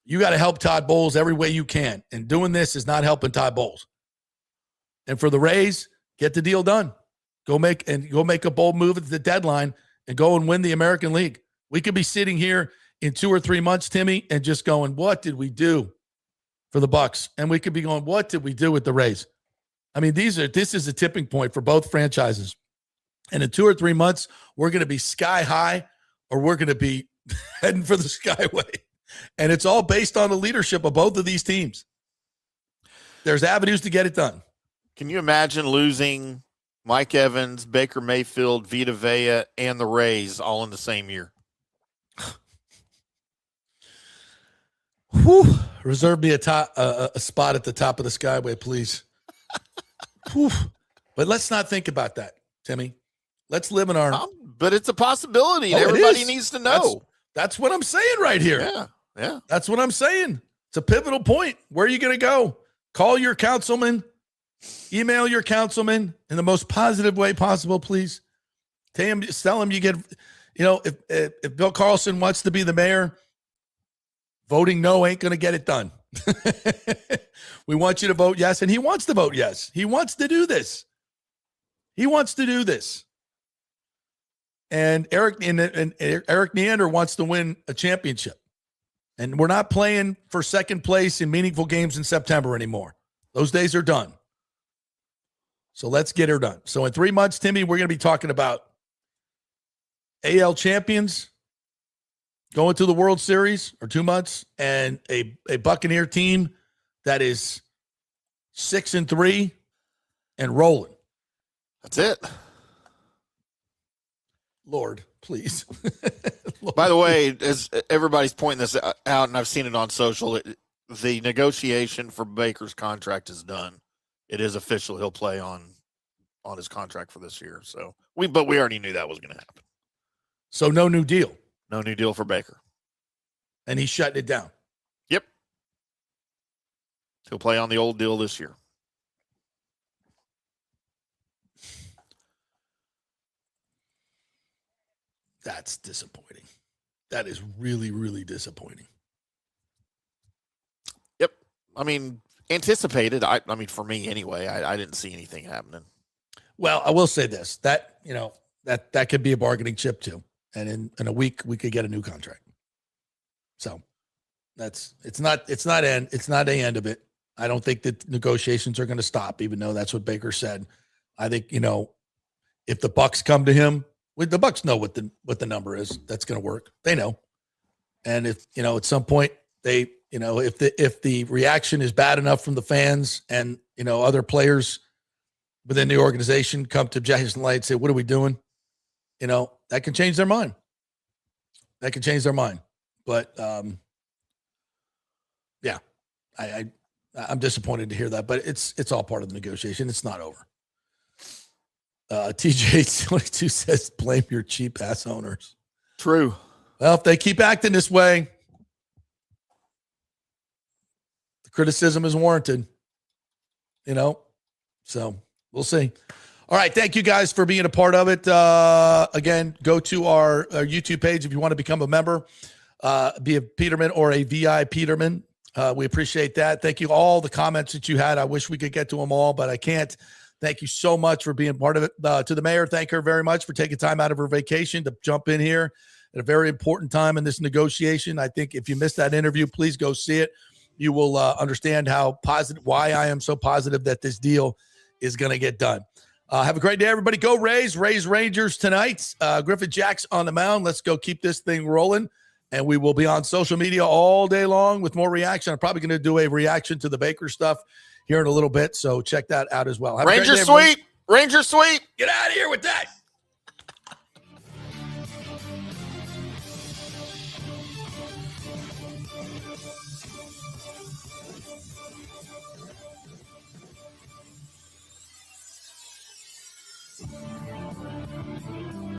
You got to help Todd Bowles every way you can. And doing this is not helping Todd Bowles. And for the Rays, get the deal done. Go make a bold move at the deadline and go and win the American League. We could be sitting here in 2 or 3 months, Timmy, and just going, what did we do for the Bucs? And we could be going, what did we do with the Rays? I mean, this is a tipping point for both franchises. And in 2 or 3 months, we're going to be sky high or we're going to be heading for the skyway. And it's all based on the leadership of both of these teams. There's avenues to get it done. Can you imagine losing Mike Evans, Baker Mayfield, Vita Vea, and the Rays all in the same year? Whew. Reserve me a spot at the top of the skyway, please. Whew. But let's not think about that, Timmy. Let's live in our... but it's a possibility, and everybody needs to know. That's what I'm saying right here. Yeah. That's what I'm saying. It's a pivotal point. Where are you going to go? Call your councilman. Email your councilman in the most positive way possible, please. Tell him you get, if Bill Carlson wants to be the mayor, voting no ain't going to get it done. We want you to vote yes, and he wants to vote yes. He wants to do this. And Eric Neander wants to win a championship. And we're not playing for second place in meaningful games in September anymore. Those days are done. So let's get her done. So in 3 months, Timmy, we're going to be talking about AL champions going to the World Series, or 2 months, and a Buccaneer team that is 6-3 and rolling. That's it. Lord, please. Lord. By the way, as everybody's pointing this out, and I've seen it on social, the negotiation for Baker's contract is done. It is official. He'll play on his contract for this year. So we already knew that was going to happen. So no new deal. No new deal for Baker. And he's shutting it down. Yep. He'll play on the old deal this year. That's disappointing. That is really, really disappointing. Yep. I mean, anticipated. I mean, for me anyway, I didn't see anything happening. Well, I will say this, that could be a bargaining chip too. And in a week we could get a new contract. So it's not the end of it. I don't think that negotiations are going to stop, even though that's what Baker said. I think, if the Bucs come to him, the Bucs know what the number is that's going to work. They know. And if, at some point they, if the reaction is bad enough from the fans and, other players within the organization come to Jason Light and say, what are we doing? That can change their mind. But, yeah, I'm disappointed to hear that, but it's all part of the negotiation. It's not over. TJ22 says, blame your cheap ass owners. True. Well, if they keep acting this way, the criticism is warranted, so we'll see. All right. Thank you guys for being a part of it. Again, go to our YouTube page if you want to become a member, be a Peterman or a VI Peterman. We appreciate that. Thank you. All the comments that you had. I wish we could get to them all, but I can't. Thank you so much for being part of it. To the mayor, thank her very much for taking time out of her vacation to jump in here at a very important time in this negotiation. I think if you missed that interview, please go see it. You will understand why I am so positive that this deal is going to get done. Have a great day, everybody. Go Rays, Rangers tonight. Griffin Jack's on the mound. Let's go keep this thing rolling. And we will be on social media all day long with more reaction. I'm probably going to do a reaction to the Baker stuff here in a little bit. So check that out as well. Have Ranger Sweep. Get out of here with that.